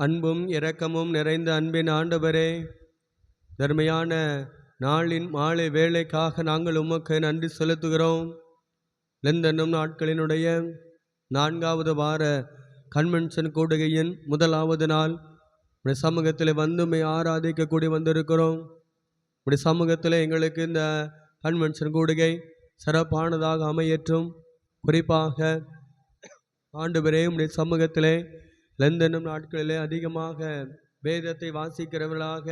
அன்பும் இரக்கமும் நிறைந்த அன்பின் ஆண்டவரே, தர்மையான நாளின் மாலை வேளைக்காக நாங்கள் உமக்கு நன்றி செலுத்துகிறோம். லெந்தனும் நாட்களினுடைய 4வது வார கன்வென்ஷன் கூடுகையின் 1வது நாள் உடைய சமூகத்தில் வந்து ஆராதிக்க கூடி வந்திருக்கிறோம். உடைய சமூகத்தில் எங்களுக்கு இந்த கன்வென்ஷன் கூடுகை சிறப்பானதாக அமையற்றும். குறிப்பாக ஆண்டவரே, உடைய சமூகத்திலே லெந்தனும் நாட்களிலே அதிகமாக வேதத்தை வாசிக்கிறவர்களாக,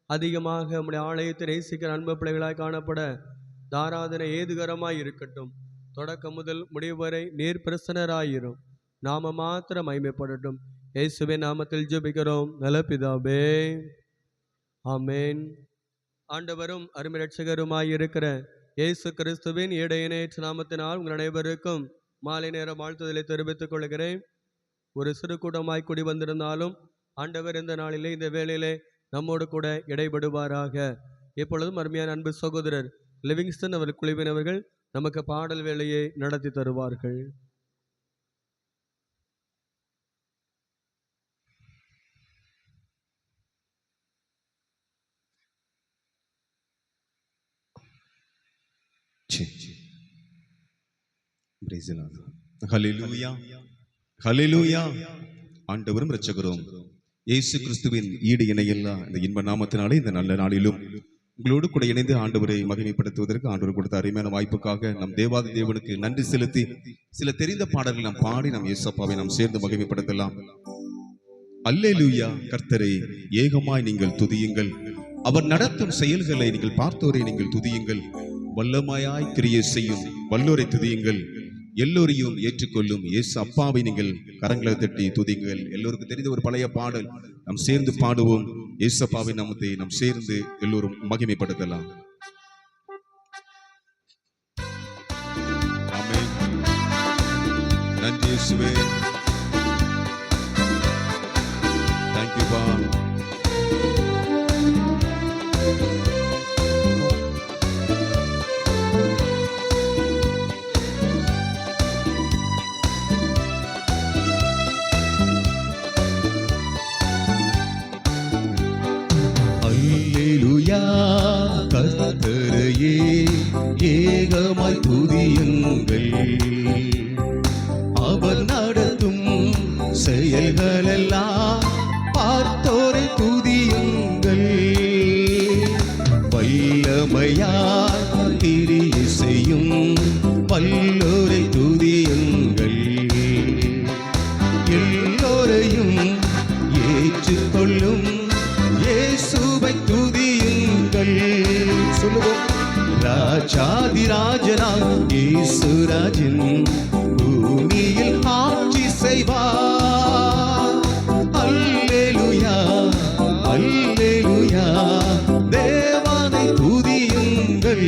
அதிகமாக உடைய ஆலயத்தை நேசிக்கிற அன்பு பிள்ளைகளாய் காணப்பட தாராதனை ஏதுகரமாய் இருக்கட்டும். தொடக்கம் முதல் முடிவு வரை நீர் பிரசன்னராயிரும். நாம மாத்திரம் மகிமைப்படட்டும். இயேசுவின் நாமத்தில் ஜெபிக்கிறோம் நல்ல பிதாவே, ஆமேன். ஆண்டவரும் அருமை இரட்சகருமாய் இருக்கிற இயேசு கிறிஸ்துவின் இடையினேற்ற நாமத்தினால் உங்கள் அனைவருக்கும் மாலை நேர வாழ்த்துதலை தெரிவித்துக் கொள்கிறேன். ஒரு சிறு கூட்டமாய் கூடி வந்திருந்தாலும் ஆண்டவர் இந்த நாளிலே இந்த வேளையிலே நம்மோடு கூட இடைபடுவாராக. எப்பொழுதும் அருமையான அன்பு சகோதரர் லிவிங்ஸ்டன் அவர் குழுவினவர்கள் நமக்கு பாடல் வேலையை நடத்தி தருவார்கள். ஹல்லேலூயா, ஹல்லேலூயா. ஆண்டவரும் இரட்சகரும் இயேசு கிறிஸ்துவின் ஈடு இணையில்லா இந்த இன்ப நாமத்தினாலே இந்த நல்ல நாளிலும் உங்களோடு கூட இணைந்து ஆண்டவரை மகிமைப்படுத்துவதற்கு ஆண்டவர் கொடுத்த அருமையான வாய்ப்புக்காக நம் தேவாதி தேவனுக்கு நன்றி செலுத்தி சில தெரிந்த பாடல்கள் நாம் பாடி நம் இயேசப்பாவை நாம் சேர்ந்து மகிமைப்படுத்தலாம். அல்லேலூயா. கர்த்தரை ஏகமாய் நீங்கள் துதியுங்கள், அவர் நடத்தும் செயல்களை நீங்கள் பார்த்தோரை நீங்கள் துதியுங்கள். வல்லமாயாய் கிரியை செய்யும் வல்லோரை துதியுங்கள். எல்லோரையும் ஏற்றுக்கொள்ளும் இயேசு அப்பாவை நீங்கள் கரங்களை தட்டி துதிங்கள். எல்லோருக்கும் தெரிந்த ஒரு பழைய பாடல் நாம் சேர்ந்து பாடுவோம். இயேசு அப்பாவின் நாமத்தை நாம் சேர்ந்து எல்லோரும் மகிமைப்படுத்தலாம். ஆமென். நன்றி இயேசுவே. Thank you பா. கர்த்தரையே ஏகமாய் துதியுங்கள், அவர் நடத்தும் செயல்களெல்லாம் பார்த்தோரை துதியுங்கள். வல்லமையாய் கிரியை செய்யும் வல்லோரை துதியுங்கள். எல்லோரையும் ஏற்றுக்கொள்ளும் இயேசுவை துதியுங்கள். சொல்லுவோம். ராஜாதிராஜனாம் இயேசுராஜன் பூமியில் ஆட்சி செய்வார். அல்லேலூயா, அல்லேலூயா. தேவனை துதியுங்கள்.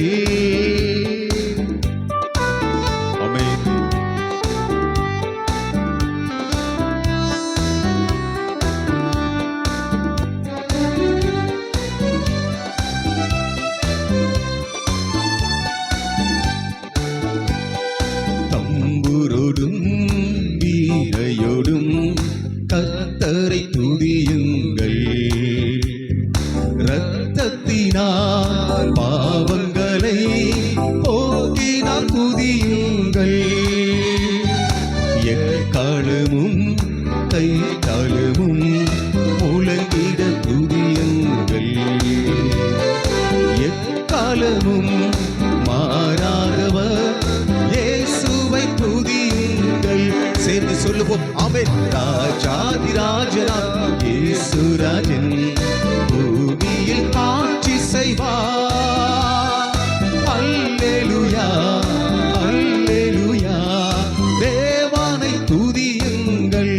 ஆமென். வீரையோடும் கர்த்தரை துதியுங்கள். இரத்தத்தினால் பாவங்களை போக்கினால் துதியுங்கள். எக்காலமும் கைத்தாளமும் முழங்கிட துதியுங்கள். எக்காலமும் மாறாதவர் இயேசுவை துதியுங்கள். சேர்ந்து சொல்லுவோம். ஆமென். ராஜாதிராஜனாம் இயேசுராஜன் பூமியில் ஆட்சி செய்வார். அல்லேலூயா, அல்லேலூயா. தேவனை துதியுங்கள்.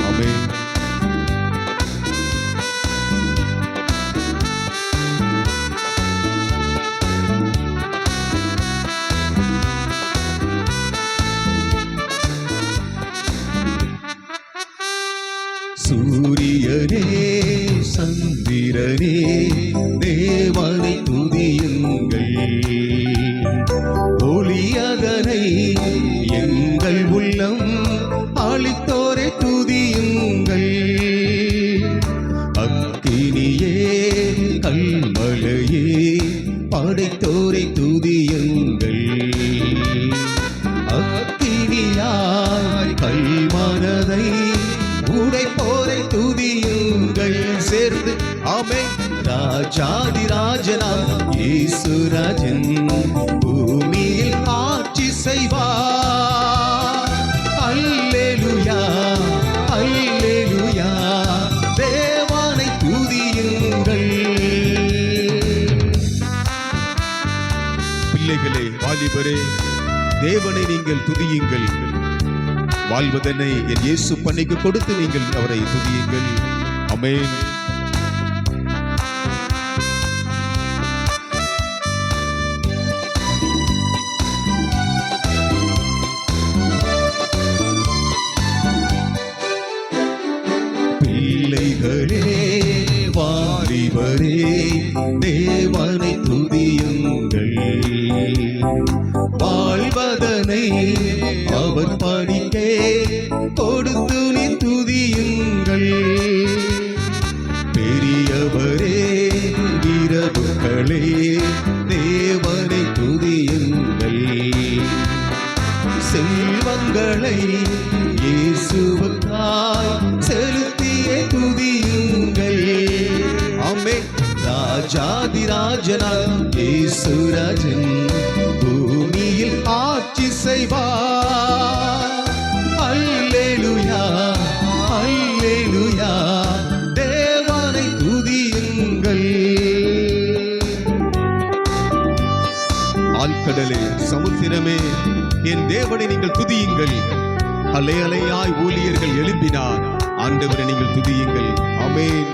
ஆமென். சூரியனே சந்திரனே தேவனை துதியுங்கள். ஒளியதனை எங்கள் உள்ளம் அளித்தோரை ஆமென். ராஜாதிராஜனாம் இயேசுராஜன் பூமியில் ஆட்சி செய்வார். அல்லேலூயா அல்லேலூயா, தேவனை துதியுங்கள். பிள்ளைகளே, வாலிபரே, தேவனை நீங்கள் துதியுங்கள். வாழ்வதனை என் இயேசு பணிக்கு கொடுத்து நீங்கள் அவரை துதியுங்கள். ஆமென். பிள்ளைகளே, வாலிபரே, தேவனை துதியுங்கள். வாழ்வதனை அவர் பணிக்கே கொடுத்து நீ துதியுங்கள். பெரியவரே, இரவுகளே, தேவனை துதியுங்கள். செல்வங்களை இயேசுவுக்காய் செலுத்திய துதியுங்கள். ஆமென். ராஜாதிராஜனாம் இயேசுராஜன் பூமியில் ஆட்சி செய்வார். அல்லேலூயா அல்லேலூயா, தேவனை துதியுங்கள். ஆழ்கடலே, சமுத்திரமே, என் தேவனை நீங்கள் துதியுங்கள். அலை அலையாய் ஊழியர்கள் எழுப்பினார். ஆண்டவரை நீங்கள் துதியுங்கள். ஆமென்.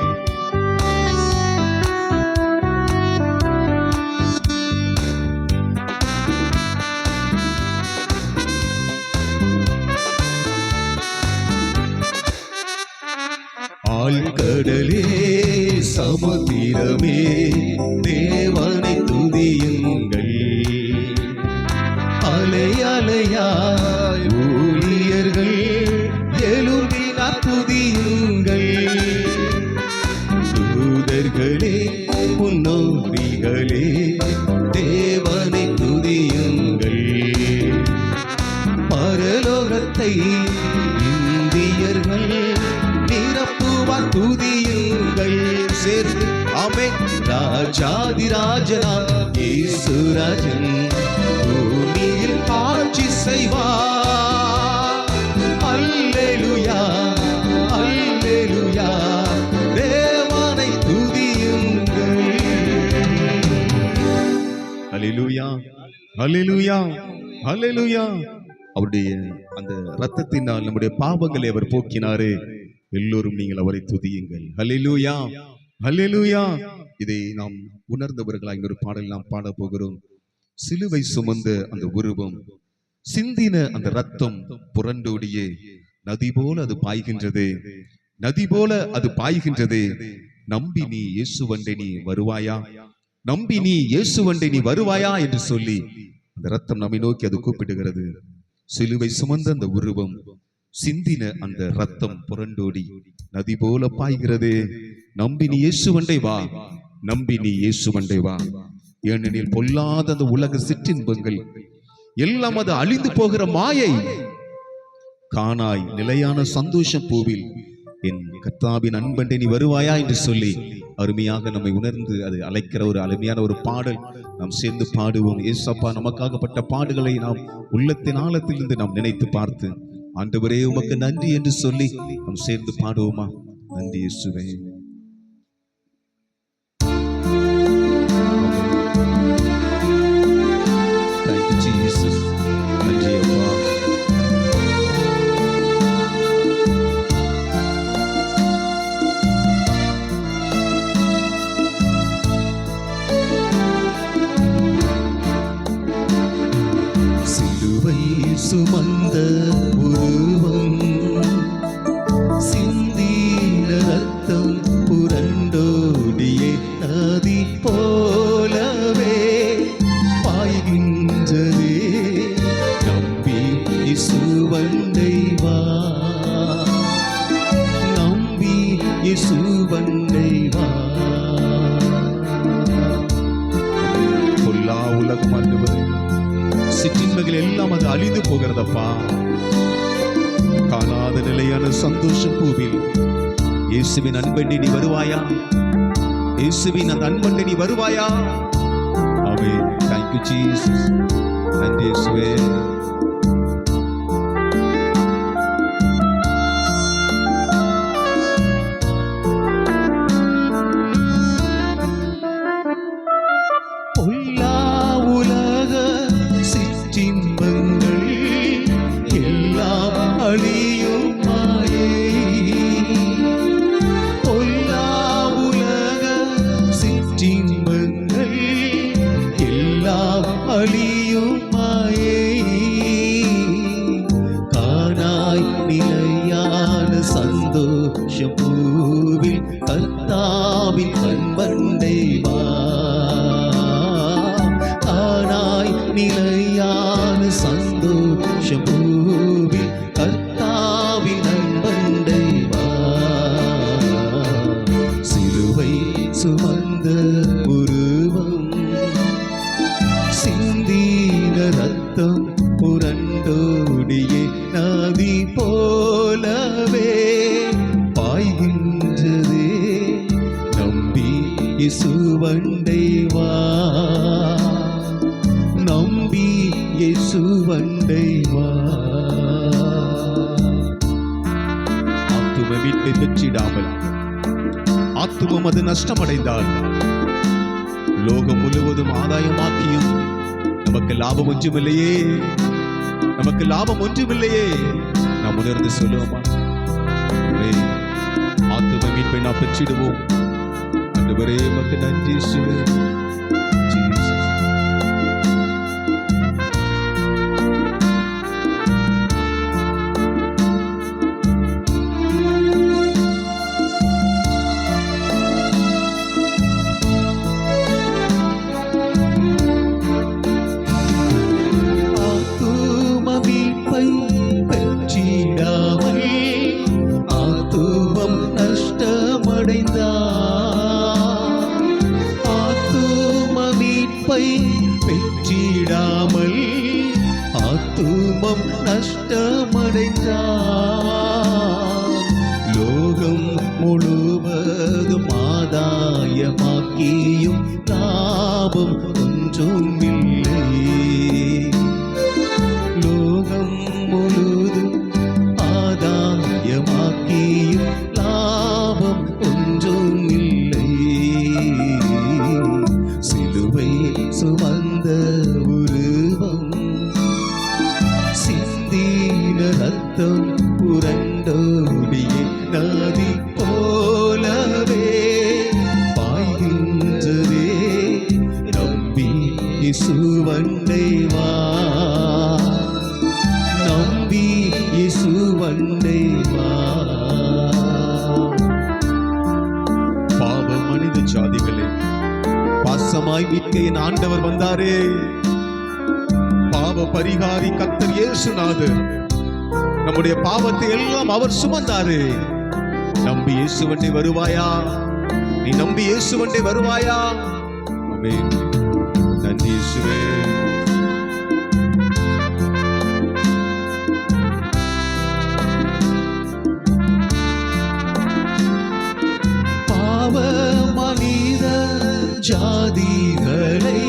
ஆழ்கடலே, சமுத்திரமே, தேவனை துதியுங்கள். அலை அலையாய் ஊழியர்கள் எழும்பினார், துதியுங்கள். தூதர்களே, முன்னோடிகளே, தேவனை துதியுங்கள். பரலோகத்தை இந்தியர்கள் நிரப்புவார், துதியுங்கள். சேர்ந்து ஆமென். ராஜாதிராஜனாம் இயேசுராஜன் பூமியில் ஆட்சி செய்வார். அல்லேலூயா அல்லேலூயா, தேவனை துதியுங்கள். அல்லேலூயா அல்லேலூயா அல்லேலூயா. அவருடைய அந்த இரத்தத்தினால் நம்முடைய பாவங்களை அவர் போக்கினாரே. எல்லோரும் நீங்கள் அவரை துதியுங்கள். அல்லேலூயா அல்லேலூயா. இதை நாம் உணர்ந்தவர்களாக ஒரு பாடல் நாம் பாட போகிறோம். சிலுவை சுமந்த அந்த உருவம், சிந்தின அந்த ரத்தம் புரண்டோடியே நதி போல அது பாய்கின்றது, நதி போல அது பாய்கின்றது. நம்பி நீ இயேசுவண்டை நீ வருவாயா, நம்பி நீ இயேசுவண்டை நீ வருவாயா என்று சொல்லி அந்த ரத்தம் நம்மை நோக்கி அது கூப்பிடுகிறது. சிலுவை சுமந்த அந்த உருவம், சிந்தின அந்த ரத்தம் புரண்டோடி நதி போல பாய்கிறது. நம்பி நீ இயேசுவண்டை வா, நம்பி நீ இயேசுவண்டை வா. ஏனெனில் பொல்லாத அந்த உலக சிற்றின்பங்கள் எல்லாம் அது அழிந்து போகிற மாயை. காணாய் நிலையான சந்தோஷம் பூவில் என் கர்த்தாவின் அன்பண்டை நீ வருவாயா என்று சொல்லி அருமையாக நம்மை உணர்ந்து அது அழைக்கிற ஒரு அருமையான ஒரு பாடல். நாம் சேர்ந்து பாடுவோம். ஏசப்பா நமக்காகப்பட்ட பாடுகளை நாம் உள்ளத்தின் ஆழத்திலிருந்து நாம் நினைத்து பார்த்து, ஆண்டவரே உமக்கு நன்றி என்று சொல்லி நாம் சேர்ந்து பாடுவோமா? நன்றி இயேசுவே. சுமந்த உருவம், சிந்தின ரத்தம் புரண்டோடியே நதி போலவே பாய்கின்றதே. நம்பி இயேசுவண்டை வா, நம்பி இயேசுவண்டை வா. பொல்லா உலகம் ஆண்டவரே, சிற்றின்மைகள் எல்லாம் அது அழிந்து போகிறதப்பா. காணாத நிலையான சந்தோஷ பூவில் இயேசுவின் அன்பை நீ வருவாயா, இயேசுவின் அந்த அன்பண்டை நீ வருவாயா? ஆமென். Thank you Jesus. நன்றி இயேசுவே. சந்தோஷம் பூவில் கர்த்தாவின் கண்பண்டை வா. ஆனாய் நிலையான சந்தோஷம் பூவில் கர்த்தாவின் கண்பண்டை வா. சிலுவை சுமந்த உருவம் சிந்தின ரத்தம் புரண்டோடியே நதி போலவே பாய்கின்றதே. நம்பி இயேசுவண்டை வா, நம்பி இயேசுவண்டை வா. ஆத்தும மீட்பை பெற்றிடாமல் ஆத்துமம் அது நஷ்டமடைந்தால் லோகம் முழுவதும் ஆதாயமாக்கியும் நமக்கு லாபம் ஒன்றுமில்லையே, நமக்கு லாபம் ஒன்றுமில்லையே. நாம் உணர்ந்து சொல்லுவோமா? ஆத்தும மீட்பை நாம் பெற்றிடுவோம். ஆண்டவரே உமக்கு நன்றி இயேசுவே. பெற்றிடாமல் ஆத்துமம் நஷ்டமடைந்தார். லோகம் முழுவதும் ஆதாயமாக்கியும் லாபம் ஒன்றும் இல்லை. லோகம் முழுவதும் ஆதாயமாக்கியும் லாபம் ஒன்றும் இல்லை. சிலுவை சுமந்த உருவம் சிந்தின ரத்தம் புரண்டோடிய நதி போலவே பாய்கின்றதே. நம்பி இயேசுவண்டை வா, நம்பி இயேசுவண்டை வா. பாவ மனித ஜாதிகளே, பாசமாய் மீட்க என் ஆண்டவர் வந்தாரே. பாவ பரிகாரி கர்த்தர் இயேசுநாதர் நம்முடைய பாவத்தை எல்லாம் அவர் சுமந்தாரே. நம்பி இயேசுவண்டை வருவாயா? நீ நம்பி இயேசுவண்டை வருவாயா? ஆமென். நன்றி இயேசுவே. பாவ மனித ஜாதிகளை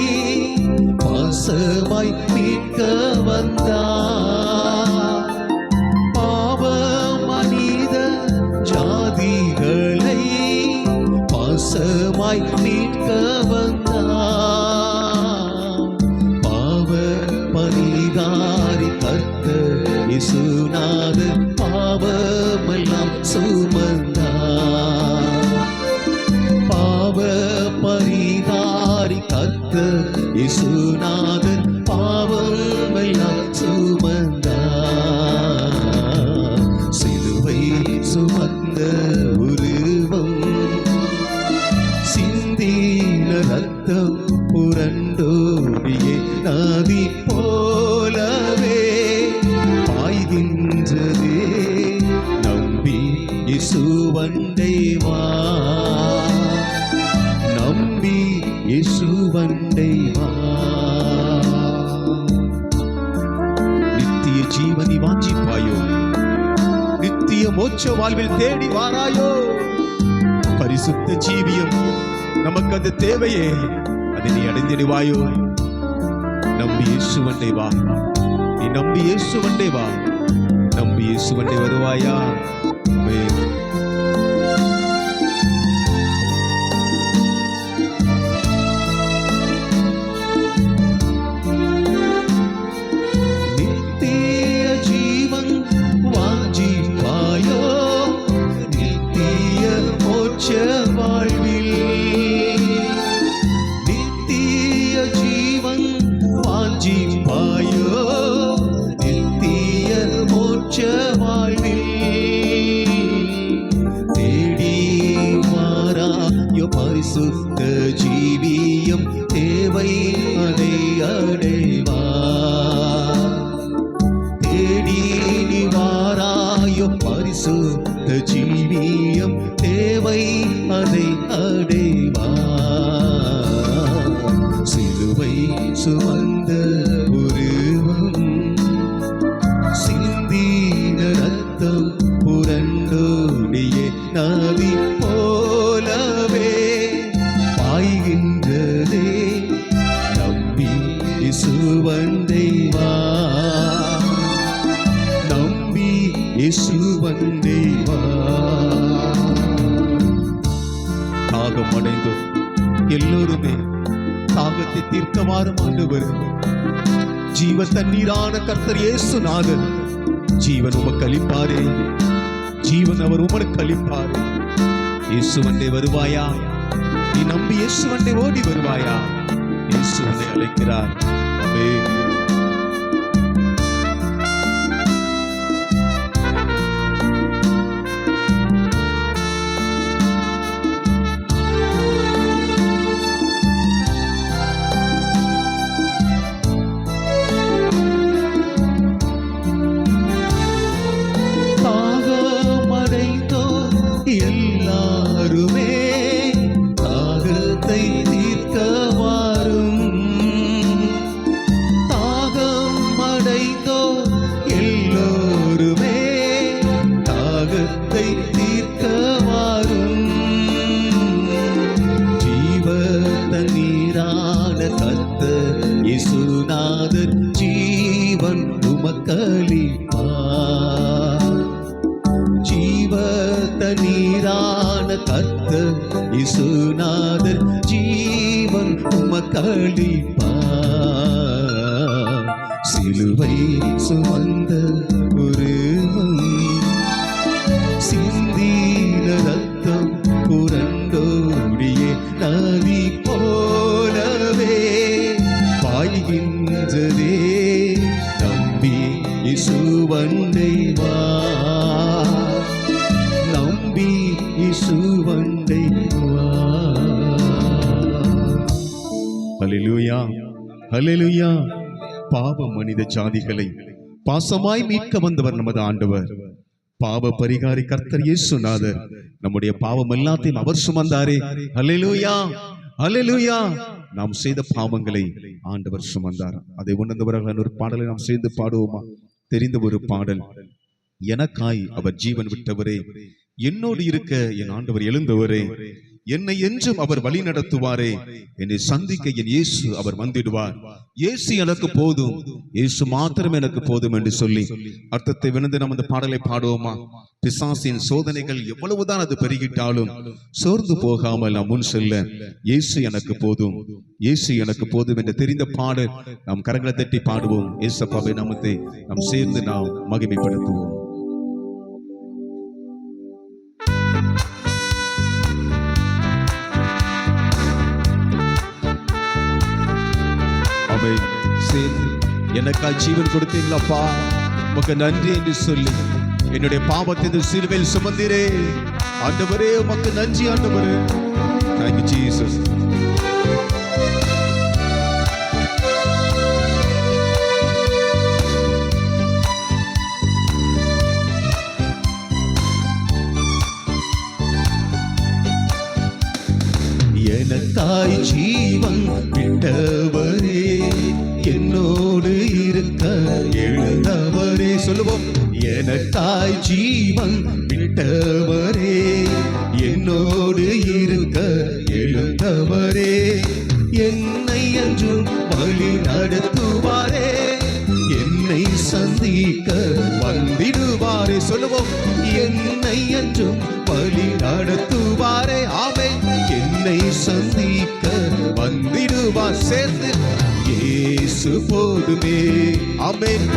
பாசமாய் மீட்க வந்தார். பாவ மனித ஜாதிகளை பாசமாய் மீட்க வந்தார். பாவ பரிகாரி கர்த்தர் இயேசுநாதர் பாவமெல்லாம் சுமந்தார். பாவ பரிகாரி கர்த்தர் இயேசுநாதர் பாவமெல்லாம் சுமந்தார். சிலுவை சுமந்த உருவம் சிந்தின ரத்தம் புரண்டோடிய நதி போலவே பாய்கின்றதே. நம்பி இயேசுவண்டை வா, நம்பி இயேசுவண்டை வா. நித்திய ஜீவனை வாஞ்சிப்பாயோ? நித்திய மோட்ச வாழ்வில் தேடி வாராயோ? பரிசுத்த ஜீவியம் நமக்கு அது தேவையே, அதை நீ அடைந்திடுவாயோ? நம்பி இயேசுவண்டை வா, நீ நம்பி இயேசுவண்டை வா, நம்பி இயேசுவண்டை வருவாயா? ஆமென். நித்திய ஜீவன் வாஞ்சிப்பாயோ, நித்திய மோட்ச வாழ்வில். நித்திய ஜீவன் வாஞ்சிப்பாயோ, நித்திய மோட்ச வாழ்வில். தேடி வாராயோ பரிசுத்த ஜீவியம் தேவை, அதை அடைவா. தேடி நீ வாராயோ பரிசுத்த ஜீவியம் தேவை, அதை அடைவா. சிலுவை சுமந்த உருவம், சிந்தின ரத்தம் புரண்டோடிய நதி போலவே பாய்கின்றதே. நம்பி இயேசுவண்டை வா, நம்பி இயேசுவண்டை வா. தாகம் அடைந்தோம் எல்லோருமே, தாகத்தை தீர்க்கவாறும் ஆண்டவர், ஜீவ தண்ணீரான கர்த்தர் இயேசுநாதர் ஜீவன் உமக்கு அளிப்பாரே, ஜீவன் அவர் உமக்கு அளிப்பாரே. இயேசுவண்டை வருவாயா? நீ நம்பி இயேசுவண்டை ஓடி வருவாயா? இயேசுவண்டை அழைக்கிறார். ஆமென். தாகமடைந்தோர் எல்லாருமே தாகத்தை தீர்க்க வாரும். தாகமடைந்தோர் எல்லோருமே தாகத்தை தீர்க்க வாரும். ஜீவ தண்ணீரான கர்த்தர் இயேசுநாதர் ஜீவன் உமக்களிப்பார். ஜீவ தண்ணீரான கர்த்தர் இயேசுநாதர் ஜீவன் உமக்களிப்பார். சிலுவை சுமந்த உருவம், சிந்தின ரத்தம் புரண்டோடிய நதி போலவே பாய்கின்றதே. நம்பி இயேசுவண்டை வா, நம்பி இயேசுவண்டை வா. ஹல்லேலூயா, ஹல்லேலூயா. பாவ மனித ஜாதிகளை பாசமாய் மீட்க வந்தவர் நமது ஆண்டவர். பாவ பரிகாரி கர்த்தர் இயேசுநாதர் நம்முடைய பாவம் எல்லாத்தையும் அவர் சுமந்தாரே. ஹல்லேலூயா, ஹல்லேலூயா. நாம் செய்த பாவங்களை ஆண்டவர் சுமந்தார். அதை உணர்ந்தவர்கள் ஒரு பாடலை நாம் சேர்ந்து பாடுவோமா? தெரிந்த ஒரு பாடல். எனக்காய் அவர் ஜீவன் விட்டவரே, என்னோடு இருக்க என் ஆண்டவர் எழுந்தவரே, என்னை என்றும் அவர் வழி நடத்துவாரே, என்னை சந்திக்க என் இயேசு அவர் வந்திடுவார். இயேசு எனக்கு போதும், இயேசு மாத்திரம் எனக்கு போதும் என்று சொல்லி அர்த்தத்தை விழுந்து நம்ம இந்த பாடலை பாடுவோமா? பிசாசின் சோதனைகள் எவ்வளவுதான் அது பெருகிட்டாலும் சோர்ந்து போகாமல் நாம் முன் செல்ல, இயேசு எனக்கு போதும், இயேசு எனக்கு போதும் என்று தெரிந்த பாடல் நாம் கரங்களை தட்டி பாடுவோம். இயேசுப்பாவை நாமத்தை நாம் சேர்ந்து நாம் மகிமைப்படுத்துவோம். எனக்காய் ஜீவன் கொடுத்தீங்களப்பா, உமக்கு நன்றி என்று சொல்லி என்னுடைய பாவத்தை இந்த சிலுவையில் சுமந்தீரே. ஆண்டவரே உமக்கு நன்றி ஆண்டவரே. Thank you Jesus. எனக்காய் ஜீவன் விட்டவரே, என்னோடு இருக்க எழுந்தவரே. சொல்லுவோம். எனக்காய் ஜீவன் விட்டவரே, என்னோடு இருக்க எழுந்தவரே என்னை என்றும் வழி நடத்துவாரே, என்னை சந்திக்க வந்திடுவாரே. சொல்லுவோம், என்னை என்றும் வழி நடத்துவாரே. ஆமென். என்னை சந்திக்க வந்திடுவார். சேர்ந்து இயேசு போதுமே. ஆமென்.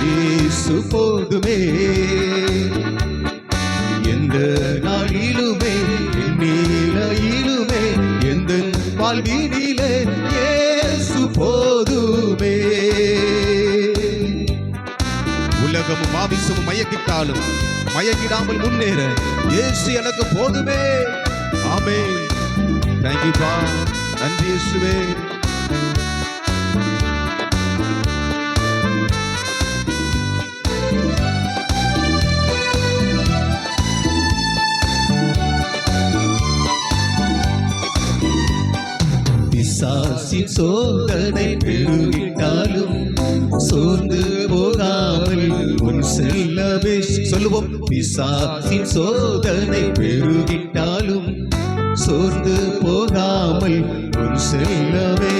இயேசு போதுமே. எந்த நாளிலுமே நீலையிலுமே எந்த வாழ்வினிலே இயேசு போதுமே. உலகமும் மாமிசமும் மயக்கிட்டாலும் மயக்கிடாமல் முன்னேற இயேசு எனக்கு போதுமே. ஆமென். Thank you, God. நன்றி இயேசுவே. பிசாசின் சோதனை பெருகிட்டாலும் சோர்ந்து போகாமல் உன் செல்லவே. சொல்லுவோம், பிசாசின் சோதனை பெருகிட்டாலும் சோர்ந்து போகாமல் உன் செல்லவே.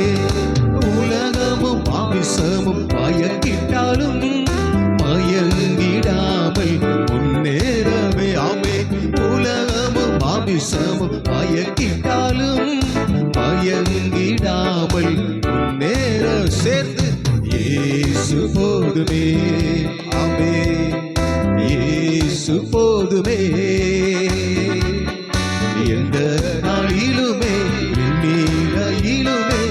உலகமும் மாமிசமும் மயங்கிட்டாலும் மயங்கிடாமல் முன்னேறவே. ஆமே. உலகமும் மாமிசமும் மயங்கிட்டாலும் மயங்கிடாமல் முன்னேற. சேர்ந்து இயேசு போதுமே. ஆமே. இயேசு போதுமே. எந்த நாளிலுமே நீலையிலுமே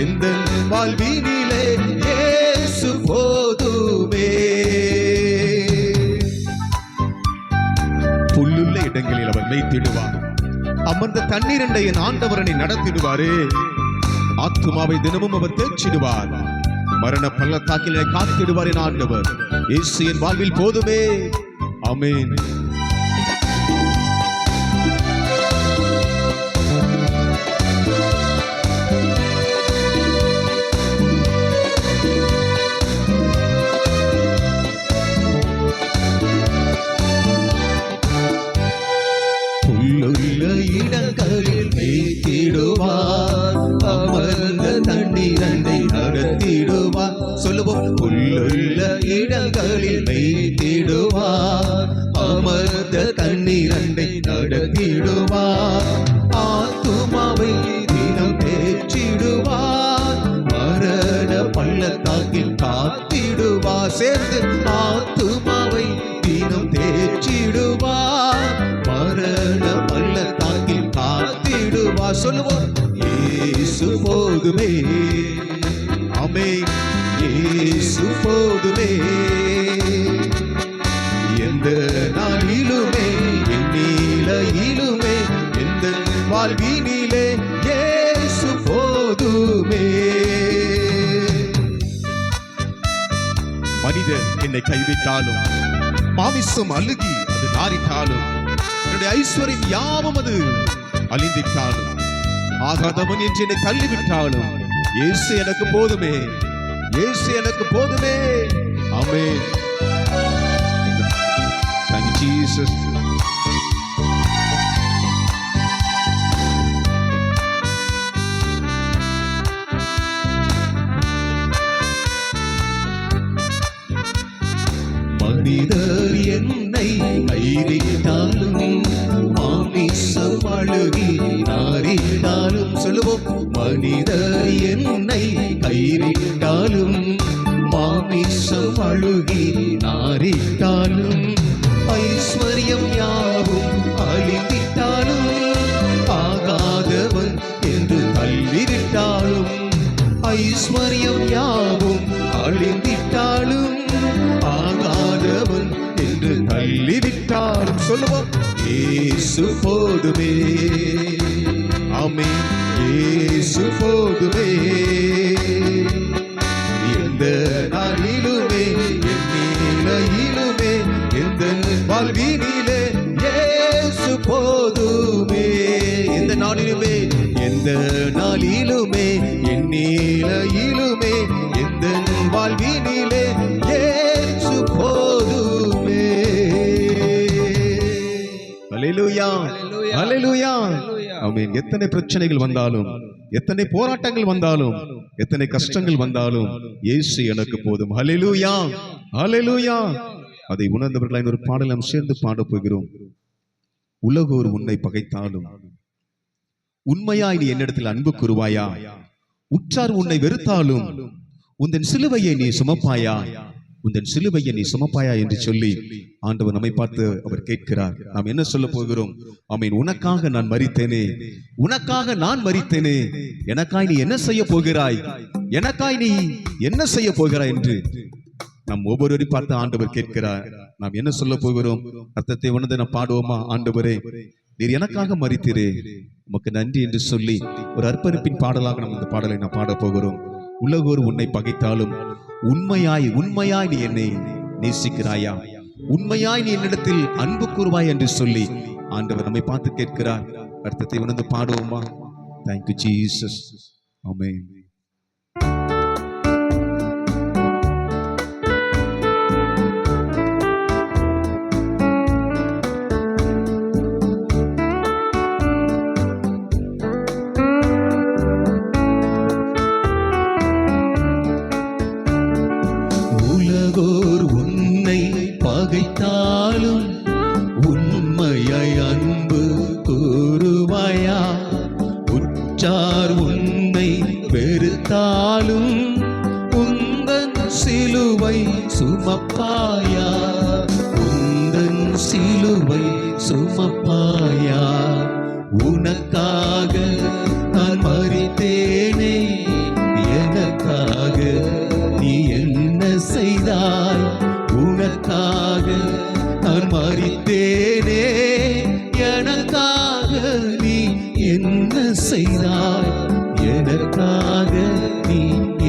எந்த வாழ்வினிலே இயேசு போதுமே. புல்லுள்ள இடங்களில் அவர் மேய்த்திடுவார். அமர்ந்த தண்ணீரண்டை என் ஆண்டவரனை நடத்திடுவாரே. ஆத்துமாவை தினமும் அவர் தேய்ச்சிடுவார். மரண பள்ளத்தாக்கிலே காத்திடுவார் என் ஆண்டவர். இயேசு என் வாழ்வில் போதுமே. ஆமென். புல்லுள்ள இடங்களில் மேய்த்திடுவார். அமர்ந்த தண்ணீரண்டை நடத்திடுவார். சொல்லுவோம், புல்லுள்ள இடங்களில் மேய்த்திடுவார். அமர்ந்த தண்ணீரண்டை நடத்திடுவார். ஆத்துமாவை தினம் தேற்றிடுவார். மரண பள்ளத்தாக்கில் காத்திடுவார். சேர்ந்து ஆத்துமாவை தினம் தேற்றிடுவார். மரண பள்ளத்தாக்கில் காத்திடுவார். சொல்லுவோம், இயேசு போதுமே. ஆமென். இயேசு போதுமே. எந்த நாளிலுமே நீலையிலுமே எந்த வாழ்வினிலே இயேசு போதுமே. மனிதர் என்னை கைவிட்டாலும் மாமிசம் அழுகி அது நாரிட்டாலும் என்னுடைய ஐஸ்வர்யம் யாவும் அது அழிந்திட்டாலும் ஆகாதவன் என்று என்னை தள்ளிவிட்டாலும் இயேசு எனக்கு போதுமே. இயேசு எனக்கு போதுமே. ஆமென். Thank you, Jesus. மனிதர் என்னை கைவிட்டாலும் மாமிசம் அழுகி நாரிட்டாலும். சொல்லுவோம், மனிதர் என்னை கைவிட்டாலும் மாமிசம் அழுகி நாரிட்டாலும் ஐஸ்வர்யம் யாவும் அழிந்திட்டாலும் ஆகாதவன் என்று தள்ளிவிட்டாலும் ஐஸ்வர்யம் யாவும் அழிந்திட்டாலும் ஆகாதவன் என்று தள்ளிவிட்டாலும் சொல்லுவோம், இயேசு போதுமே. ஆமென். இயேசு போதுமே. எந்த நாளிலுமே என் நிலையிலுமே எந்த வாழ்வினிலே இயேசு போதுமே. எந்த நாளிலுமே எந்த நாளிலுமே என் நிலையிலுமே எந்த வாழ்வினிலே இயேசு போதுமே. ஹல்லேலூயா, ஹல்லேலூயா. ஆமென். எத்தனை பிரச்சனைகள் வந்தாலும், எத்தனை போராட்டங்கள் வந்தாலும், எத்தனை கஷ்டங்கள் வந்தாலும் இயேசு எனக்கு போதும். ஹல்லேலூயா, ஹல்லேலூயா. அதை உணர்ந்தவர்களாய் ஒரு பாடல் நாம் சேர்ந்து பாடப் போகிறோம். உலகோர் உன்னை பகைத்தாலும் உண்மையாய் நீ என்னிடத்தில் அன்பு கூறுவாயா? உற்றார் உன்னை வெறுத்தாலும் உந்தன் சிலுவையை நீ சுமப்பாயா? உந்தன் சிலுவையை நீ சுமப்பாயா என்று சொல்லி ஆண்டவர் நம்மை பார்த்து அவர் கேட்கிறார். நாம் என்ன சொல்ல போகிறோம்? ஆமென். உனக்காக நான் மரித்தேனே, உனக்காக நான் மரித்தேனே, எனக்காய் நீ என்ன செய்ய போகிறாய்? எனக்காய் நீ என்ன செய்ய போகிறாய் என்று நாம் ஒவ்வொருவரையும் பார்த்து ஆண்டவர் கேட்கிறார். நாம் என்ன சொல்ல போகிறோம்? அர்த்தத்தை உணர்ந்து நாம் பாடுவோமா? ஆண்டவரே, நீர் எனக்காக மரித்தீரே, உமக்கு நன்றி என்று சொல்லி ஒரு அர்ப்பணிப்பின் பாடலாக நாம் இந்த பாடலை நாம் பாட போகிறோம். உலகோர் உன்னை பகைத்தாலும் உண்மையாய் உண்மையாய் நீ என்னை நேசிக்கிறாயா? உண்மையாய் நீ என்னிடத்தில் அன்பு கூறுவாய் என்று சொல்லி ஆண்டவர் நம்மை பார்த்து கேட்கிறார். அர்த்தத்தை உணர்ந்து பாடுவோமா? Thank you Jesus. ஆமென். உலகோர் உன்னை பகைத்தாலும் உண்மையாய் அன்பு கூறுவாயா? உற்றார் உன்னை வெறுத்தாலும் உந்தன் சிலுவை சுமப்பாயா? உந்தன் சிலுவை சுமப்பாயா? உனக்காக நான் மரித்தேனே, எனக்காக நீ என்ன செய்தாய்? உனக்காக நான் மரித்தேனே, எனக்காக நீ என்ன செய்தாய்? எனக்காக நீ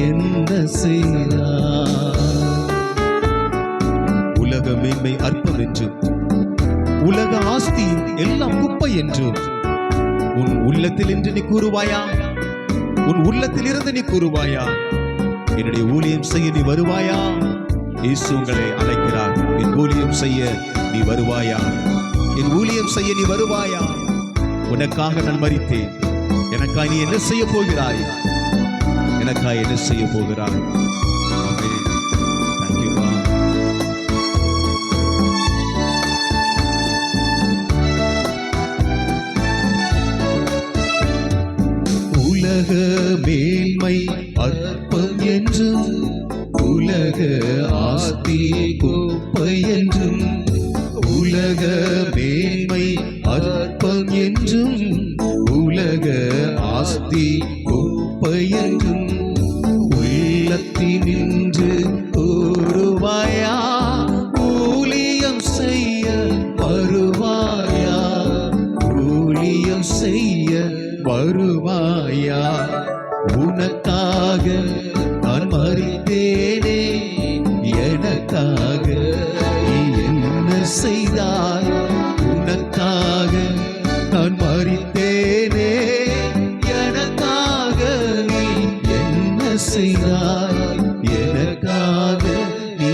என்ன செய்தாய்? உலக மேன்மை அற்பம் என்றும் உலக ஆஸ்தி எல்லாம் குப்பை என்றும் உன் உள்ளத்தில் இன்று நீ கூறுவாயா? உன் உள்ளத்தில் இருந்து நீ கூறுவாயா? என்னுடைய ஊழியம் செய்ய நீ வருவாயா? இயேசு உங்களை அழைக்கிறார். என் ஊழியம் செய்ய நீ வருவாயா? என் ஊழியம் செய்ய நீ வருவாயா? உனக்காக நான் மரித்தேன், எனக்காய் நீ என்ன செய்ய போகிறாய்? எனக்காய் என்ன செய்ய போகிறாய்? ஆமென். Thank you, God. உலக மேன்மை அற்பம் என்றும் உலக ஆஸ்தி குப்பை என்றும், உலக மேன்மை அற்பம் என்றும் உலக ஆஸ்தி குப்பை என்றும் உள்ளத்தினின்று கூறுவாயா? ஊழியம் செய்ய வருவாயா? ஊழியம் செய்ய வருவாயா? உனக்காக நான் மரித்தேனே, எனக்காக நீ என்ன செய்தாய்? உனக்காக நான் மரித்தேனே, எனக்காக நீ என்ன செய்தாய்? எனக்காக நீ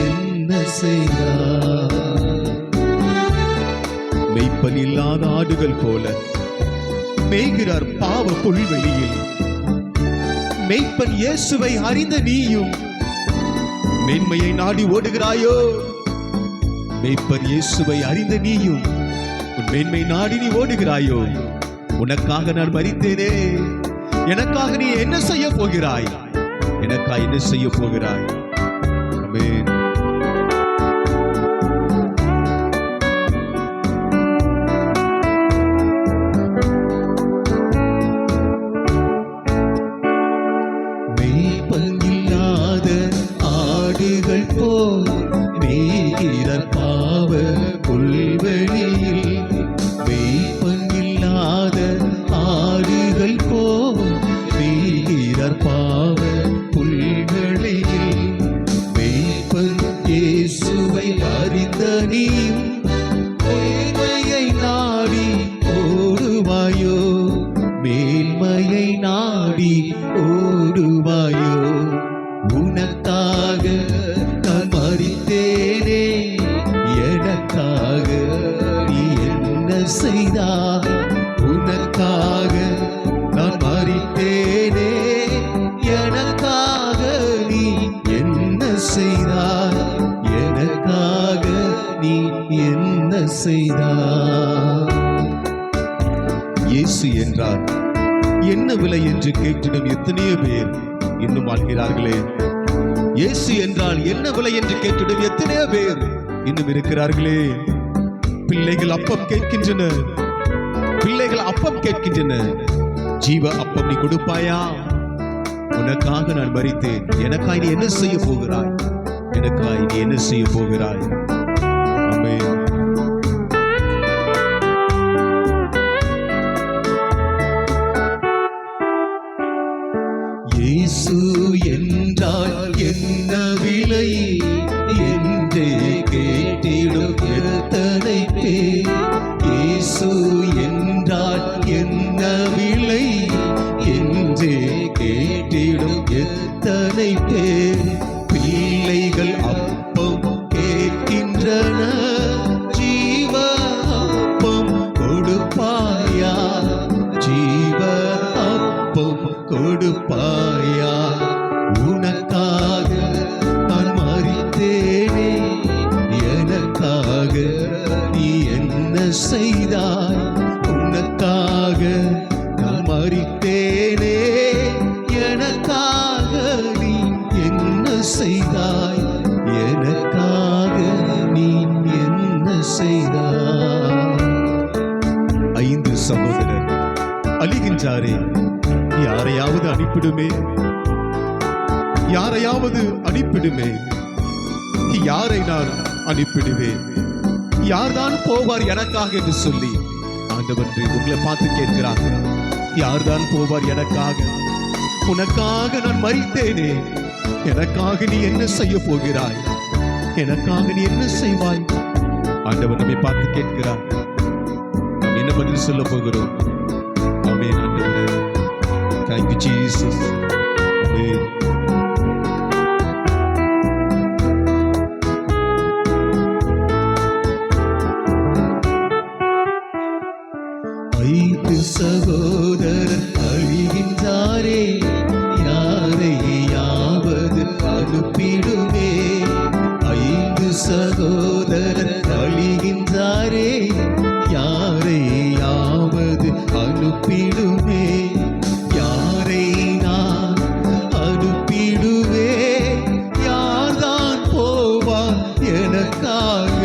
என்ன செய்தாய்? மெய்ப்பன் இல்லாத ஆடுகள் போல மேய்கிறார் பாவ புல்வெளியில். மெய்ப்பன் இயேசுவை அறிந்த நீயும் மேன்மையை நாடி ஓடுகிறாயோ? மெய்ப்பன் இயேசுவை அறிந்த நீயும் உன் மேன்மை நாடி நீ ஓடுகிறாயோ? உனக்காக நான் மரித்தேனே, எனக்காக நீ என்ன செய்ய போகிறாய்? எனக்காக என்ன செய்ய போகிறாய்? ஆமென். மெய்ப்பங்கில்லாத ஆடுகள் போல் மேய்கிறார் பாவ புல்வெளியில். மெய்ப்பங்கில்லாத ஆடுகள் போல் மேய்கிறார் பாவ புல்வெளியில். மெய்ப்பன் இயேசுவை அறிந்த நீயும் மேன்மையை நாடி ஓடுவாயோ? மேன்மையை நாடி ஓடுவாயோ? உனக்காக நான் மரித்தேனே, எனக்காக நீ என்ன செய்தாய்? உனக்காக நான் மரித்தேனே, எனக்காக நீ என்ன செய்தாய், எனக்காக நீ என்ன செய்தாய். இயேசு என்றார் என்ன விலை என்று கேட்டிடும் எத்தனையோ பேர் இன்னும் வாழ்கிறார்களே. இயேசு என்றால் என்ன விலை என்று கேட்டிடும் எத்தனையோ பேர் இன்னும் இருக்கிறார்களே. பிள்ளைகள் அப்பம் கேட்கின்றனர், பிள்ளைகள் அப்பம் கேட்கின்றனர். ஜீவ அப்பம் நீ கொடுப்பாயா? உனக்காக நான் மரித்தேன், எனக்காய் நீ என்ன செய்ய போகிறாய், எனக்காய் நீ என்ன செய்ய போகிறாய்? ஆமென். இயேசு என்றால் என்ன விலை என்றே கேட்டிடும் எத்தனை பேர். இயேசு என்றால் என்ன விலை என்றே கேட்டிடும் எத்தனை பேர். பிள்ளைகள் அப்பம் கேட்கின்றன, ஜீவ அப்பம் கொடுப்பாயா, ஜீவ அப்பம் கொடுப்பாயா. உனக்காக நான் மரித்தேனே, எனக்காக நீ என்ன செய்தாய், உனக்காக நான் மரித்தேனே, எனக்காக நீ என்ன செய்தாய், எனக்காக நீ என்ன செய்தாய். 5 சகோதரர் அழிகின்றாரே, யாரையாவது அனுப்பிடுமே, யாரையாவது அனுப்பிடுமே. யாரை நான் அனுப்பிடுவேன்? யார்தான் போவார் எனக்காக என்று சொல்லி ஆண்டவர் உங்களை பார்த்து கேட்கிறார். யார்தான் போவார் எனக்காக? உனக்காக நான் மரித்தேனே, எனக்காக நீ என்ன செய்ய போகிறாய், எனக்காக நீ என்ன செய்வாய்? ஆண்டவர் நம்மை பார்த்து கேட்கிறார். நாம் என்ன பதில் சொல்ல போகிறோம்? ஆமென் ஆண்டவரே. Thank you Jesus. Amen. ஐந்து சகோதரர் அழிகின்றாரே, யாரையாவது அனுப்பிடுமே. 5 சகோதரர் அழிகின்றாரே, யாரையாவது அனுப்பிடுமே. யாரை நான் அனுப்பிடுவே, யார்தான் போவார் எனக்காக,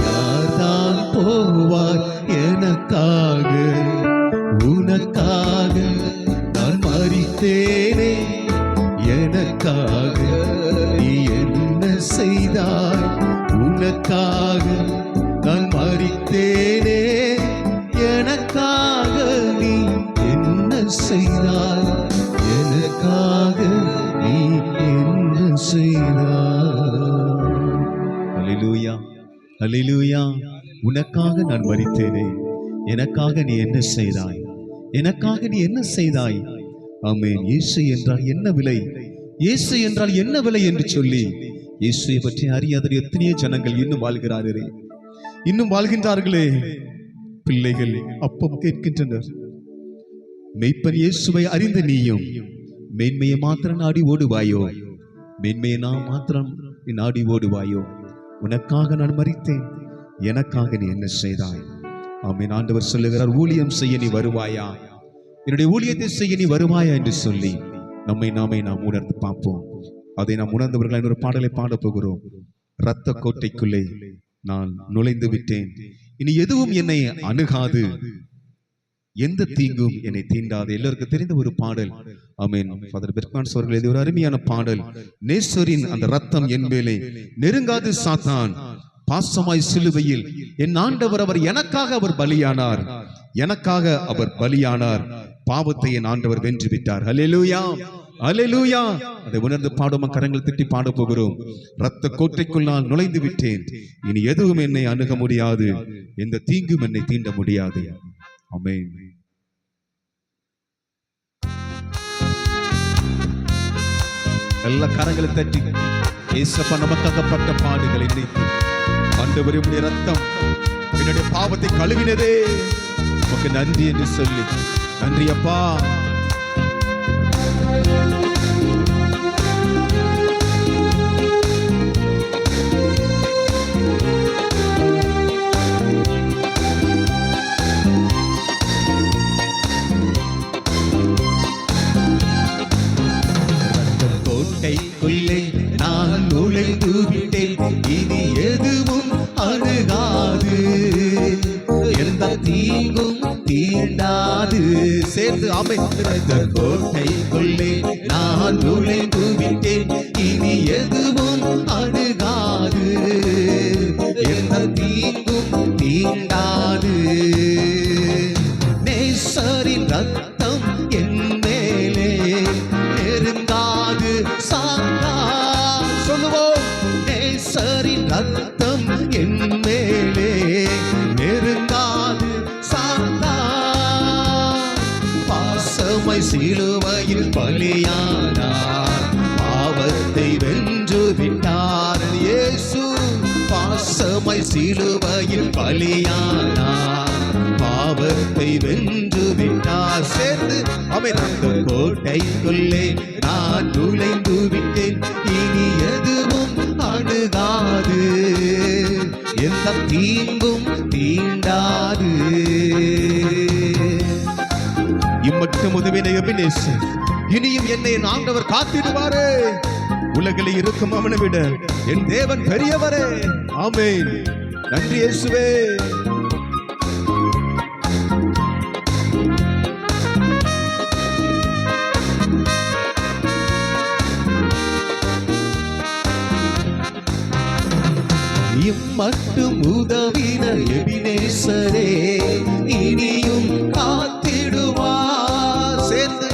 யார்தான் போவார் எனக்காக. உனக்காக நான் மரித்தேனே, எனக்காக நீ என்ன செய்தாய், உனக்காக நான் மரித்தேனே, எனக்காக நீ என்ன செய்தாய், எனக்காக நீ என்ன செய்தாய். அல்லேலூயா, அல்லேலூயா. உனக்காக நான் மரித்தேனே, எனக்காக நீ என்ன செய்தாய், எனக்காக நீ என்ன செய்தாய். ஆமென். இயேசு என்றால் என்ன விலை, இயேசு என்றால் என்ன விலை என்று சொல்லி இயேசுவை பற்றி அறியாத எத்தனையோ ஜனங்கள் இன்னும் வாழ்கிறார்களே, இன்னும் வாழ்கின்றார்களே. பிள்ளைகள் அப்பம் கேட்கின்றனர். மெய்ப்பன் இயேசுவை அறிந்த நீயும் மேன்மையை மாத்திரம் நாடி ஓடுவாயோ, மேன்மையை நான் மாத்திரம் நாடி ஓடுவாயோ? உனக்காக நான் மரித்தேன், எனக்காக நீ என்ன செய்தாய்? ஆமென். ஆண்டவர் சொல்லுகிறார், ஊழியம் செய்ய நீ வருவாயா, என்னுடைய ஊழியத்தை செய்ய நீ வருவாயா என்று சொல்லி நம்மை நாம் உணர்ந்து பார்ப்போம். அதை நாம் உணர்ந்தவர்கள் இன்னொரு பாடலை பாட போகிறோம். இரத்த கோட்டைக்குள்ளே நான் நுழைந்து விட்டேன், இனி எதுவும் என்னை அணுகாது, எந்த தீங்கும் என்னை தீண்டாது. எல்லோருக்கும் தெரிந்த ஒரு பாடல். ஆமென். ஃபாதர் பெர்கான்ஸ் அவர்கள் இது ஒரு அருமையான பாடல். நேசரின் அந்த ரத்தம் என் மேலே நெருங்காது சாத்தான், பாசமாய் சிலுவையில் என் ஆண்டவர் அவர் எனக்காக அவர் பலியானார், எனக்காக அவர் பலியானார், பாவத்தை என் ஆண்டவர் வென்று விட்டார். அல்லேலூயா, அல்லேலூயா. அதை உணர்ந்து பாடுமா, கரங்கள் தட்டி பாட போகிறோம். இரத்த கோட்டைக்குள் நான் நுழைந்து விட்டேன், இனி எதுவும் என்னை அணுக முடியாது, எந்த தீங்கும் என்னை தீண்ட முடியாது. ஆமென். எல்லா கரங்களை தட்டி இயேசப்பா நமக்காகப்பட்ட பாடுகளை நினைத்து, ஆண்டவரே உம்முடைய ரத்தம் என்னுடைய பாவத்தை கழுவினதே, உமக்கு நன்றி என்று சொல்லி, நன்றி அப்பா. கோட்டைக்குள்ளே நான் நுழைந்து விட்டேன், இனி எதுவும் அணுகாது, எந்த தீங்கும் தீண்டாது. சேர்ந்து அமைந்த கோட்டைக்குள்ளே நான் நுழைந்து விட்டேன், இனி எதுவும் அணுகாது, எந்த தீங்கும் தீண்டாது. நேசரின் ரத்தம் என் மேலே நெருங்காது சாத்தா. சொல்லுவோம், நேசரின் ரத்தம் என் மேலே நெருங்காது சாத்தா. பாசமை சிலுவையில் பலியானார், பாவத்தை வென்று விட்டார் இயேசு. பாசமை சிலுவையில் பலியானார், பாவத்தை வென்று விட்டார். சேர்ந்து அமைந்த கோட்டைக்குள்ளே நான் நுழைந்து விட்டேன், இனி எதுவும் அணுகாது, எந்த தீங்கும் தீண்டாது. இம்மட்டும் உதவின எபினேசர், இனியும் என்னை என் ஆண்டவர் காத்திடுவாரே. உலகில் இருக்கும் அவனை விட என் தேவன் பெரியவரே. ஆமென். நன்றி இயேசுவே. இம்மட்டும் உதவின எபினேசரே, இனியும் காத்திடுவார். சேர்ந்து,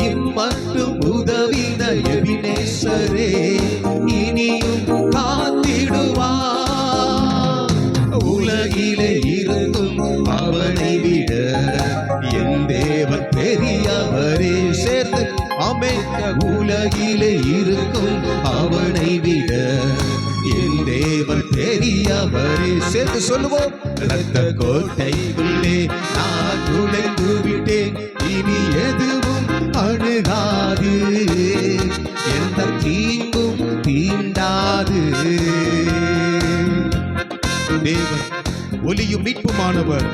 இம்மட்டும் உதவின எபினேசரே, இனியும் காத்திடுவார். உலகிலே இருக்கும் அவனை விட என் தேவன் பெரியவரே. சேர்ந்து ஆமென். உலகிலே இருக்கும் அவனை விட என் தேவன் பெரியவரே. சேர்ந்து சொல்லுவோம், இரத்த கோட்டைக்குள்ளே நான் நுழைந்து விட்டேன், இனி எதுவும் அணுகாது, எந்த தீங்கும் தீண்டாது. தேவன் ஒலியும் மீட்புமானவர்,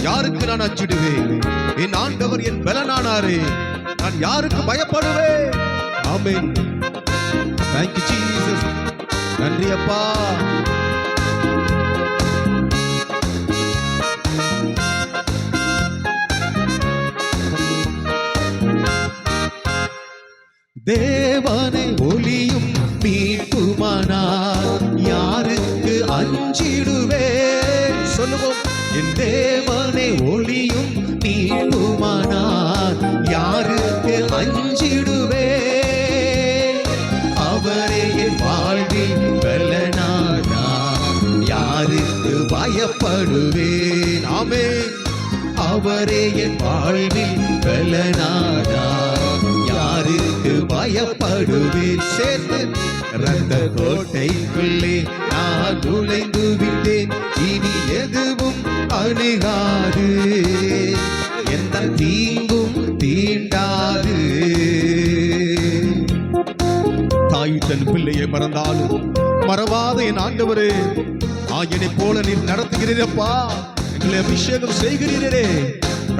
யாருக்கு நான் அஞ்சிடுவேன்? என் ஆண்டவர் என் பலனானாரே, நான் யாருக்கு பயப்படுவேன்? ஆமென். Thank you Jesus. நன்றி அப்பா. தேவனை ஒளியும் மீட்புமானார், யாருக்கு அஞ்சிடுவேன்? சொல்லுவோம், என் தேவனை ஒளியும் மீட்புமானார், யாருக்கு அஞ்சிடுவேன்? அவரே என் வாழ்வில் பலனானார், யாருக்கு பயப்படுவேன்? ஆமென். அவரே என் வாழ்வில் பலனானார், யாருக்கு பயப்படுவேன்? சேர்ந்து, இரத்த கோட்டைக்குள்ளே நான் நுழைந்து விட்டேன், இனி எதுவும் அணுகாது, எந்த தீங்கும் தீண்டாது. தாய் தன் பிள்ளையை மறந்தாலும் மறவாத என் ஆண்டவரே, என்னை போல நீர் நடத்துகிறீரப்பா, எங்களை அபிஷேகம் செய்கிறீரே.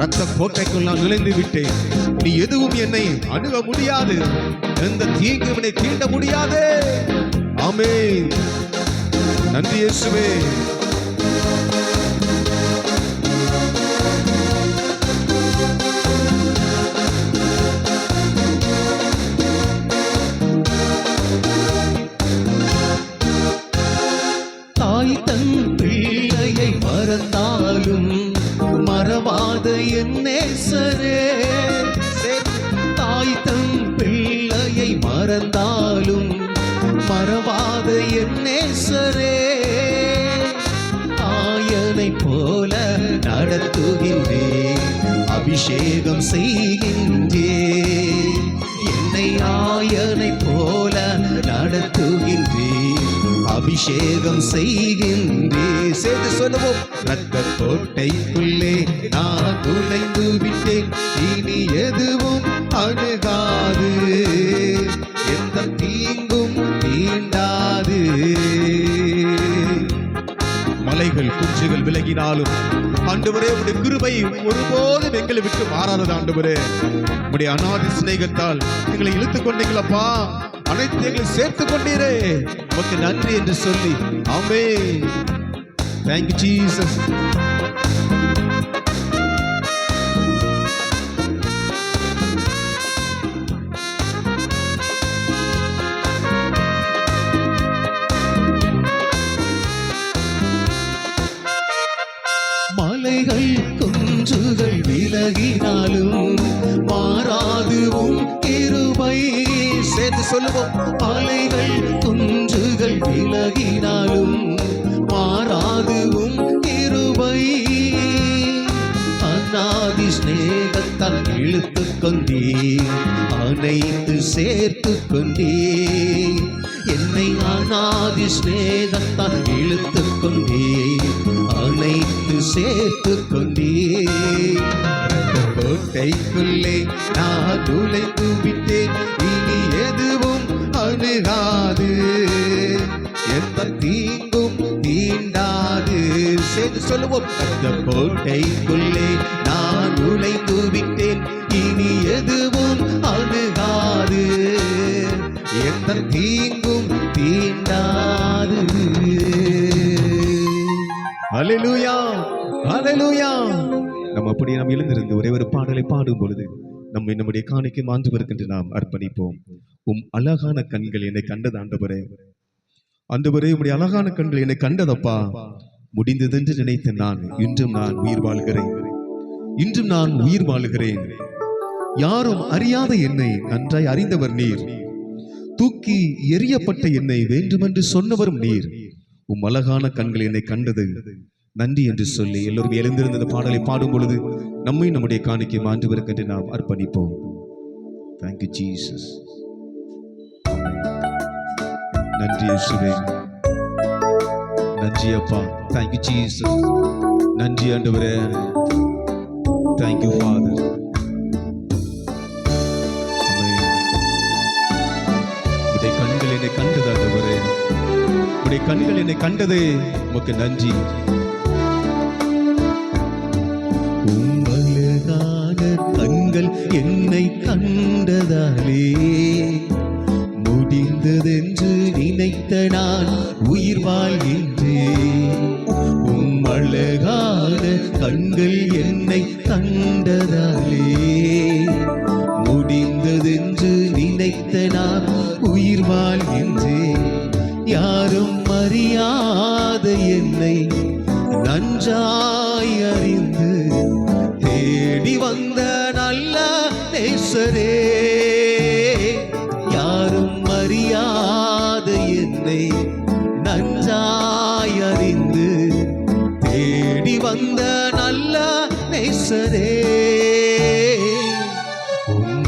ரத்த கோட்டைக்குள் நான் நுழைந்து விட்டேன், நீ எதுவும் என்னை அணுக முடியாது, எந்த தீங்கும் என்னை தீண்ட முடியாது. ஆமென். நன்றி இயேசுவே. தாய் தன் பிள்ளையை மறந்தாலும் மறவாத என் நேசரே. தாய் தன் பிள்ளையை மறந்தாலும் மறவாத என் நேசரே. ஆயனை போல நடத்துகின்றேன், அபிஷேகம் செய்கின்றேன். என்னை ஆயனை போல நடத்துகின்றேன், அபிஷேகம் செய்கின்றேன். சேர்ந்து சொல்லுவோம். ரத்த கோட்டைக்குள்ளே நான் நுழைந்து விட்டேன், இனி எதுவும் அணுகாது, எந்த தீங்கும் தீண்டாது. மலைகள் குன்றுகள் விலகினாலும் ஆண்டவரே உடைய கிருபை ஒருபோதும் எங்களை விட்டு மாறாதது. ஆண்டவரே உடைய அநாதி சிநேகத்தால் எங்களை இழுத்துக் கொண்டீங்களப்பா, அனைத்து எங்களை சேர்த்துக் கொண்டீரே, உமக்கு நன்றி என்று சொல்லி ஆமென். Thank you Jesus. மலைகள் குன்றுகள் விலகினாலும் மாறாது உம் கிருபை. சேர்த்து சொல்லுவோம். மலைகள் குன்றுகள் விலகினாலும் மாறாது உம் கிருபை. அநாதி ஸ்நேகத்தால் இழுத்துக் கொண்டே, அனைத்து சேர்த்து கொண்டே, என்னை அநாதி ஸ்நேகத்தால் இழுத்துக் கொண்டே, அனைத்து சேர்த்து கொண்டே. கோட்டைக்குள்ளே நான் நுழைந்து விட்டேன், இனி எதுவும் அணுகாது, எந்த தீங்கும் தீண்டாது. சேர்ந்து சொல்லுவோம். அந்த கோட்டைக்குள்ளே நான் நுழைந்து விட்டேன், இனி எதுவும் அணுகாது, எந்த தீங்கும் தீண்டாது. ஹல்லேலூயா, ஹல்லேலூயா. நம்ம அப்படியே நாம் எழுந்திருந்து ஒரே ஒரு பாடலை பாடும் பொழுது நம்முடைய காணிக்கை ஆண்டவருக்கு நாம் அர்ப்பணிப்போம். அழகான கண்கள் என்னை கண்டது ஆண்டவரே, ஆண்டவரே உம்முடைய அழகான கண்கள் என்னை கண்டதப்பா. முடிந்ததென்று நினைத்த நான் இன்றும் நான் உயிர் வாழ்கிறேன், இன்றும் நான் உயிர் வாழ்கிறேன். யாரும் அறியாத என்னை நன்றாய் அறிந்தவர் நீர், தூக்கி எறியப்பட்ட என்னை வேண்டுமென்று சொன்னவரும் நீர். அழகான கண்கள் என்னை கண்டது நன்றி என்று சொல்லி எல்லோரும் எழுந்திருந்த இந்த பாடலை பாடும் பொழுது நம்மை நம்முடைய காணிக்கை ஆண்டவருக்கு நாம் அர்ப்பணிப்போம். Thank you Jesus. நன்றி இயேசுவே, நன்றி அப்பா. Thank you Jesus. நன்றி ஆண்டவரே. Thank you Father. உடைய கண்கள் என்னை கண்டது ஆண்டவரே, உடைய கண்கள் என்னை கண்டது, உமக்கு நன்றி. அழகான கண்கள் என்னை கண்டதாலே, முடிந்ததென்று நினைத்த நான் உயிர் வாழ்கின்றேன். அழகான கண்கள் என்னை கண்டதாலே, முடிந்ததென்று நினைத்த நான் உயிர் வாழ்கின்றேன். யாரும் அறியாத என்னை நன்றாய் அறிந்து தேடி வந்த நல்ல நேசரே, யாரும் அறியாத என்னை நன்றாய் அறிந்து தேடி வந்த நல்ல நேசரே.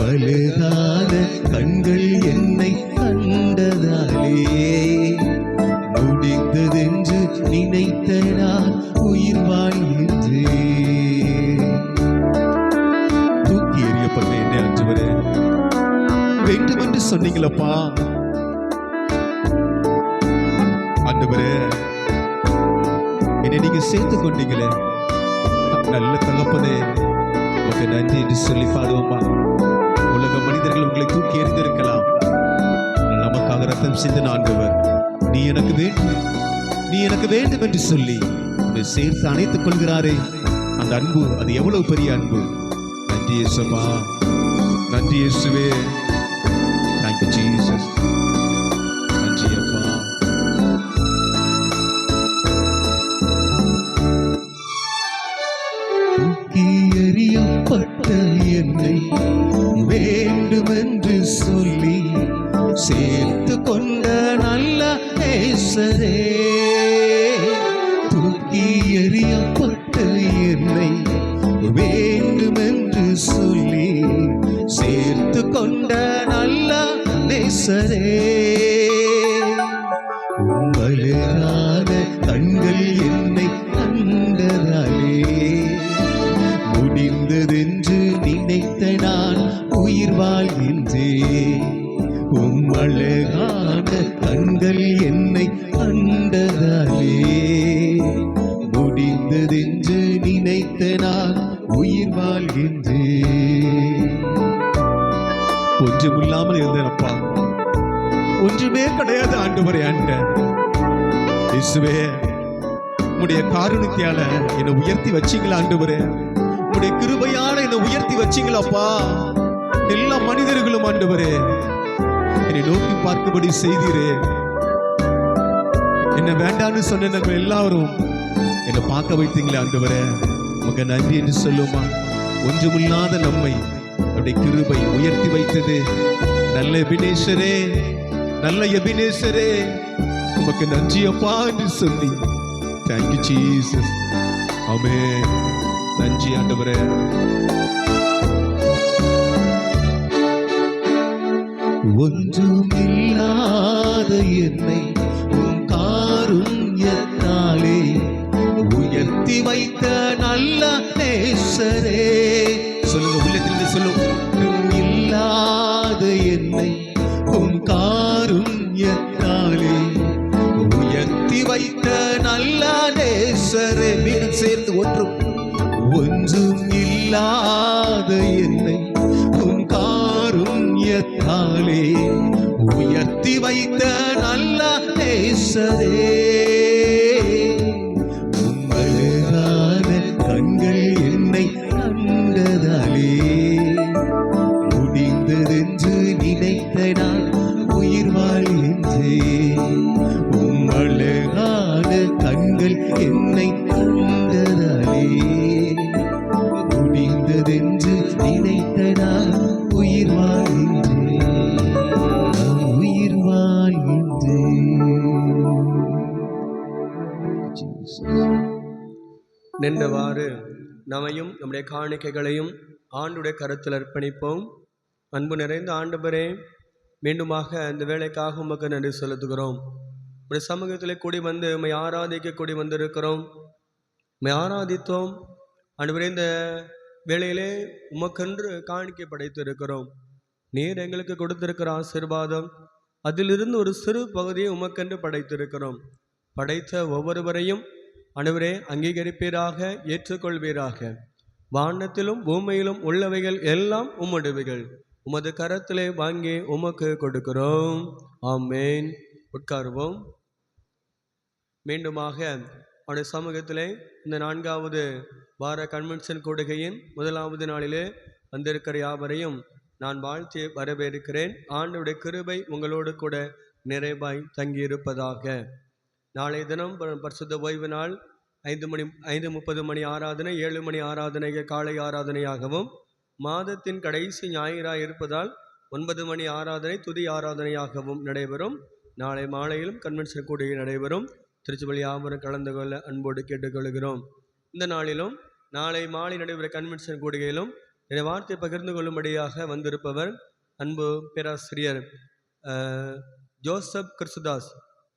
அழகான கண்கள் என்னை கண்டதாலே, முடிந்ததென்று நினைத்த நான் உயிர் வாழ்கின்றேன். தூக்கி எறியப்பட்ட என்னை ஆண்டவரே வேண்டுமென்று சொன்னீங்களப்பா. ஆண்டவரே என்னை நீங்க சேர்த்து கொண்டீங்களே, நல்ல தகப்பனே உங்க நன்றி என்று சொல்லி பாடுவோமா. உலக மனிதர்கள் உங்களை தூக்கி எறிந்திருக்கலாம், நமக்காக ரத்தம் சிந்தின ஆண்டவர் நீ எனக்கு வேண்டும், நீ எனக்கு வேண்டும் என்று சொல்லி உன்னை சேர்த்து அணைத்துக் கொள்கிறாரே, அந்த அன்பு அது எவ்வளவு பெரிய அன்பு. நன்றி இயேசுப்பா, நன்றி இயேசுவே. Thank you Jesus. நன்றி அப்பா. தூக்கி எறியப்பட்ட என்னை வேண்டுமென்று சொல்லி சேர்த்து கொண்ட நல்ல நேசரே, தூக்கி எறியப்பட்ட என்னை வேண்டுமென்று சொல்லி சேர்த்து கொண்ட நல்ல நேசரே. அழகான கண்கள் என்னை முடிந்ததென்று நினைத்த நான் உயிர் வாழ்கின்றேன். ஒன்றுமில்லாமல் இருந்தேன் அப்பா, ஒன்றுமே கிடையாது ஆண்டவரே. இயேசுவே, உம்முடைய காருண்யத்தால என்னை உயர்த்தி வச்சீங்களா ஆண்டவரே, உம்முடைய கிருபையால என்னை உயர்த்தி வச்சீங்களாப்பா. எல்லா மனிதர்களும் ஆண்டவரே என்னை நோக்கி பார்க்கும்படி செய்தீரே. என்ன வேண்டான்னு சொன்ன நம்ம எல்லாரும் என்னை பார்க்க வைத்தீங்களா ஆண்டவரே, உங்க நன்றி என்று சொல்லுமா. ஒன்றுமில்லாத நம்மை அவருடைய கிருபை உயர்த்தி வைத்தது. நல்ல எபினேசரே, நல்ல எபினேசரே, உமக்கு நன்றி அப்பா என்று சொல்லி, தேங்க்யூ ஜீசஸ். ஆமென். நன்றி ஆண்டவரே. ஒன்றுமில்லாத என்னை உம் காருண்யத்தாலே உயர்த்தி வைத்த நல்ல நேசரே. சொல்லுங்க, உள்ளத்திலிருந்து சொல்லுங்க. இல்லாத என்னை உம் காருண்யத்தாலே உயர்த்தி வைத்த நல்ல நேசரே. மீண்டும் சேர்ந்து ஒன்றும் இல்லாத என்னை உம் காருண்யத்தாலே உயர்த்தி வைத்த நல்ல நேசரே. உம்மழகான கண்கள் என்னை கண்டதாலே முடிந்ததென்று நினைத்த நான் உயிர் வாழ்கின்றேன். உம்மழகான கண்கள் என்னை கண்டதாலே முடிந்ததென்று நினைத்த நான் உயிர் வாழ்கின்றேன், உயிர் வாழ்கின்றேன். நின்றவாறு நம்மையும் நம்முடைய காணிக்கைகளையும் ஆண்டுடைய கருத்தில் அர்ப்பணிப்போம். அன்பு நிறைந்த ஆண்டவரே, மீண்டுமாக இந்த வேலைக்காக உமக்கு நன்றி செலுத்துகிறோம். உடைய சமூகத்தில் கூடி வந்து உம்மை ஆராதிக்க கூடி வந்திருக்கிறோம். உம்மை ஆராதித்தோம் ஆண்டவரே. இந்த வேளையிலே உமக்கென்று காணிக்கை படைத்து இருக்கிறோம். நீர் எங்களுக்கு கொடுத்திருக்கிற ஆசீர்வாதம், அதிலிருந்து ஒரு சிறு பகுதியை உமக்கென்று படைத்திருக்கிறோம். படைத்த ஒவ்வொருவரையும் ஆண்டவரே அங்கீகரிப்பீராக, ஏற்றுக்கொள்வீராக. வானத்திலும் பூமியிலும் உள்ளவைகள் எல்லாம் உம்முடையவைகள். உமது கரத்திலே வாங்கி உமக்கு கொடுக்கிறோம். ஆமேன். உட்காருவோம். மீண்டுமாக அவருடைய சமூகத்திலே இந்த 4வது வார கன்வென்ஷன் கூடுகையின் 1வது நாளிலே வந்திருக்கிற யாவரையும் நான் வாழ்த்தி வரவேற்கிறேன். ஆண்டவருடைய கிருபை உங்களோடு கூட நிறைவாய் தங்கியிருப்பதாக. நாளை தினம் பரிசுத்த ஓய்வு நாள். 5:30 மணி ஆராதனை, 7 மணி ஆராதனை காலை ஆராதனையாகவும், மாதத்தின் கடைசி ஞாயிறாக இருப்பதால் 9 மணி ஆராதனை துதி ஆராதனையாகவும் நடைபெறும். நாளை மாலையிலும் கன்வென்ஷன் கூடுகை நடைபெறும். திருச்சிபலி யாவரும் கலந்து கொள்ள அன்போடு கேட்டுக்கொள்கிறோம். இந்த நாளிலும் நாளை மாலை நடைபெற கன்வென்ஷன் கூடுகையிலும் என்னை வார்த்தை பகிர்ந்து கொள்ளும்படியாக வந்திருப்பவர் அன்பு பேராசிரியர் ஜோசப் கிறிஸ்துதாஸ்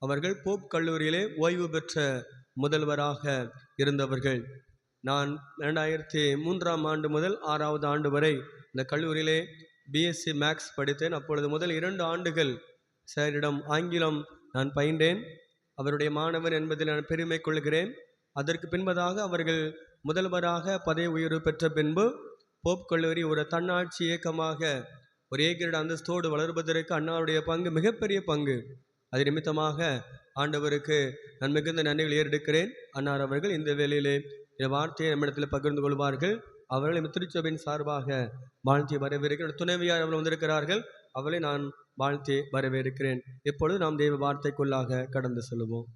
அவர்கள். போப் கல்லூரியிலே ஓய்வு பெற்ற முதல்வராக இருந்தவர்கள். நான் 2003ஆம் ஆண்டு முதல் 6வது ஆண்டு வரை இந்த கல்லூரியிலே பிஎஸ்சி மேக்ஸ் படித்தேன். அப்பொழுது முதல் 2 ஆண்டுகள் சாரிடம் ஆங்கிலம் நான் பயின்றேன். அவருடைய மாணவன் என்பதில் நான் பெருமை கொள்கிறேன். அதற்கு பின்பதாக அவர்கள் முதல்வராக பதவி உயர்வு பெற்ற பின்பு போப் கல்லூரி ஒரு தன்னாட்சி இயக்கமாக ஒரு ஏகிரட அந்தஸ்தோடு வளர்வதற்கு அண்ணாவுடைய பங்கு மிகப்பெரிய பங்கு. அது நிமித்தமாக ஆண்டவருக்கு நான் மிகுந்த நன்றிகள் ஏறெடுக்கிறேன். அன்னார் அவர்கள் இந்த வேளையிலே இந்த வார்த்தையை நம்மிடத்தில் பகிர்ந்து கொள்வார்கள். அவர்கள் திருச்சபையின் சார்பாக வாழ்த்தி வரவேற்கிறேன். துணைவியார் அவர்கள் வந்திருக்கிறார்கள், அவளை நான் வாழ்த்தி வரவேற்கிறேன். இப்பொழுது நாம் தெய்வ வார்த்தைக்குள்ளாக கடந்து செல்வோம்.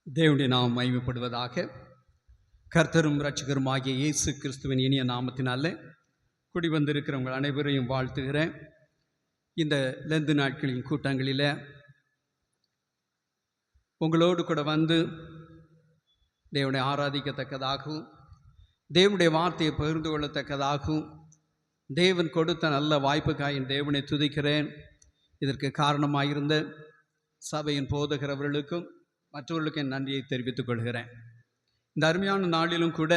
தேவனுடைய நாம் மகிமைப்படுவதாக. கர்த்தரும் இரட்சகருமாகிய இயேசு கிறிஸ்துவின் இனிய நாமத்தினால குடி வந்திருக்கிறவங்க அனைவரையும் வாழ்த்துகிறேன். இந்த லெந்து நாட்களின் கூட்டங்களில் உங்களோடு கூட வந்து தேவனை ஆராதிக்கத்தக்கதாகவும், தேவனுடைய வார்த்தையை பகிர்ந்து கொள்ளத்தக்கதாகவும் தேவன் கொடுத்த நல்ல வாய்ப்புக்காக என் தேவனை துதிக்கிறேன். இதற்கு காரணமாயிருந்த சபையின் போதகரவர்களுக்கும் மற்றவர்களுக்கு என் நன்றியை தெரிவித்துக் கொள்கிறேன். இந்த அருமையான நாளிலும் கூட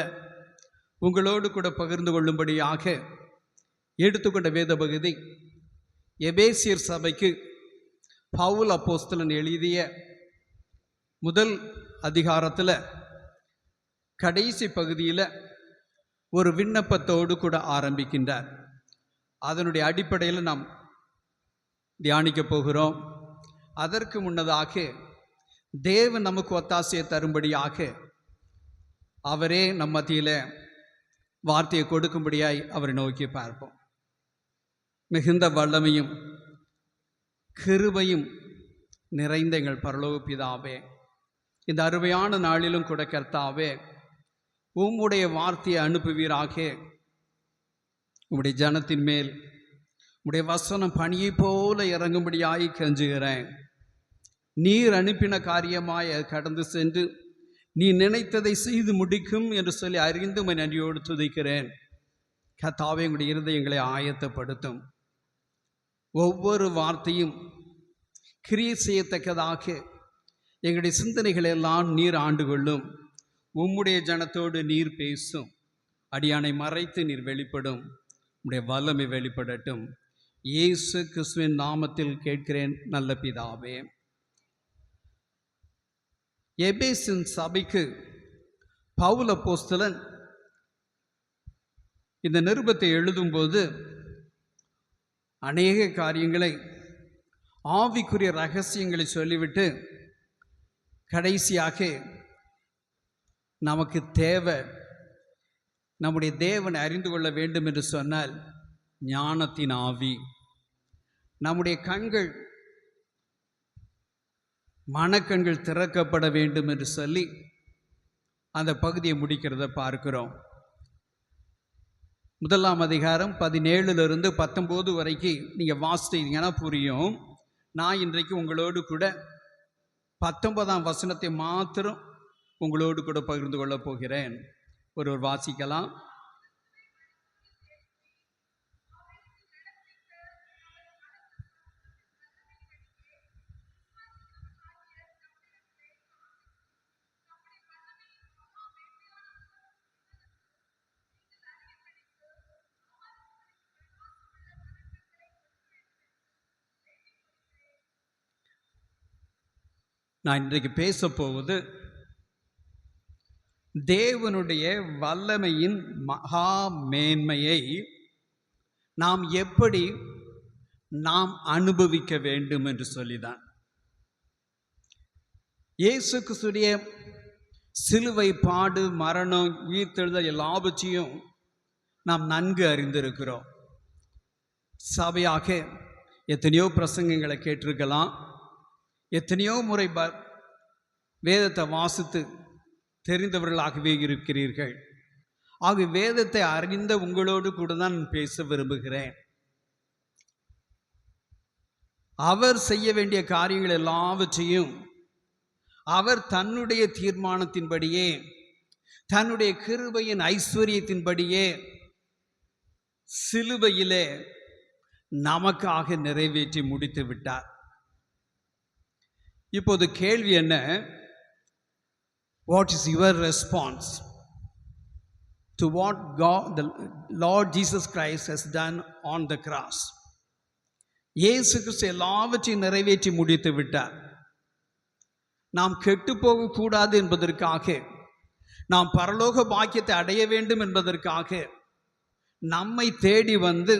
உங்களோடு கூட பகிர்ந்து கொள்ளும்படியாக எடுத்துக்கொண்ட வேத பகுதி எபேசியர் சபைக்கு பவுல் அப்போஸ்தலன் எழுதிய முதல் அதிகாரத்தில் கடைசி பகுதியில் ஒரு விண்ணப்பத்தோடு கூட ஆரம்பிக்கின்றார். அதனுடைய அடிப்படையில் நாம் தியானிக்க போகிறோம். அதற்கு முன்னதாக தேவன் நமக்கு ஒத்தாசையை தரும்படியாக அவரே நம் மத்தியில் வார்த்தையை கொடுக்கும்படியாய் அவரை நோக்கி பார்ப்போம். மிகுந்த வல்லமையும் கிருபையும் நிறைந்த எங்கள் பரலோக பிதாவே, இந்த அருமையான நாளிலும் கூட கர்த்தாவே, உம்முடைய வார்த்தையை அனுப்புவீராக. உம்முடைய ஜனத்தின் மேல் உம்முடைய வசனம் பனியை போல இறங்கும்படியாய் கெஞ்சுகிறேன். நீர் அனுப்பின காரியமாய் கடந்து சென்று நீ நினைத்ததை செய்து முடிக்கும் என்று சொல்லி அறிந்து உம்மை நன்றியோடு துதிக்கிறேன். கர்த்தாவே, உங்களுடைய இருதயங்களை ஆயத்தப்படுத்தும். ஒவ்வொரு வார்த்தையும் கிரியை செய்யத்தக்கதாக எங்களுடைய சிந்தனைகளை எல்லாம் நீர் ஆண்டு கொள்ளும். உம்முடைய ஜனத்தோடு நீர் பேசும். அடியானை மறைத்து நீர் வெளிப்படும். உம்முடைய வல்லமை வெளிப்படட்டும். இயேசு கிறிஸ்துவின் நாமத்தில் கேட்கிறேன் நல்ல பிதாவே. எபேசின் சபைக்கு பவுல் அப்போஸ்தலன் இந்த நிருபத்தை எழுதும்போது அநேக காரியங்களை, ஆவிக்குரிய ரகசியங்களை சொல்லிவிட்டு கடைசியாக நமக்கு தேவை, நம்முடைய தேவனை அறிந்து கொள்ள வேண்டும் என்று சொன்னால் ஞானத்தின் ஆவி, நம்முடைய கண்கள் மனக்கண்கள் திறக்கப்பட வேண்டும் என்று சொல்லி அந்த பகுதியை முடிக்கிறத பார்க்கிறோம். முதலாம் அதிகாரம் 17 to 19 வரைக்கும் நீங்கள் வாசித்தீங்கன்னா புரியும். நான் இன்றைக்கு உங்களோடு கூட 19ஆம் வசனத்தை மாத்திரம் உங்களோடு கூட பகிர்ந்து கொள்ளப் போகிறேன். ஒருவர் வாசிக்கலாம். நான் இன்றைக்கு பேசப்போவது தேவனுடைய வல்லமையின் மகா மேன்மையை நாம் எப்படி அனுபவிக்க வேண்டும் என்று சொல்லிதான். இயேசு கிறிஸ்துவின் சிலுவை பாடு, மரணம், உயிர்த்தெழுதல் எல்லாவற்றையும் நாம் நன்கு அறிந்திருக்கிறோம். சபையாக எத்தனையோ பிரசங்கங்களை கேட்டிருக்கலாம், எத்தனையோ முறை வேதத்தை வாசித்து தெரிந்தவர்களாகவே இருக்கிறீர்கள். ஆக வேதத்தை அறிந்த உங்களோடு கூட தான் பேச விரும்புகிறேன். அவர் செய்ய வேண்டிய காரியங்கள் எல்லாவற்றையும் அவர் தன்னுடைய தீர்மானத்தின்படியே, தன்னுடைய கிருபையின் ஐஸ்வர்யத்தின்படியே சிலுவையிலே நமக்காக நிறைவேற்றி முடித்து விட்டார். இப்போது கேள்வி என்ன? What is your response to what God, the Lord Jesus Christ has done on the cross? இயேசு கிறிஸ்து எல்லாவற்றையும் நிறைவேற்றி முடித்து விட்டார். நாம் கெட்டு போகக்கூடாது என்பதற்காக, நாம் பரலோக பாக்கியத்தை அடைய வேண்டும் என்பதற்காக நம்மை தேடி வந்து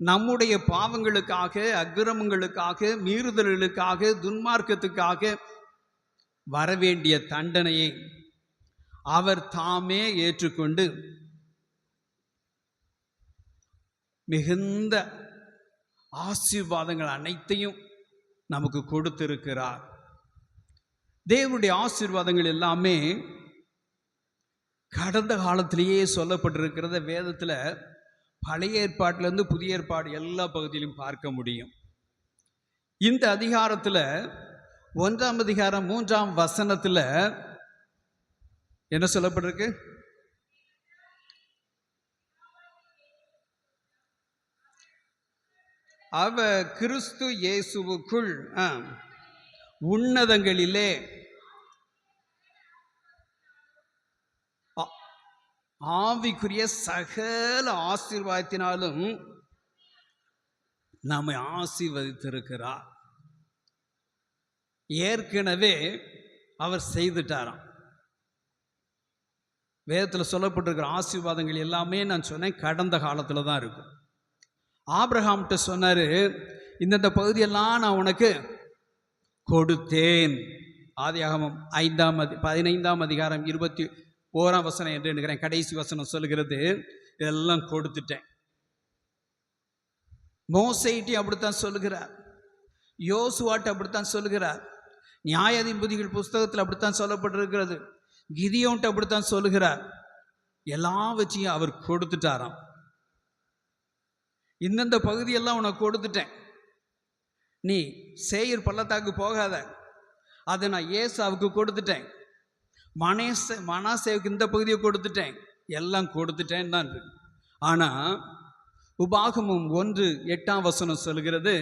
நம்முடைய பாவங்களுக்காக, அக்கிரமங்களுக்காக, மீறுதல்களுக்காக, துன்மார்க்கத்துக்காக வரவேண்டிய தண்டனையை அவர் தாமே ஏற்றுக்கொண்டு மிகுந்த ஆசீர்வாதங்கள் அனைத்தையும் நமக்கு கொடுத்திருக்கிறார். தேவனுடைய ஆசீர்வாதங்கள் எல்லாமே கடந்த காலத்திலேயே சொல்லப்பட்டிருக்கிறத வேதத்தில் பழைய ஏற்பாட்டிலேருந்து புதிய ஏற்பாடு எல்லா பகுதியிலும் பார்க்க முடியும். இந்த அதிகாரத்தில் 1ஆம் அதிகாரம் 3ஆம் வசனத்தில் என்ன சொல்லப்பட்டிருக்கு? அவர் கிறிஸ்து இயேசுவுக்குள் உன்னதங்களிலே ஆவிக்குரிய சகல ஆசீர்வாதத்தினாலும் நம்மை ஆசீர்வதித்திருக்கிறார். ஏற்கனவே அவர் செய்துட்டாராம். வேதத்தில் சொல்லப்பட்டிருக்கிற ஆசீர்வாதங்கள் எல்லாமே நான் சொன்னேன் கடந்த காலத்தில் தான் இருக்கும். ஆபிரகாம்கிட்ட சொன்னார், இந்தந்த பகுதியெல்லாம் நான் உனக்கு கொடுத்தேன். ஆதியாகமம் 15ஆம் அதிகாரம் 21ஆம் வசனம் என்று நினைக்கிறேன், கடைசி வசனம் சொல்லுகிறது, இதெல்லாம் கொடுத்துட்டேன். மோசேயிட்டி அப்படித்தான் சொல்லுகிறார், யோசுவாட்டு அப்படித்தான் சொல்லுகிறார், நியாயாதிபதிகள் புஸ்தகத்தில் அப்படித்தான் சொல்லப்பட்டிருக்கிறது, கிதியோன்ட்டு அப்படித்தான் சொல்லுகிறார். எல்லாவற்றையும் அவர் கொடுத்துட்டாராம். இந்தந்த பகுதியெல்லாம் உனக்கு கொடுத்துட்டேன், நீ சேயீர் பள்ளத்தாக்கு போகாத, அதை நான் ஏசாவுக்கு கொடுத்துட்டேன், மனாசேவுக்கு இந்த பகுதியை கொடுத்துட்டேன், எல்லாம் கொடுத்துட்டேன்னு தான் இருக்கு. ஆனால் உபாகமம் 1:8 வசனம் சொல்கிறது,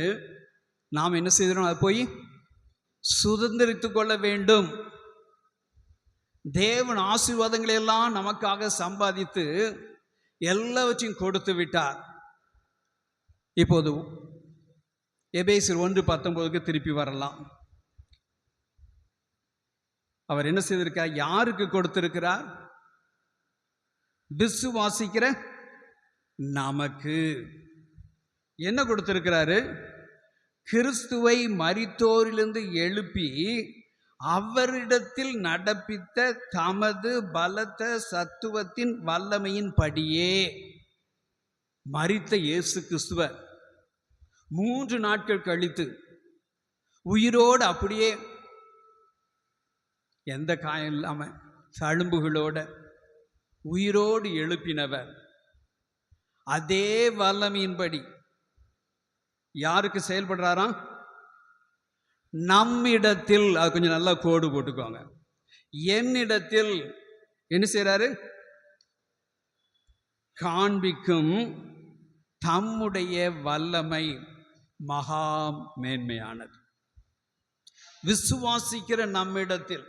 நாம் என்ன செய்கிறோம், அதை போய் சுதந்திரித்து கொள்ள வேண்டும். தேவன் ஆசீர்வாதங்களை எல்லாம் நமக்காக சம்பாதித்து எல்லாவற்றையும் கொடுத்து விட்டார். இப்போது எபேசியர் 1:19 திருப்பி வரலாம். அவர் என்ன செய்திருக்கார், யாருக்கு கொடுத்திருக்கிறார்? விசுவாசிக்கிற நமக்கு. என்ன கொடுத்திருக்கிறாரு? கிறிஸ்துவை மரித்தோரிலிருந்து எழுப்பி அவரிடத்தில் நடப்பித்த தமது பலத்த சத்துவத்தின் வல்லமையின் படியே. மரித்த இயேசு கிறிஸ்துவ 3 நாட்கள் கழித்து உயிரோடு அப்படியே எந்த காயம் இல்லாமல் தழும்புகளோட உயிரோடு எழுப்பினவர். அதே வல்லமையின்படி யாருக்கு செயல்படுறாராம்? நம்மிடத்தில். அது கொஞ்சம் நல்லா கோடு போட்டுக்கோங்க. என்னிடத்தில் என்ன செய்றாரு? காண்பிக்கும் தம்முடைய வல்லமை மகா மேன்மையானது. விசுவாசிக்கிற நம்மிடத்தில்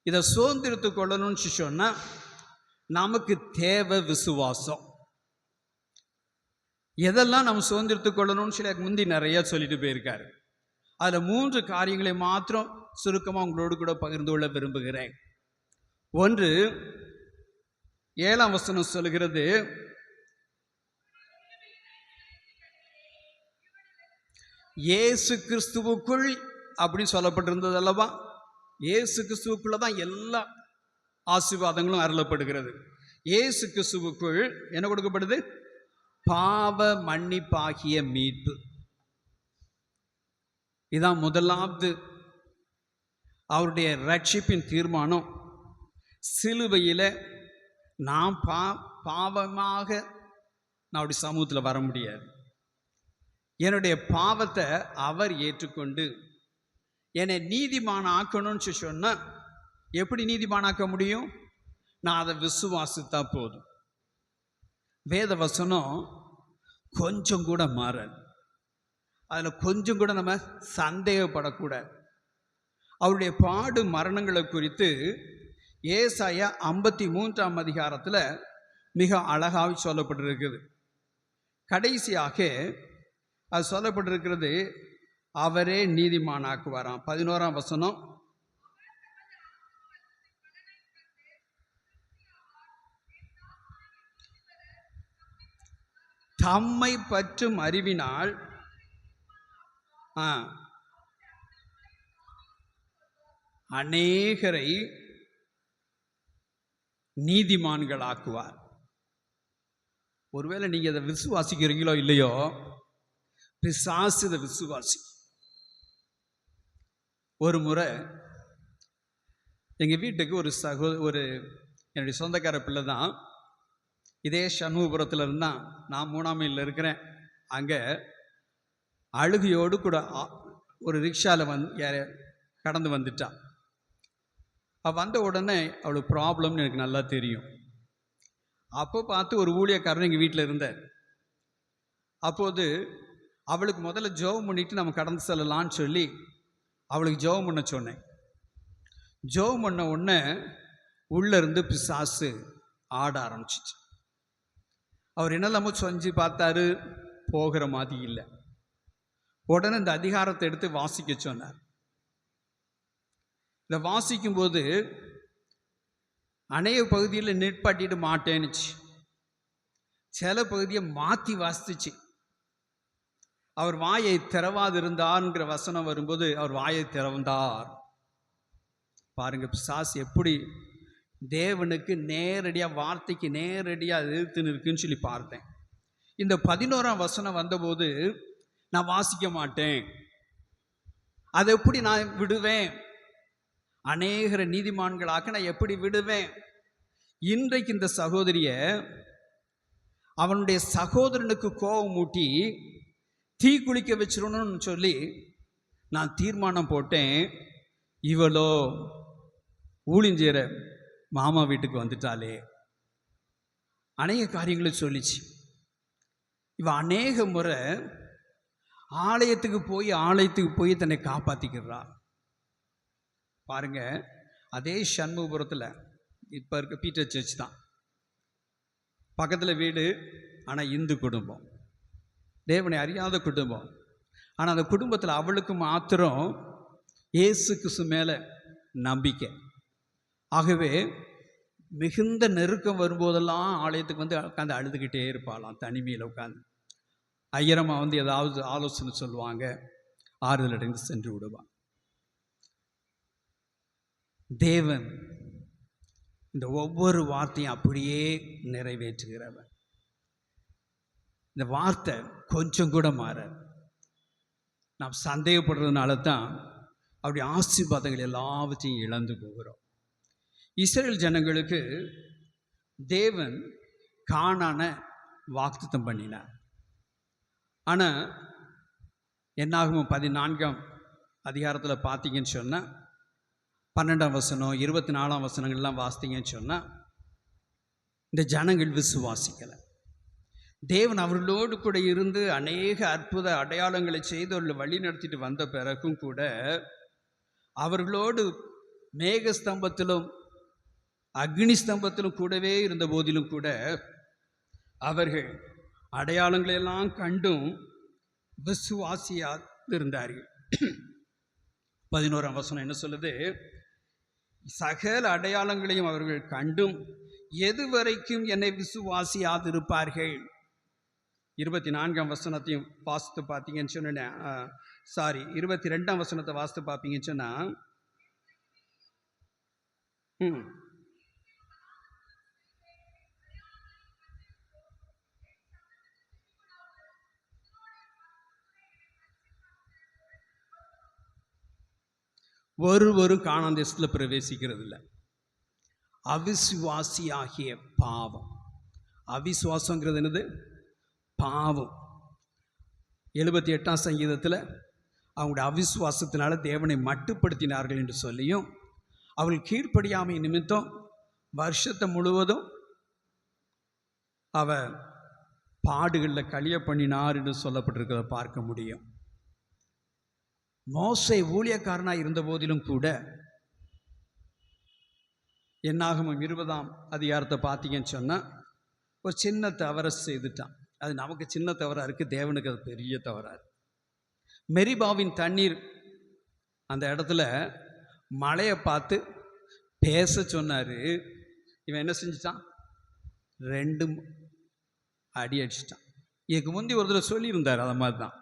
இதை சுதந்திரத்து கொள்ளணும்னு சொன்னா நமக்கு தேவை விசுவாசம். எதெல்லாம் நம்ம சுதந்திரத்து கொள்ளணும்னு சொல்லி முந்தி நிறைய சொல்லிட்டு போயிருக்காரு. அதில் 3 காரியங்களை மாத்திரம் சுருக்கமாக உங்களோடு கூட பகிர்ந்து கொள்ள விரும்புகிறேன். 1, 7ஆம் வசனம் சொல்லுகிறது, இயேசு கிறிஸ்துவுக்குள் அப்படின்னு சொல்லப்பட்டிருந்தது அல்லவா? இயேசு கிறிஸ்துவுக்குள்ள தான் எல்லா ஆசீர்வாதங்களும் அருளப்படுகிறது. இயேசு கிறிஸ்துவுக்குள் என்ன கொடுக்கப்படுது? பாவ மன்னிப்பாகிய மீட்பு. இதான் முதலாவது அவருடைய ரட்சிப்பின் தீர்மானம். சிலுவையில் நான் பாவமாக நான் அப்படி சமூகத்தில் வர முடியாது. என்னுடைய பாவத்தை அவர் ஏற்றுக்கொண்டு என்னை நீதிமான் ஆக்கணும்னு சொன்னால் எப்படி நீதிமானாக்க முடியும்? நான் அதை விசுவாசித்தா போதும். வேத வசனம் கொஞ்சம் கூட மாறாது. அதில் கொஞ்சம் கூட நம்ம சந்தேகப்படக்கூடாது. அவருடைய பாடு மரணங்களை குறித்து ஏசாயா 53ஆம் அதிகாரத்தில் மிக அழகாக சொல்லப்பட்டிருக்குது. கடைசியாக அது சொல்லப்பட்டிருக்கிறது, அவரே நீதிமானாக்குவாராம். 11ஆம் வசனம், தம்மை பற்றும் அறிவினால் அநேகரை நீதிமான்களாக்குவார். ஒருவேளை நீங்க அதை விசுவாசிக்கிறீங்களோ இல்லையோ, பிசாசு இதை விசுவாசி. ஒரு முறை எங்கள் வீட்டுக்கு ஒரு என்னுடைய சொந்தக்கார பிள்ளை தான், இதே சண்முகபுரத்தில் இருந்தான். நான் 3ஆம் மைலில் இருக்கிறேன். அங்கே அழுகையோடு கூட ஒரு ரிக்ஷாவில் கடந்து வந்துட்டான். வந்த உடனே அவளுக்கு ப்ராப்ளம்னு எனக்கு நல்லா தெரியும். அப்போ பார்த்து ஒரு ஊழியக்காரன் எங்கள் வீட்டில் இருந்தார். அப்போது அவளுக்கு முதல்ல ஜெபம் பண்ணிட்டு நம்ம கடந்து செல்லலான்னு சொல்லி அவளுக்கு ஜெபம் பண்ண சொன்னேன். ஜெபம் பண்ண உடனே உள்ளேருந்து பிசாசு ஆட ஆரம்பிச்சிச்சு. அவர் என்னெல்லாமோ செஞ்சு பார்த்தாரு, போகிற மாதிரி இல்லை. உடனே இந்த அதிகாரத்தை எடுத்து வாசிக்க சொன்னார். இதை வாசிக்கும்போது அநேக பகுதியில் நிற்பாட்டிட்டு மாட்டேன்னுச்சு, சில பகுதியை மாற்றி வாசிச்சு. அவர் வாயை திறவாதிருந்தார்ங்கிற வசனம் வரும்போது அவர் வாயை திறந்தார். பாருங்க, பிசாசு எப்படி தேவனுக்கு நேரடியாக, வார்த்தைக்கு நேரடியாக எதிர்த்து நிற்குன்னு சொல்லி பார்த்தேன். இந்த 11ஆம் வசனம் வந்தபோது நான் வாசிக்க மாட்டேன், அதை எப்படி நான் விடுவேன், அநேகர நீதிமான்களாக நான் எப்படி விடுவேன். இன்றைக்கு இந்த சகோதரிய அவனுடைய சகோதரனுக்கு கோபம் மூட்டி தீ குளிக்க வச்சிடணும்னு சொல்லி நான் தீர்மானம் போட்டேன். இவளோ ஊழிஞ்சேர மாமா வீட்டுக்கு வந்துட்டாலே, அநேக காரியங்களை சொல்லிச்சு. இவ அநேக முறை ஆலயத்துக்கு போய் தன்னை காப்பாற்றிக்கிறா. பாருங்க, அதே சண்முகபுரத்தில் இப்போ இருக்க பீட்டர் சர்ச் தான், பக்கத்தில் வீடு. ஆனால் இந்து குடும்பம், தேவனை அறியாத குடும்பம். ஆனால் அந்த குடும்பத்தில் அவளுக்கு மாத்திரம் இயேசு கிறிஸ்து மேலே நம்பிக்கை. ஆகவே மிகுந்த நெருக்கம் வரும்போதெல்லாம் ஆலயத்துக்கு வந்து உட்காந்து அழுதுகிட்டே இருப்பாளாம், தனிமையில் உட்காந்து. ஐயரம்மா வந்து ஏதாவது ஆலோசனை சொல்லுவாங்க, ஆறுதல் அடைந்து சென்று விடுவான். தேவன் இந்த ஒவ்வொரு வார்த்தையும் அப்படியே நிறைவேற்றுகிறவன். இந்த வார்த்தை கொஞ்சம் கூட மாறாது. நாம் சந்தேகப்படுறதுனால தான் அப்படி ஆசீர்வாதங்கள் எல்லாவற்றையும் இழந்து போகிறோம். இஸ்ரேல் ஜனங்களுக்கு தேவன் கானான வாக்குத்தத்தம் பண்ணினார். ஆனால் என்னாகும் 14ஆம் அதிகாரத்தில் பார்த்தீங்கன்னு சொன்னால் 12ஆம் வசனம் 24ஆம் வசனங்கள்லாம் வாசித்தீங்கன்னு சொன்னால் இந்த ஜனங்கள் விசுவாசிக்கலை. தேவன் அவர்களோடு கூட இருந்து அநேக அற்புத அடையாளங்களை செய்து அவர்களை வழி நடத்திட்டு வந்த பிறகும் கூட அவர்களோடு மேகஸ்தம்பத்திலும் அக்னி ஸ்தம்பத்திலும் கூடவே இருந்த போதிலும் கூட அவர்கள் அடையாளங்களெல்லாம் கண்டும் விசுவாசியாக இருந்தார்கள். 11ஆம் வசனம் என்ன சொல்லுது? சகல அடையாளங்களையும் அவர்கள் கண்டும் எதுவரைக்கும் என்னை விசுவாசியாதிருப்பார்கள். 24ஆம் வசனத்தையும் வாசித்து பார்த்தீங்கன்னு சொன்ன 22ஆம் வசனத்தை வாசித்து பார்ப்பீங்கன்னு சொன்னா, ஒருவரும் கானான் தேசத்தில் பிரவேசிக்கிறது இல்லை. அவிசுவாசியாகிய பாவம். அவிசுவாசங்கிறது என்னது? பாவம். 78ஆம் சங்கீதத்தில் அவங்களுடைய அவிசுவாசத்தினால தேவனை மட்டுப்படுத்தினார்கள் என்று சொல்லியும், அவள் கீழ்ப்படியாமை நிமித்தம் வருஷத்தை முழுவதும் அவ பாடுகளில் கழிய பண்ணினார் என்று சொல்லப்பட்டிருக்கிறத பார்க்க முடியும். மோசே ஊழியக்காரனாக இருந்த போதிலும் கூட என்னாகமம் 20ஆம் அதிகாரத்தை பார்த்தீங்கன்னு சொன்னால் ஒரு சின்ன தவறை செய்துட்டான். அது நமக்கு சின்ன தவறாக இருக்குது, தேவனுக்கு அது பெரிய தவறாக இருக்குது. மெரிபாவின் தண்ணீர் அந்த இடத்துல மழையை பார்த்து பேச சொன்னார். இவன் என்ன செஞ்சிட்டான்? 2 அடி அடிச்சிட்டான். இதுக்கு முந்தி ஒரு தடவை சொல்லியிருந்தார் அதை மாதிரி தான்.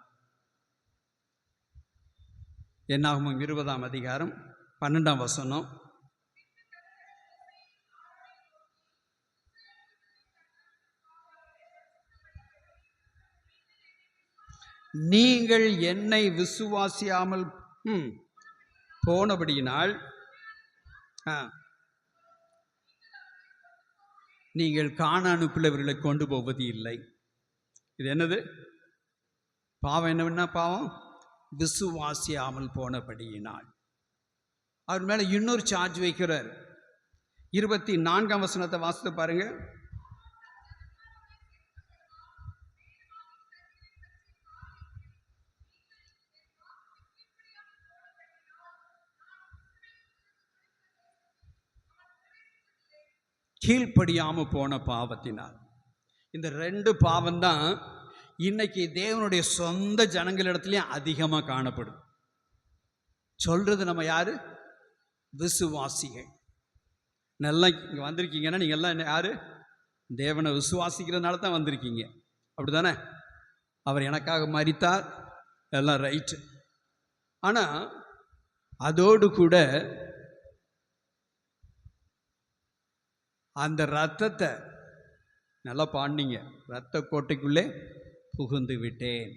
என்னாகமம் 20ஆம் அதிகாரம் 12ஆம் வசனம், நீங்கள் என்னை விசுவாசியாமல் போனபடியினால் நீங்கள் கானானுக்குள்ளவர்களை கொண்டு போவது இல்லை. இது என்னது பாவம்? என்னன்னா பாவம் விசுவாசியாமல் போனபடியினால். அவர் மேலே இன்னொரு சார்ஜ் வைக்கிறார். 24ஆம் வசனத்தை வாசித்து பாருங்க. கீழ்ப்படியாமல் போன பாவத்தினால். இந்த 2 பாவம்தான் இன்னைக்கு தேவனுடைய சொந்த ஜனங்களிடத்துலையும் அதிகமாக காணப்படும். சொல்றது நம்ம யாரு? விசுவாசிகள். நல்லா இங்கே வந்திருக்கீங்கன்னா நீங்கள் எல்லாம் என்ன யாரு? தேவனை விசுவாசிக்கிறதுனால தான் வந்திருக்கீங்க, அப்படிதானே? அவர் எனக்காக மரித்தார், எல்லாம் ரைட்டு. ஆனால் அதோடு கூட அந்த இரத்தத்தை நல்லா பாண்டிங்க, இரத்த கோட்டைக்குள்ளே புகுந்து விட்டேன்.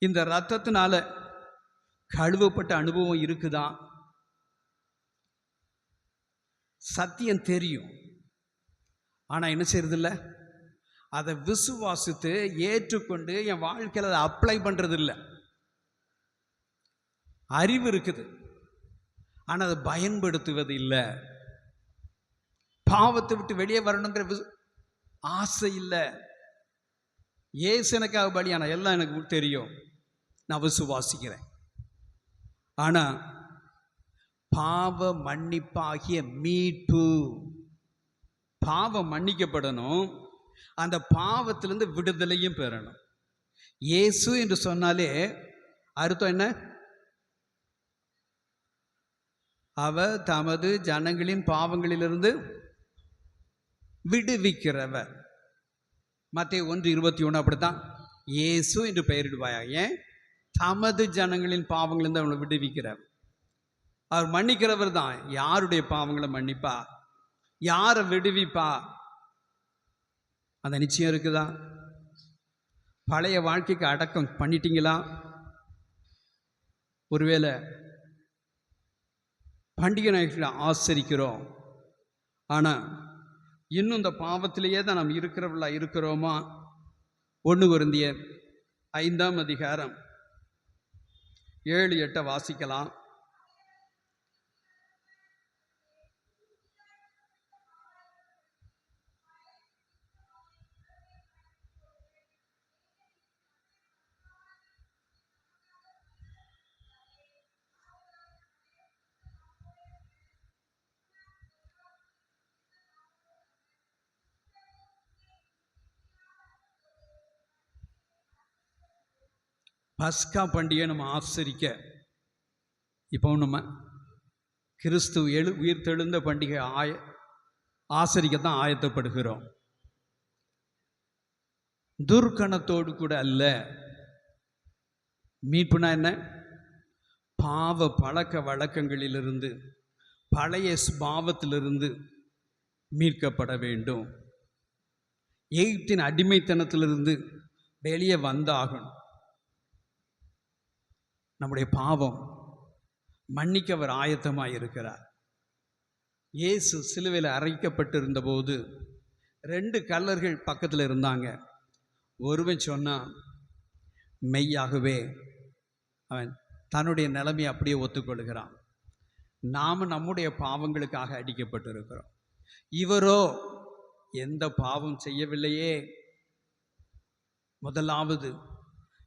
இந்த இரத்தத்தினால கழுவப்பட்ட அனுபவம் இருக்குதா? சத்தியம் தெரியும், ஆனால் என்ன செய்யறதில்ல? அதை விசுவாசித்து ஏற்றுக்கொண்டு என் வாழ்க்கையில் அதை அப்ளை பண்ணுறது இல்லை. அறிவு இருக்குது, ஆனால் அதை பயன்படுத்துவது இல்லை. பாவத்தை விட்டு வெளியே வரணுங்கிற ஆசை இல்லை. ஏசு எனக்காக பலியான எல்லாம் எனக்கு தெரியும், நான் விசுவாசிக்கிறேன். ஆனால் பாவ மன்னிப்பாகிய மீட்பு, பாவம் மன்னிக்கப்படணும், அந்த பாவத்திலிருந்து விடுதலையும் பெறணும். இயேசு என்று சொன்னாலே அர்த்தம் என்ன? அவர் தமது ஜனங்களின் பாவங்களிலிருந்து விடுவிக்கிறவர். மத்தேயு 1:21 அப்படித்தான். இயேசு என்று பெயரிடுவாயா? ஏன்? தமது ஜனங்களின் பாவங்களிலிருந்து அவங்களை விடுவிக்கிறவர். அவர் மன்னிக்கிறவர் தான். யாருடைய பாவங்களை மன்னிப்பா? யாரை விடுவிப்பா? அந்த நிச்சயம் இருக்குதா? பழைய வாழ்க்கைக்கு அடக்கம் பண்ணிட்டீங்களா? ஒருவேளை பண்டிகை நாட்களை ஆசரிக்கிறோம், ஆனால் இன்னும் இந்த பாவத்திலேயே தான் நாம் இருக்கிறவர்களா இருக்கிறோமா? 1 கொரிந்தியர் 5ஆம் அதிகாரம் 7-8 வாசிக்கலாம். பஸ்கா பண்டிகை நம்ம ஆசரிக்க, இப்போ நம்ம கிறிஸ்து உயிர்த்தெழுந்த பண்டிகை ஆசரிக்கத்தான் ஆயத்தப்படுகிறோம். துர்க்கணத்தோடு கூட அல்ல. மீட்புனா என்ன? பாவ பழக்க வழக்கங்களிலிருந்து, பழைய பாவத்திலிருந்து மீட்கப்பட வேண்டும். எகிப்தின் அடிமைத்தனத்திலிருந்து வெளியே வந்தாகணும். நம்முடைய பாவம் மன்னிக்க அவர் ஆயத்தமாக இருக்கிறார். இயேசு சிலுவையில் அறைக்கப்பட்டிருந்த போது 2 கள்ளர்கள் பக்கத்தில் இருந்தாங்க. ஒருவன் சொன்னான், மெய்யாகவே அவன் தன்னுடைய நிலைமையை அப்படியே ஒத்துக்கொள்கிறான். நாம் நம்முடைய பாவங்களுக்காக அடிக்கப்பட்டிருக்கிறோம். இவரோ எந்த பாவம் செய்யவில்லையே. முதலாவது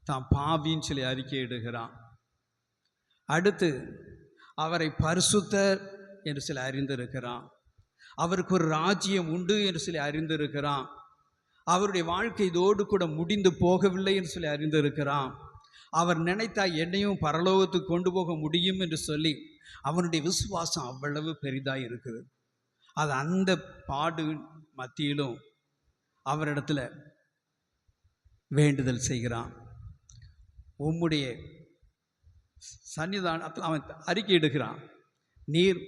தான் பாவின்னு சொல்லி அறிக்கையிடுகிறான். அடுத்து அவரை பரிசுத்தர் என்று சொல்லி அறிந்திருக்கிறான். அவருக்கு ஒரு ராஜ்யம் உண்டு என்று சொல்லி அறிந்திருக்கிறான். அவருடைய வாழ்க்கை இதோடு கூட முடிந்து போகவில்லை என்று சொல்லி அறிந்திருக்கிறான். அவர் நினைத்தா என்னையும் பரலோகத்துக்கு கொண்டு போக முடியும் என்று சொல்லி அவனுடைய விசுவாசம் அவ்வளவு பெரிதாக இருக்குது. அது அந்த பாடு மத்தியிலும் அவரிடத்துல வேண்டுதல் செய்கிறான். உம்முடைய சன்னிதானத்தில் அவன் அறிக்கையிடுகிறான், நீர்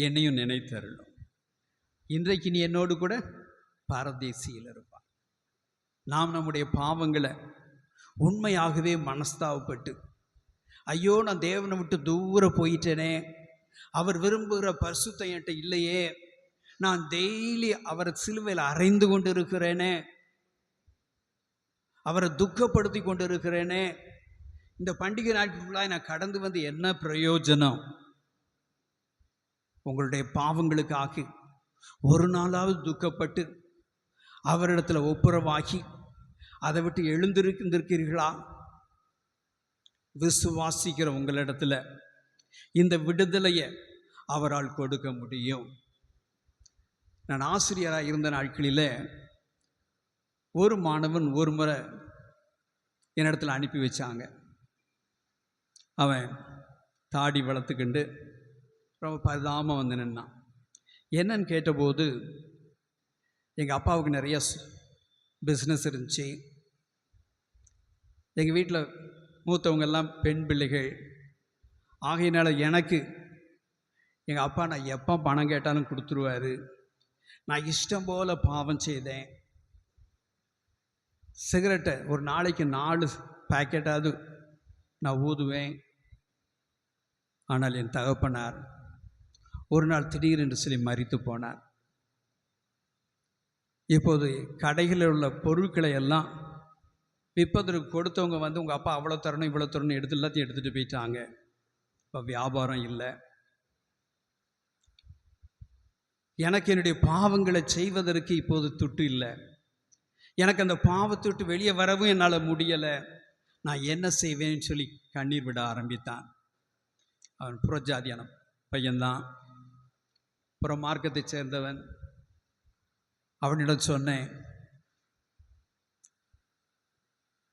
என்னையும் நினைத்தருளும். இன்றைக்கு நீ என்னோடு கூட பரதேசியில் இருப்பார். நாம் நம்முடைய பாவங்களை உண்மையாகவே மனஸ்தாபப்பட்டு, ஐயோ நான் தேவனை விட்டு தூரம் போயிட்டேனே, அவர் விரும்புகிற பரிசுத்தம் என்கிட்ட இல்லையே, நான் டெய்லி அவரை சிலுவையில் அறைந்து கொண்டு இருக்கிறேனே, அவரை துக்கப்படுத்தி கொண்டு இருக்கிறேனே, இந்த பண்டிகை நாட்களுக்குள்ளாய் நான் கடந்து வந்து என்ன பிரயோஜனம்? உங்களுடைய பாவங்களுக்காக ஒரு நாளாவது துக்கப்பட்டு அவரிடத்துல ஒப்புரவாகி அதை விட்டு எழுந்திருக்கிறீர்களா? விசுவாசிக்கிற உங்களிடத்துல இந்த விடுதலையை அவரால் கொடுக்க முடியும். நான் ஆசிரியராக இருந்த நாட்களில் ஒரு மாணவன் ஒரு முறை என்னிடத்துல அனுப்பி வச்சாங்க. அவன் தாடி வளர்த்துக்கிண்டு ரொம்ப பரிதாபமாக வந்து நின்னான். என்னன்னு கேட்டபோது, எங்கள் அப்பாவுக்கு நிறைய பிஸ்னஸ் இருந்துச்சு. எங்கள் வீட்டில் மூத்தவங்கெல்லாம் பெண் பிள்ளைகள் ஆகையினால எனக்கு எங்கள் அப்பா நான் எப்போ பணம் கேட்டாலும் கொடுத்துருவாரு. நான் இஷ்டம் போல் பாவம் செய்தேன். சிகரெட்டை ஒரு நாளைக்கு 4 பேக்கெட்டாவது நான் ஊதுவேன். ஆனால் என் தகப்பனார் ஒரு நாள் திடீரென்று சொல்லி மரித்து போனார். இப்போது கடைகளில் உள்ள பொருட்களை எல்லாம் விற்பதற்கு கொடுத்தவங்க வந்து உங்கள் அப்பா அவ்வளோ தரணும் இவ்வளோ தரணும் எல்லாத்தையும் எடுத்துகிட்டு போயிட்டாங்க. இப்போ வியாபாரம் இல்லை. எனக்கு என்னுடைய பாவங்களை செய்வதற்கு இப்போது துட்டு இல்லை. எனக்கு அந்த பாவத்தை விட்டு வெளியே வரவும் என்னால் முடியலை. நான் என்ன செய்வேன்னு சொல்லி கண்ணீர் விட ஆரம்பித்தான். அவன் புறஜாதியான பையன்தான், புற மார்க்கத்தை சேர்ந்தவன். அவனிடம் சொன்னேன்,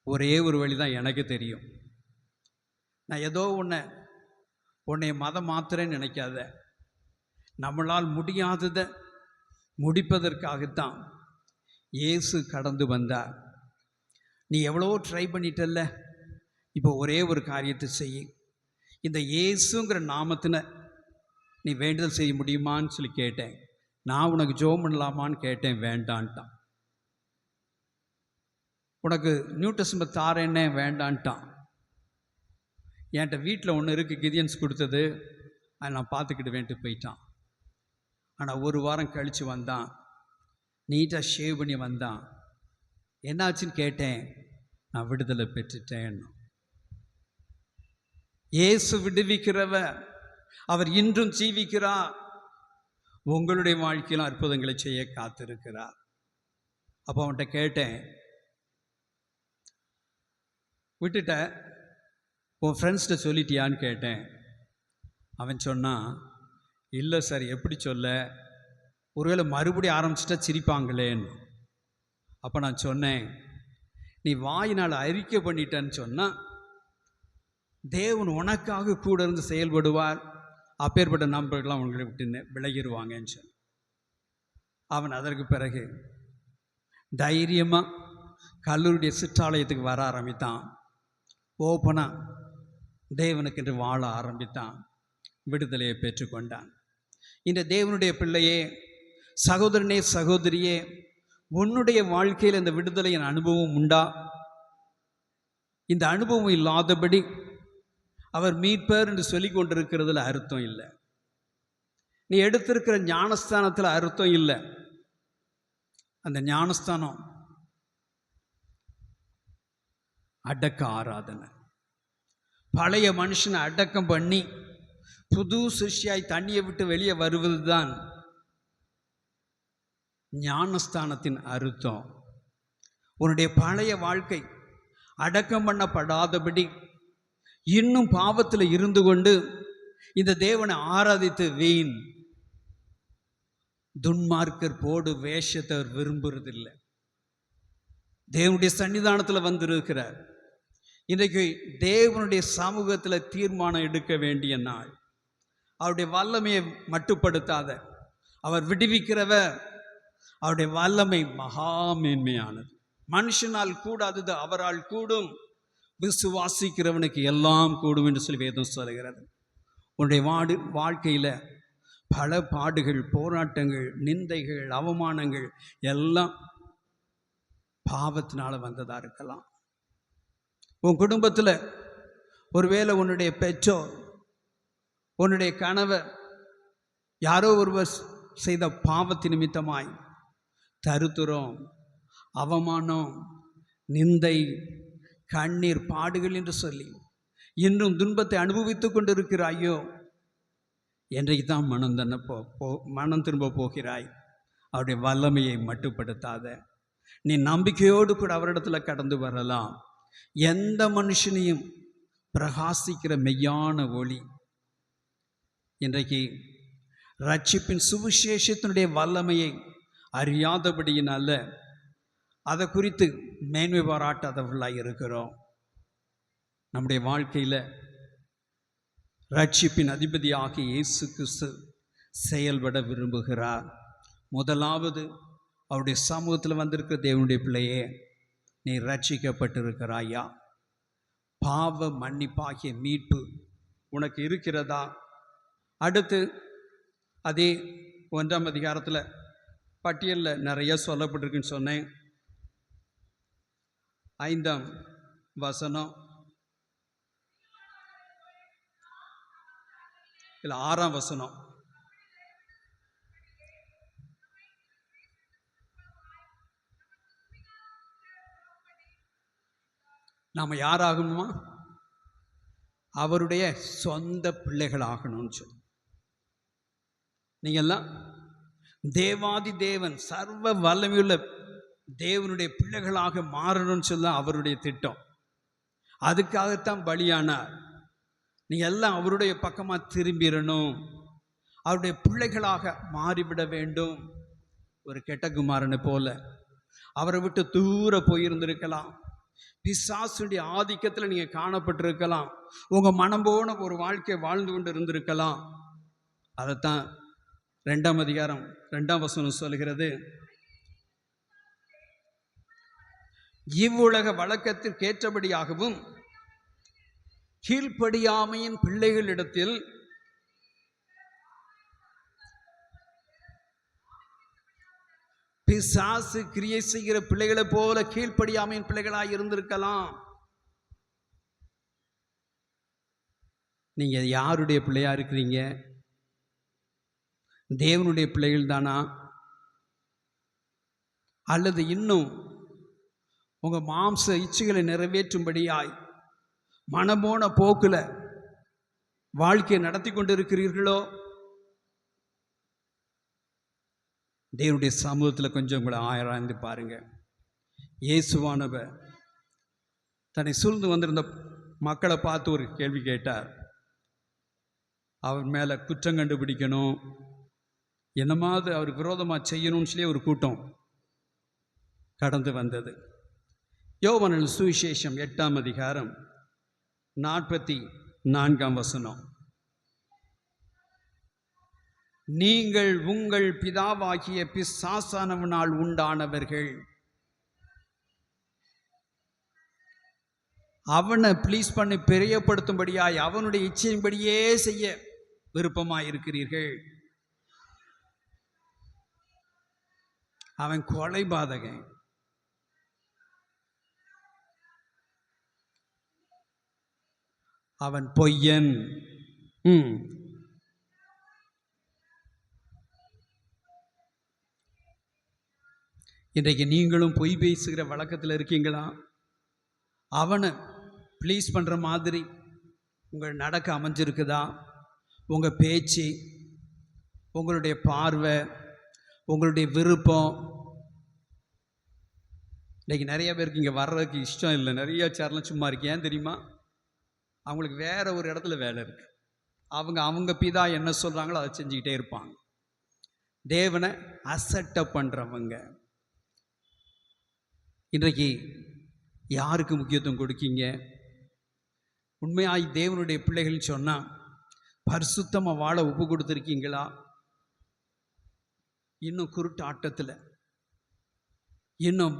ஒரே ஒரு வழி தான் எனக்கு தெரியும். நான் ஏதோ உன்னை மதம் மாத்திரன்னு நினைக்காத. நம்மளால் முடியாததை முடிப்பதற்காகத்தான் இயேசு கடந்து வந்தார். நீ எவ்வளோ ட்ரை பண்ணிட்டல்ல, இப்போ ஒரே ஒரு காரியத்தை செய். இந்த இயேசுங்கிற நாமத்தின நீ வேண்டுதல் செய்ய முடியுமான்னு சொல்லி கேட்டேன். நான் உனக்கு ஜெபம் பண்ணலாமான்னு கேட்டேன், வேண்டான்ட்டான். உனக்கு நியூ டெஸ்டமென்ட் தாரேன்னே வேண்டான்ட்டான். என்கிட்ட வீட்டில் ஒன்று இருக்குது, கிதியன்ஸ் கொடுத்தது, அதை நான் பார்த்துக்கிட்டு வேண்டிட்டு போயிட்டான். ஆனால் ஒரு வாரம் கழித்து வந்தான், நீட்டாக ஷேவ் பண்ணி வந்தான். என்னாச்சுன்னு கேட்டேன், நான் விடுதலை பெற்றுட்டேன். இயேசு விடுவிக்கிறவர், அவர் இன்றும் ஜீவிக்கிறார். உங்களுடைய வாழ்க்கையிலும் அற்புதங்களை செய்ய காத்திருக்கிறார். அப்போ அவன்கிட்ட கேட்டேன், விட்டுட்ட உன் ஃப்ரெண்ட்ஸ்கிட்ட சொல்லிட்டியான்னு கேட்டேன். அவன் சொன்னான், இல்லை சார், எப்படி சொல்ல, ஒருவேளை மறுபடியும் ஆரம்பிச்சிட்டா சிரிப்பாங்களேன்னு. அப்போ நான் சொன்னேன், நீ வாயினால் அறிக்கை பண்ணிட்டேன்னு சொன்னால் தேவன் உனக்காக கூட இருந்து செயல்படுவார். அப்பேற்பட்ட நண்பர்கள்லாம் உங்களை விட்டு விலகிடுவாங்கன்னு சொன்ன. அவன் அதற்கு பிறகு தைரியமாக கல்லூரியுடைய சிற்றாலயத்துக்கு வர ஆரம்பித்தான். ஓப்பனாக தேவனுக்கென்று வாழ ஆரம்பித்தான். விடுதலையை பெற்றுக்கொண்டான். இந்த தேவனுடைய பிள்ளையே, சகோதரனே, சகோதரியே, உன்னுடைய வாழ்க்கையில் இந்த விடுதலையின் அனுபவம் உண்டா? இந்த அனுபவம் இல்லாதபடி அவர் மீட்பர் என்று சொல்லி கொண்டிருக்கிறதுல அர்த்தம் இல்லை. நீ எடுத்திருக்கிற ஞானஸ்தானத்தில் அர்த்தம் இல்லை. அந்த ஞானஸ்தானம் அடக்க ஆராதனை. பழைய மனுஷனை அடக்கம் பண்ணி புது சிஷ்யாய் தண்ணியை விட்டு வெளியே வருவது தான் ஞானஸ்தானத்தின் அர்த்தம். உன்னுடைய பழைய வாழ்க்கை அடக்கம் பண்ணப்படாதபடி இன்னும் பாவத்தில் இருந்து கொண்டு இந்த தேவனை ஆராதித்து வீண். துன்மார்க்கர் போடு வேஷத்தை அவர் விரும்புறதில்லை. தேவனுடைய சன்னிதானத்தில் வந்திருக்கிறார். இன்றைக்கு தேவனுடைய சமூகத்தில் தீர்மானம் எடுக்க வேண்டிய நாள். அவருடைய வல்லமையை மட்டுப்படுத்தாத, அவர் விடுவிக்கிறவர். அவருடைய வல்லமை மகா மேன்மையானது. மனுஷனால் கூடாதது அவரால் கூடும். விசுவாசிக்கிறவனுக்கு எல்லாம் கூடும் என்று சொல்லி வேதம் சொல்கிறது. உன்னுடைய வாழ்க்கையில் பல பாடுகள், போராட்டங்கள், நிந்தைகள், அவமானங்கள் எல்லாம் பாவத்தினால் வந்ததாக இருக்கலாம். உன் குடும்பத்தில் ஒருவேளை உன்னுடைய பெற்றோர், உன்னுடைய கணவர் யாரோ ஒருவர் செய்த பாவத்தின் நிமித்தமாய் தருத்திரம், அவமானம், நிந்தை, கண்ணீர், பாடுகள் என்று சொல்லி இன்னும் துன்பத்தை அனுபவித்து கொண்டிருக்கிறாயோ, என்றைக்கு தான் மனம் திரும்ப போகிறாய். அவருடைய வல்லமையை மட்டுப்படுத்தாத. நீ நம்பிக்கையோடு கூட அவரிடத்துல கடந்து வரலாம். எந்த மனுஷனையும் பிரகாசிக்கிற மெய்யான ஒளி. இன்றைக்கு ரட்சிப்பின் சுவிசேஷத்தினுடைய வல்லமையை அறியாதபடியினால அதை குறித்து மேன்மை பாராட்டாதவர்களாக இருக்கிறோம். நம்முடைய வாழ்க்கையில் ரட்சிப்பின் அதிபதியாகிய இயேசு கிறிஸ்து செயல்பட விரும்புகிறார். முதலாவது அவருடைய சமூகத்தில் வந்திருக்கிற தேவனுடைய பிள்ளையே, நீ ரட்சிக்கப்பட்டிருக்கிறாயா? பாவ மன்னிப்பாகிய மீட்பு உனக்கு இருக்கிறதா? அடுத்து அதே 1ஆம் அதிகாரத்தில் பட்டியலில் நிறைய சொல்லப்பட்டிருக்குன்னு சொன்னேன். 5ஆம் வசனம் இல்லை 6ஆம் வசனம், நாம் யாராகணுமா? அவருடைய சொந்த பிள்ளைகள் ஆகணும்னு சொல்லி. நீங்கள்லாம் தேவாதி தேவன் சர்வ வல்லமையுள்ள தேவனுடைய பிள்ளைகளாக மாறணும்னு சொல்ல அவருடைய திட்டம். அதுக்காகத்தான் பலியானார். நீங்கள் எல்லாம் அவருடைய பக்கமாக திரும்பிடணும், அவருடைய பிள்ளைகளாக மாறிவிட வேண்டும். ஒரு கெட்ட குமாரனை போல அவரை விட்டு தூர போயிருந்திருக்கலாம். பிசாசுடைய ஆதிக்கத்தில் நீங்கள் காணப்பட்டிருக்கலாம். உங்கள் மனம் போன ஒரு வாழ்க்கையை வாழ்ந்து கொண்டு இருந்திருக்கலாம். அதைத்தான் 2ஆம் அதிகாரம் 2ஆம் வசனம் சொல்கிறது. இவ்வுலக வழக்கத்திற்கு ஏற்றபடியாகவும் கீழ்ப்படியாமையின் பிள்ளைகளிடத்தில் பிசாசு கிரியை செய்கிற பிள்ளைகளை போல கீழ்ப்படியாமையின் பிள்ளைகளாக இருந்திருக்கலாம். நீங்க யாருடைய பிள்ளையா இருக்கிறீங்க? தேவனுடைய பிள்ளைகள் தானா? அல்லது இன்னும் உங்க மாம்ச இச்சைகளை நிறைவேற்றும்படியாய் மனமோன போக்குல வாழ்க்கையை நடத்தி கொண்டு இருக்கிறீர்களோ? தேவனுடைய சமூகத்தில் கொஞ்சம் உங்களை ஆராய்ந்து பாருங்க. இயேசுவானவர் தன்னை சூழ்ந்து வந்திருந்த மக்களை பார்த்து ஒரு கேள்வி கேட்டார். அவர் மேலே குற்றம் கண்டுபிடிக்கணும், என்னமாவது அவருக்கு விரோதமாக செய்யணும்னு சொல்லி ஒரு கூட்டம் கடந்து வந்தது. யோவானின் சுவிசேஷம் 8ஆம் அதிகாரம் 44ஆம் வசனம். நீங்கள் உங்கள் பிதாவாகிய பிசாசானவனால் உண்டானவர்கள், அவனை ப்ளீஸ் பண்ணி பிரியப்படுத்தும்படியாய் அவனுடைய இச்சையின்படியே செய்ய விருப்பமாய் இருக்கிறீர்கள். அவன் கொலைபாதகன், அவன் பொய்யன். இன்றைக்கு நீங்களும் பொய் பேசுகிற வழக்கத்தில் இருக்கீங்களா? அவனை ப்ளீஸ் பண்ணுற மாதிரி உங்கள் நடக்க அமைஞ்சிருக்குதா? உங்கள் பேச்சு, உங்களுடைய பார்வை, உங்களுடைய விருப்பம். இன்றைக்கி நிறைய பேருக்கு இங்கே வர்றதுக்கு இஷ்டம் இல்லை. நிறைய சேரலாம் சும்மா இருக்கு. ஏன் தெரியுமா? அவங்களுக்கு வேற ஒரு இடத்துல வேலை இருக்கு. அவங்க பிதா என்ன சொல்கிறாங்களோ அதை செஞ்சுக்கிட்டே இருப்பாங்க. தேவனை அசட்டப் பண்ணுறவங்க. இன்றைக்கு யாருக்கு முக்கியத்துவம் கொடுக்கீங்க? உண்மையாய் தேவனுடைய பிள்ளைகள்னு சொன்னால் பரிசுத்தமாக வாழ ஒப்பு கொடுத்துருக்கீங்களா? இன்னும் குருட்டு ஆட்டத்தில், இன்னும்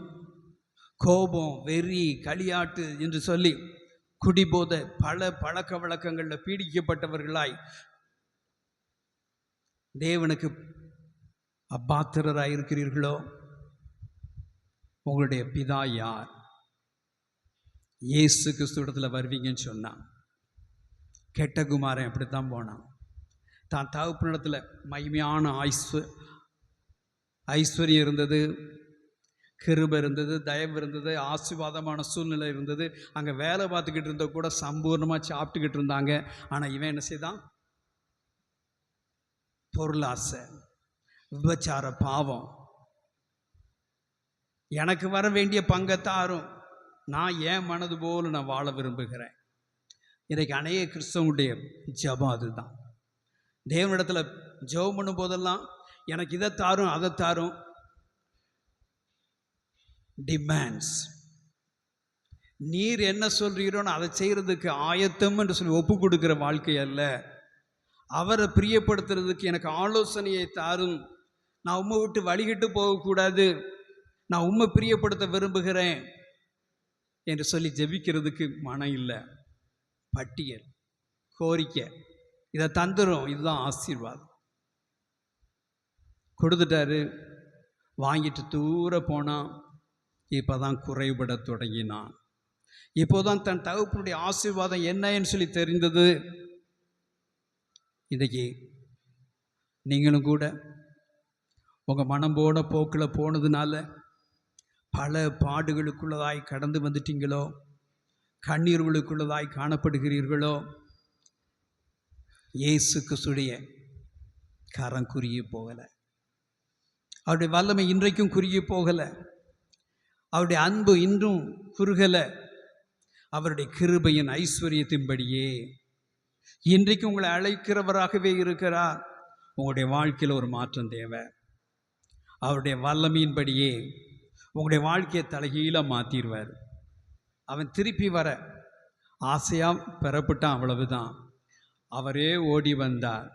கோபம், வெறி, களியாட்டு என்று சொல்லி குடிபோத பல பழக்க வழக்கங்களில் பீடிக்கப்பட்டவர்களாய் தேவனுக்கு அபாத்திரராய் இருக்கிறீர்களோ? உங்களுடைய பிதா யார்? இயேசு கிறிஸ்துவிடத்தில் வருவீங்கன்னு சொன்னான். கெட்ட குமாரன் அப்படித்தான் போனான். தான் தகப்பனிடத்தில் மகிமையான ஐஸ்வர்யம் இருந்தது, கிருபை இருந்தது, தயவு இருந்தது, ஆசீர்வாதமான சூழ்நிலை இருந்தது. அங்கே வேலை பார்த்துக்கிட்டு இருந்த கூட சம்பூர்ணமாக சாப்பிட்டுக்கிட்டு இருந்தாங்க. ஆனால் இவன் என்ன செய்தான்? பொருளாசை, விபச்சார பாவம். எனக்கு வர வேண்டிய பங்கத்தாரும் நான் ஏன் மனது போல நான் வாழ விரும்புகிறேன். இன்றைக்கு அநேக கிறிஸ்தவனுடைய ஜபம் அதுதான். தேவனிடத்தில் ஜெபம் பண்ணும் போதெல்லாம் எனக்கு இதை தாரும் அதை தாரும். டிமாண்ட்ஸ். நீர் என்ன சொல்றீரோன்னு அதை செய்கிறதுக்கு ஆயத்தம் என்று சொல்லி ஒப்பு கொடுக்குற வாழ்க்கை அல்ல. அவரை பிரியப்படுத்துறதுக்கு எனக்கு ஆலோசனையை தாரும், நான் உம்மை விட்டு வழிகிட்டு போகக்கூடாது, நான் உம்மை பிரியப்படுத்த விரும்புகிறேன் என்று சொல்லி ஜெபிக்கிறதுக்கு மனம் இல்லை. பட்டியல், கோரிக்கை, இதை தந்துடும், இதுதான் ஆசீர்வாதம். கொடுத்துட்டாரு, வாங்கிட்டு தூர போனான். இப்போ தான் குறைபட தொடங்கினான். இப்போதான் தன் தகப்பனுடைய ஆசீர்வாதம் என்னன்னு சொல்லி தெரிந்தது. இன்றைக்கி நீங்களும் கூட உங்கள் மனம் போன போக்கில் போனதுனால பல பாடுகளுக்குள்ளதாய் கடந்து வந்துட்டீங்களோ, கண்ணீர்களுக்குள்ளதாய் காணப்படுகிறீர்களோ, இயேசு கிறிஸ்துடைய கரம் குறுகி போகலை, அவருடைய வல்லமை இன்றைக்கும் குறுகி போகலை, அவருடைய அன்பு இன்றும் குறுகலை. அவருடைய கிருபையின் ஐஸ்வர்யத்தின்படியே இன்றைக்கு உங்களை அழைக்கிறவராகவே இருக்கிறார். உங்களுடைய வாழ்க்கையில் ஒரு மாற்றம் தேவை. அவருடைய வல்லமையின்படியே உங்களுடைய வாழ்க்கையை தலைகீழாக மாற்றிடுவார். அவன் திருப்பி வர ஆசையாக பெறப்பட்டான், அவ்வளவுதான். அவரே ஓடி வந்தார்,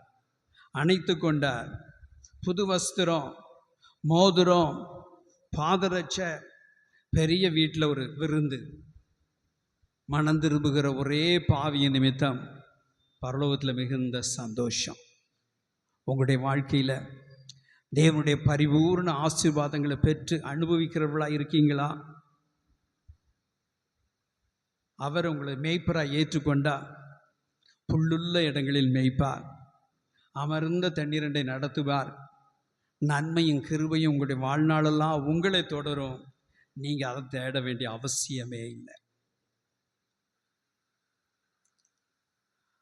அணைத்து கொண்டார். புது வஸ்திரம், மோதிரம், பாதரட்ச, பெரிய வீட்டில் ஒரு விருந்து. மனம் திரும்புகிற ஒரே பாவியின் நிமித்தம் பரலோகத்தில் மிகுந்த சந்தோஷம். உங்களுடைய வாழ்க்கையில் தேவனுடைய பரிபூர்ண ஆசீர்வாதங்களை பெற்று அனுபவிக்கிறவர்களாக இருக்கீங்களா? அவர் உங்களை மேய்ப்பராக ஏற்றுக்கொண்டா புல்லுள்ள இடங்களில் மேய்ப்பார், அமர்ந்த தண்ணீரண்டை நடத்துவார். நன்மையும் கிருபையும் உங்களுடைய வாழ்நாளெல்லாம் உங்களை தொடரும். நீங்கள் அதை தேட வேண்டிய அவசியமே இல்லை.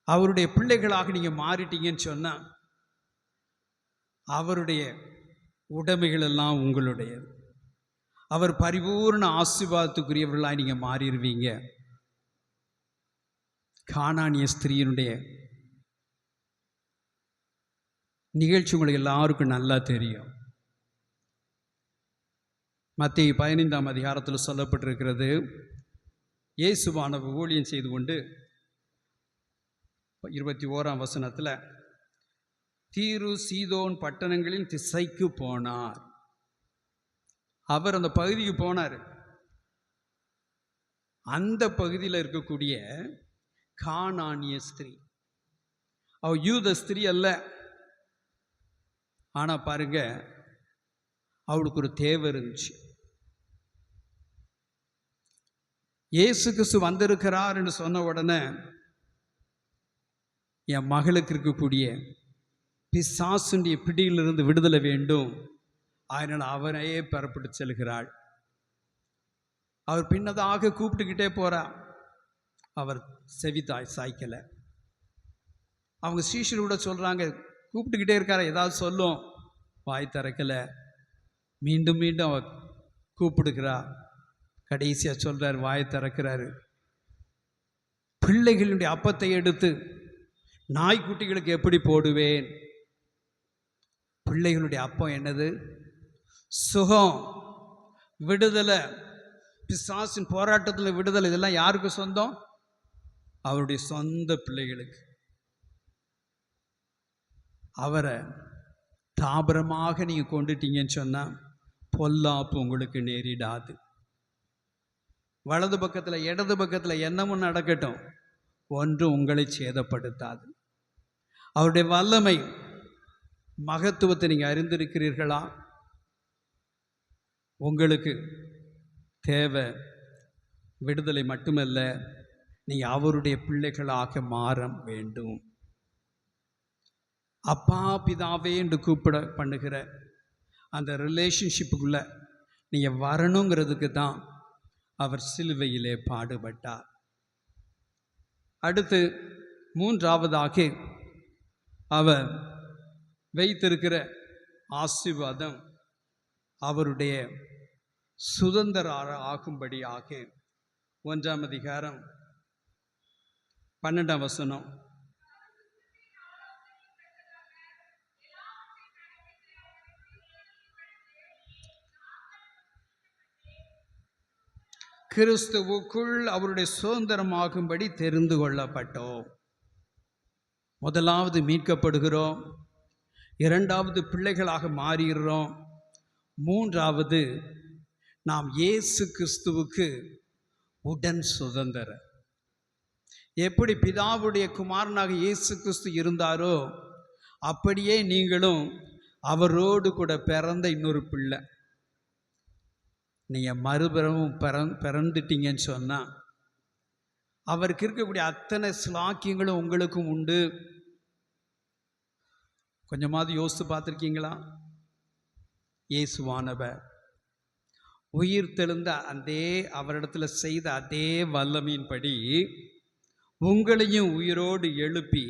அவருடைய பிள்ளைகளாக நீங்கள் மாறிட்டீங்கன்னு சொன்னால் அவருடைய உடைமைகள் எல்லாம் உங்களுடையது. அவர் பரிபூர்ண ஆசீர்வாதத்துக்குரியவர்களாக நீங்கள் மாறிடுவீங்க. கானானிய ஸ்திரீயினுடைய நிகழ்ச்சி உங்களுக்கு எல்லாருக்கும் நல்லா தெரியும். மத்தேயு 15ஆம் அதிகாரத்தில் சொல்லப்பட்டிருக்கிறது. இயேசுவானவர் ஊழியம் செய்து கொண்டு 21ஆம் வசனத்தில் தீரு சீதோன் பட்டணங்களின் திசைக்கு போனார். அவர் அந்த பகுதிக்கு போனார். அந்த பகுதியில் இருக்கக்கூடிய கானானிய ஸ்திரீ, அவ யூத ஸ்திரீ அல்ல. ஆனால் பாருங்க, அவளுக்கு ஒரு தேவை இருந்துச்சு. இயேசு கிறிஸ்து வந்திருக்கிறார் என்று சொன்ன உடனே என் மகளுக்கு இருக்கக்கூடிய பிசாசுடைய பிடியிலிருந்து விடுதலை வேண்டும், அதனால் அவரையே பெறப்பட்டு செல்கிறாள். அவர் பின்னதாக கூப்பிட்டுக்கிட்டே போகிறார். அவர் செவித்தாய் சாய்க்கலை. அவங்க சீஷர் கூட சொல்கிறாங்க, கூப்பிட்டுக்கிட்டே இருக்கார, ஏதாவது சொல்லும், வாய் திறக்கலை. மீண்டும் மீண்டும் அவர் கூப்பிடுகிறா. கடைசியாக சொல்கிறார், வாய் திறக்கிறாரு. பிள்ளைகளுடைய அப்பத்தை எடுத்து நாய்க்குட்டிகளுக்கு எப்படி போடுவேன்? பிள்ளைகளுடைய அப்பம் என்னது? சுகம், விடுதலை, பிசாசின் போராட்டத்தில் விடுதலை. இதெல்லாம் யாருக்கு சொந்தம்? அவருடைய சொந்த பிள்ளைகளுக்கு. அவரை தாபரமாக நீங்கள் கொண்டுட்டீங்கன்னு சொன்னால் பொல்லாப்பு உங்களுக்கு நேரிடாது. வலது பக்கத்தில் இடது பக்கத்தில் என்னமும் நடக்கட்டும், ஒன்று உங்களை சேதப்படுத்தாது. அவருடைய வல்லமை மகத்துவத்தை நீங்கள் அறிந்திருக்கிறீர்களா? உங்களுக்கு தேவை விடுதலை மட்டுமல்ல, நீங்கள் அவருடைய பிள்ளைகளாக மாற வேண்டும். அப்பா பிதாவே என்று கூப்பிட பண்ணுகிற அந்த ரிலேஷன்ஷிப்புக்குள்ளே நீங்கள் வரணுங்கிறதுக்கு தான் அவர் சிலுவையிலே பாடுபட்டார். அடுத்து மூன்றாவதாக அவர் வைத்திருக்கிற ஆசீர்வாதம் அவருடைய சுதந்திர ஆகும்படியாக 1ஆம் அதிகாரம் 12ஆம் வசனம். கிறிஸ்துவுக்குள் அவருடைய சுதந்திரமாகும்படி தெரிந்து கொள்ளப்பட்டோம். முதலாவது மீட்கப்படுகிறோம், இரண்டாவது பிள்ளைகளாக மாறுகிறோம், மூன்றாவது நாம் இயேசு கிறிஸ்துவுக்கு உடன் சுதந்திரர். எப்படி பிதாவுடைய குமாரனாக இயேசு கிறிஸ்து இருந்தாரோ அப்படியே நீங்களும் அவரோடு கூட பிறந்த இன்னொரு பிள்ளை. நீங்கள் மறுபிறவும் பிறந்துட்டீங்கன்னு சொன்னால் அவருக்கு இருக்கக்கூடிய அத்தனை ஸ்லாக்கியங்களும் உங்களுக்கும் உண்டு. கொஞ்சமாவது யோசித்து பார்த்துருக்கீங்களா? இயேசுவானவர் உயிர் தெழுந்த அதே அவரிடத்துல செய்த அதே வல்லமையின்படி உங்களையும் உயிரோடு எழுப்பி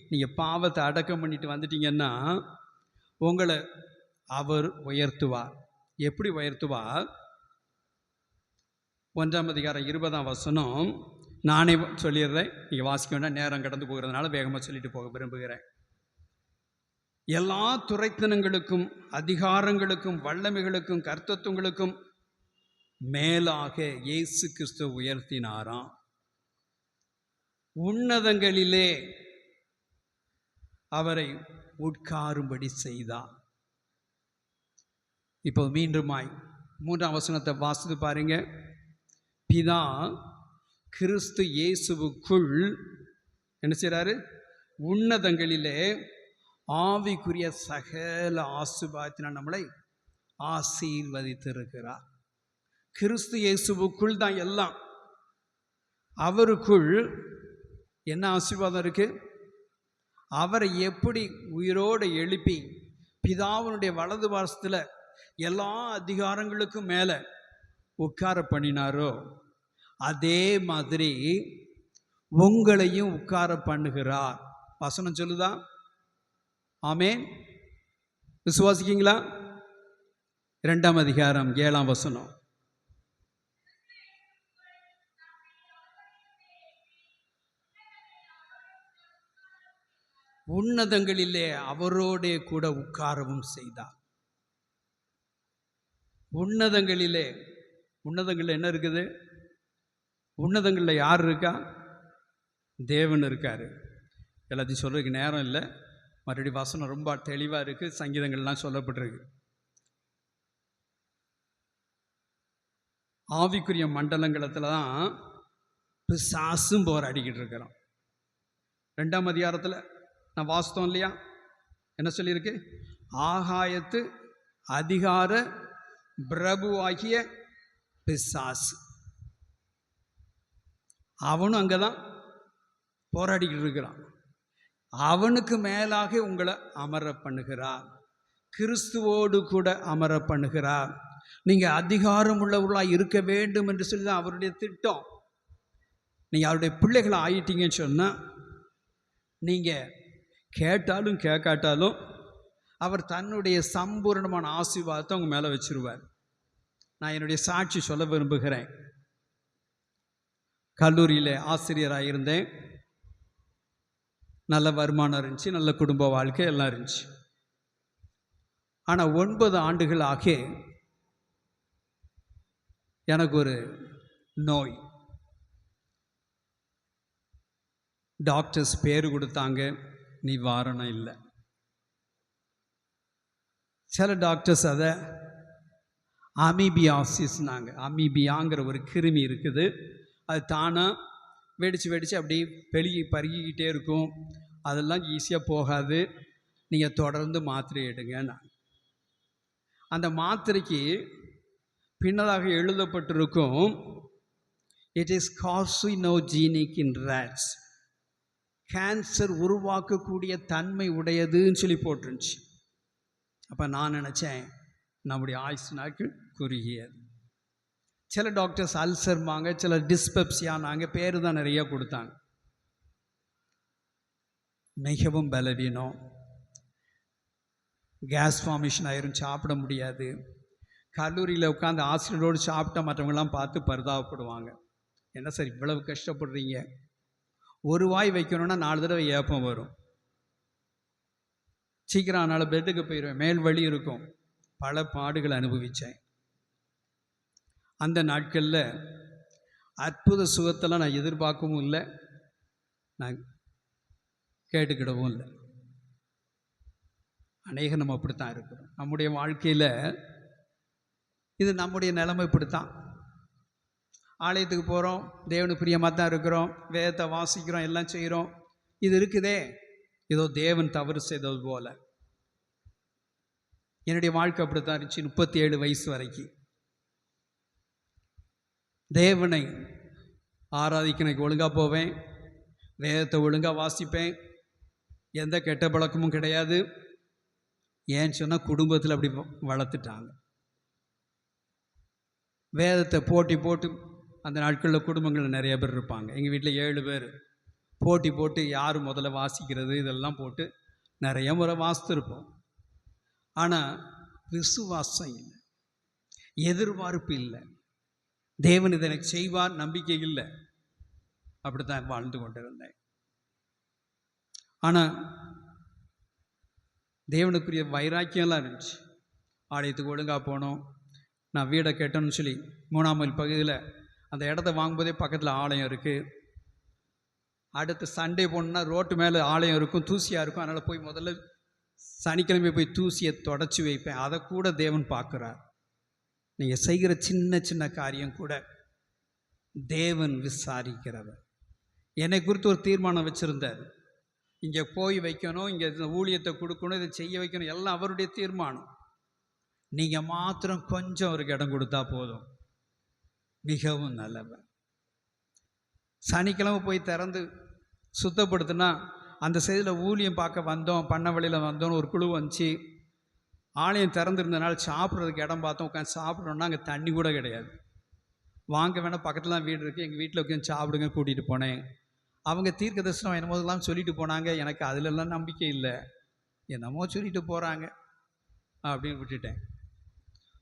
நீங்கள் பாவத்தை அடக்கம் பண்ணிட்டு வந்துட்டீங்கன்னா உங்களை அவர் உயர்த்துவார். எப்படி உயர்த்துவார்? 1 அதிகாரம் 20ஆம் வசனம் நானே சொல்லிடுறேன், நீங்கள் வாசிக்க வேண்டாம், நேரம் கடந்து போகிறதுனால வேகமாக சொல்லிட்டு போக விரும்புகிறேன். எல்லா துரைத்தனங்களுக்கும் அதிகாரங்களுக்கும் வல்லமைகளுக்கும் கர்த்தத்துவங்களுக்கும் மேலாக இயேசு கிறிஸ்து உயர்த்தினாராம். உன்னதங்களிலே அவரை உட்காரும்படி செய்தார். இப்போ மீண்டுமாய் 3ஆம் வசனத்தை வாசித்து பாருங்க. பிதா கிறிஸ்து இயேசுவுக்குள் என்ன செய்றாரு? உன்னதங்களிலே ஆவிக்குரிய சகல ஆசீர்வாதத்தினால் நம்மளை ஆசீர்வதித்திருக்கிறார். கிறிஸ்து இயேசுவுக்குள் தான் எல்லாம். அவருக்குள் என்ன ஆசீர்வாதம் இருக்கு? அவரை எப்படி உயிரோடு எழுப்பி பிதாவினுடைய வலது பாரசத்தில் எல்லா அதிகாரங்களுக்கும் மேலே உட்கார பண்ணினாரோ அதே மாதிரி உங்களையும் உட்கார பண்ணுகிறார். வசனம் சொல்லுதா? ஆமென். விசுவாசிக்கீங்களா? 2ஆம் அதிகாரம் 7ஆம் வசனம். உன்னதங்களிலே அவரோடே கூட உட்காரவும் செய்தார். உன்னதங்களிலே, உன்னதங்களில் என்ன இருக்குது? உன்னதங்களில் யார் இருக்கா? தேவன் இருக்காரு. எல்லாத்தையும் சொல்றதுக்கு நேரம் இல்லை. மறுபடியும் வசனம் ரொம்ப தெளிவாக இருக்குது, சங்கீதங்கள்லாம் சொல்லப்பட்டிருக்கு. ஆவிக்குரிய மண்டலங்களத்தில் தான் பிசாசும் போராடிக்கிட்டு இருக்கிறோம். 2ஆம் அதிகாரத்தில் நான் வாசித்தோம் இல்லையா? என்ன சொல்லியிருக்கு? ஆகாயத்து அதிகார பிரபுவாகிய பிசாசு, அவனும் அங்கே தான் போராடிக்கிட்டு இருக்கிறான். அவனுக்கு மேலாக உங்களை அமர பண்ணுகிறார். கிறிஸ்துவோடு கூட அமர பண்ணுகிறார். நீங்கள் அதிகாரம் உள்ளவர்களாக இருக்க வேண்டும் என்று சொல்லி தான் அவருடைய திட்டம். நீங்கள் அவருடைய பிள்ளைகளை ஆயிட்டீங்கன்னு சொன்னால் நீங்கள் கேட்டாலும் கேட்காட்டாலும் அவர் தன்னுடைய சம்பூர்ணமான ஆசீர்வாதத்தை உங்கள் மேலே வச்சிருவார். நான் என்னுடைய சாட்சி சொல்ல விரும்புகிறேன். கல்லூரியில் ஆசிரியராக இருந்தேன். நல்ல வருமானம் இருந்துச்சு, நல்ல குடும்ப வாழ்க்கை எல்லாம் இருந்துச்சு. ஆனால் 9 ஆண்டுகளாக எனக்கு ஒரு நோய். டாக்டர்ஸ் பேர் கொடுத்தாங்க, நிவாரணம் இல்லை. சில டாக்டர்ஸ் அதை அமீபியாசிஸ்னாங்க. அமீபியாங்கிற ஒரு கிருமி இருக்குது, அது தானாக வெடித்து அப்படி பருகிக்கிட்டே இருக்கும், அதெல்லாம் ஈஸியாக போகாது, நீங்கள் தொடர்ந்து மாத்திரை எடுங்கன்னா. அந்த மாத்திரைக்கு பின்னதாக எழுதப்பட்டிருக்கும், it is carcinogenic in rates, cancer உருவாக்கக்கூடிய தன்மை உடையதுன்னு சொல்லி போட்டுருந்துச்சு. அப்போ நான் நினச்சேன் நம்முடைய ஆயுசு நாட்கள் குறுகியது. சில டாக்டர்ஸ் அல்சர்மாங்க, சில டிஸ்பெப்சியானாங்க, பேர் தான் நிறைய கொடுத்தாங்க. மிகவும் பலவீனம், கேஸ் ஃபார்மேஷன் ஆயிரும், சாப்பிட முடியாது. கல்லூரியில் உட்காந்து ஆசிரியரோடு சாப்பிட்டா மற்றவங்களாம் பார்த்து பரிதாபப்படுவாங்க. என்ன சார் இவ்வளவு கஷ்டப்படுறீங்க? ஒரு வாய் வைக்கணும்னா 4 தடவை ஏப்பம் வரும். சீக்கிரம் அதனால் பெட்டுக்கு போயிடுவேன், மேல் வலி இருக்கும். பல பாடுகளை அனுபவித்தேன். அந்த நாட்களில் அற்புத சுகத்தெல்லாம் நான் எதிர்பார்க்கவும் இல்லை, நான் கேட்டுக்கிடவும் இல்லை. அநேகம் நம்ம அப்படித்தான் இருக்கிறோம். நம்முடைய வாழ்க்கையில் இது நம்முடைய நிலைமை இப்படித்தான். ஆலயத்துக்கு போகிறோம், தேவனுக்கு பிரியமாக தான் இருக்கிறோம், வேதத்தை வாசிக்கிறோம், எல்லாம் செய்கிறோம். இது இருக்குதே, ஏதோ தேவன் தவறு செய்தது போல. என்னுடைய வாழ்க்கை அப்படித்தான் இருந்துச்சு 37 வயசு வரைக்கும். தேவனை ஆராதிக்க ஒழுங்காக போவேன், வேதத்தை ஒழுங்காக வாசிப்பேன், எந்த கெட்ட பழக்கமும் கிடையாது. ஏன்னு சொன்னால் குடும்பத்தில் அப்படி வளர்த்துட்டாங்க. வேதத்தை போட்டி போட்டு, அந்த நாட்களில் குடும்பங்களில் நிறைய பேர் இருப்பாங்க. எங்கள் வீட்டில் 7 பேர். போட்டி போட்டு யார் முதல்ல வாசிக்கிறது இதெல்லாம் போட்டு நிறைய முறை வாசித்துருப்போம். ஆனால் விசுவாசம் இல்லை, எதிர்பார்ப்பு இல்லை, தேவன் இதை எனக்கு செய்வார் நம்பிக்கை இல்லை. அப்படி தான் வாழ்ந்து கொண்டிருந்தேன். ஆனால் தேவனுக்குரிய வைராக்கியம்லாம் இருந்துச்சு. ஆலயத்துக்கு ஒழுங்காக போனோம். நான் வீடை கேட்டோன்னு சொல்லி 3ஆம் மைல் பகுதியில் அந்த இடத்த வாங்கும்போதே பக்கத்தில் ஆலயம் இருக்குது. அடுத்து சண்டே போனோன்னா ரோட்டு மேலே ஆலயம் இருக்கும், தூசியாக இருக்கும். அதனால் போய் முதல்ல சனிக்கிழமை போய் தூசியை தொடச்சி வைப்பேன். அதை கூட தேவன் பார்க்குறார். நீங்கள் செய்கிற சின்ன சின்ன காரியம் கூட தேவன் விசாரிக்கிறவர். என்னை குறித்து ஒரு தீர்மானம் வச்சுருந்தார். இங்கே போய் வைக்கணும், இங்கே ஊழியத்தை கொடுக்கணும், இதை செய்ய வைக்கணும், எல்லாம் அவருடைய தீர்மானம். நீங்கள் மாத்திரம் கொஞ்சம் அவருக்கு இடம் கொடுத்தா போதும், மிகவும் நல்லவர். சனிக்கிழமை போய் திறந்து சுத்தப்படுத்தினா அந்த சைடில் ஊழியம் பார்க்க வந்தோம், பண்ண வழியில் வந்தோன்னு ஒரு குழு வந்துச்சு. ஆலயம் திறந்துருந்தனால சாப்பிட்றதுக்கு இடம் பார்த்தோம், உட்காந்து சாப்பிட்றோன்னா அங்கே தண்ணி கூட கிடையாது. வாங்க வேணால் பக்கத்தில் தான் வீடு இருக்குது, எங்கள் வீட்டில் உட்காந்து சாப்பிடுங்க கூட்டிகிட்டு போனேன். அவங்க தீர்க்க தரிசனம் என்னமோதெல்லாம் சொல்லிட்டு போனாங்க. எனக்கு அதிலெல்லாம் நம்பிக்கை இல்லை, என்னமோ சொல்லிட்டு போகிறாங்க அப்படின்னு விட்டுட்டேன்.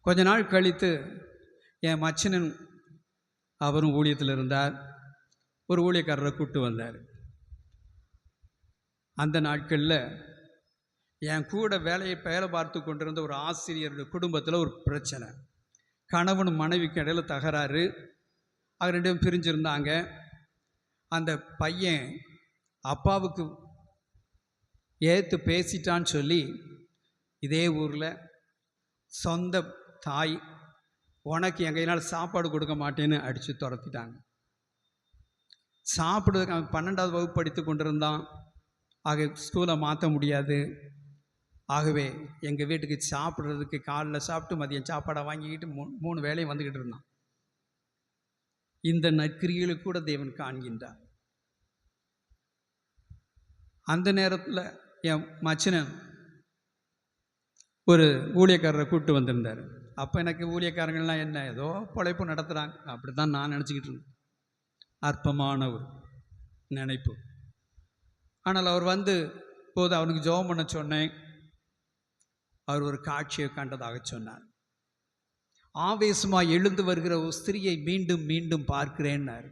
கொஞ்ச நாள் கழித்து என் மச்சனன், அவரும் ஊழியத்தில் இருந்தார், ஒரு ஊழியக்காரரை கூப்பிட்டு வந்தார். அந்த நாட்களில் என் கூட வேலை பார்த்து கொண்டிருந்த ஒரு ஆசிரியருடைய குடும்பத்தில் ஒரு பிரச்சனை. கணவன் மனைவிக்கு இடையில தகராறு. அது 2 பேரும் பிரிஞ்சிருந்தாங்க. அந்த பையன் அப்பாவுக்கு ஏற்று பேசிட்டான்னு சொல்லி இதே ஊரில் சொந்த தாய், உனக்கு என் கையினால் சாப்பாடு கொடுக்க மாட்டேன்னு அடித்து துரத்திட்டாங்க. சாப்பிடுறதுக்கு அவன் 12ஆவது வகுப்பு படித்து கொண்டிருந்தான். ஆக ஸ்கூலை மாற்ற முடியாது. ஆகவே எங்கள் வீட்டுக்கு சாப்பிட்றதுக்கு காலைல சாப்பிட்டு மதியம் சாப்பாடை வாங்கிக்கிட்டு 3 வேளையும் வந்துக்கிட்டு இருந்தான். இந்த நற்கிரிகளுக்கு கூட தேவன் காண்கின்றார். அந்த நேரத்தில் என் மச்சனன் ஒரு ஊழியக்காரரை கூப்பிட்டு வந்திருந்தார். அப்போ எனக்கு ஊழியக்காரங்கள்லாம் என்ன ஏதோ பொழைப்பு நடத்துகிறாங்க அப்படி தான் நான் நினச்சிக்கிட்டு இருந்தேன். அற்பமான ஒரு நினைப்பு. ஆனால் அவர் வந்து போது அவனுக்கு ஜெபம் பண்ண சொன்னேன். அவர் ஒரு காட்சியை கண்டதாக சொன்னார். ஆவேசமாக எழுந்து வருகிற ஒரு ஸ்திரியை மீண்டும் மீண்டும் பார்க்கிறேன்னார்.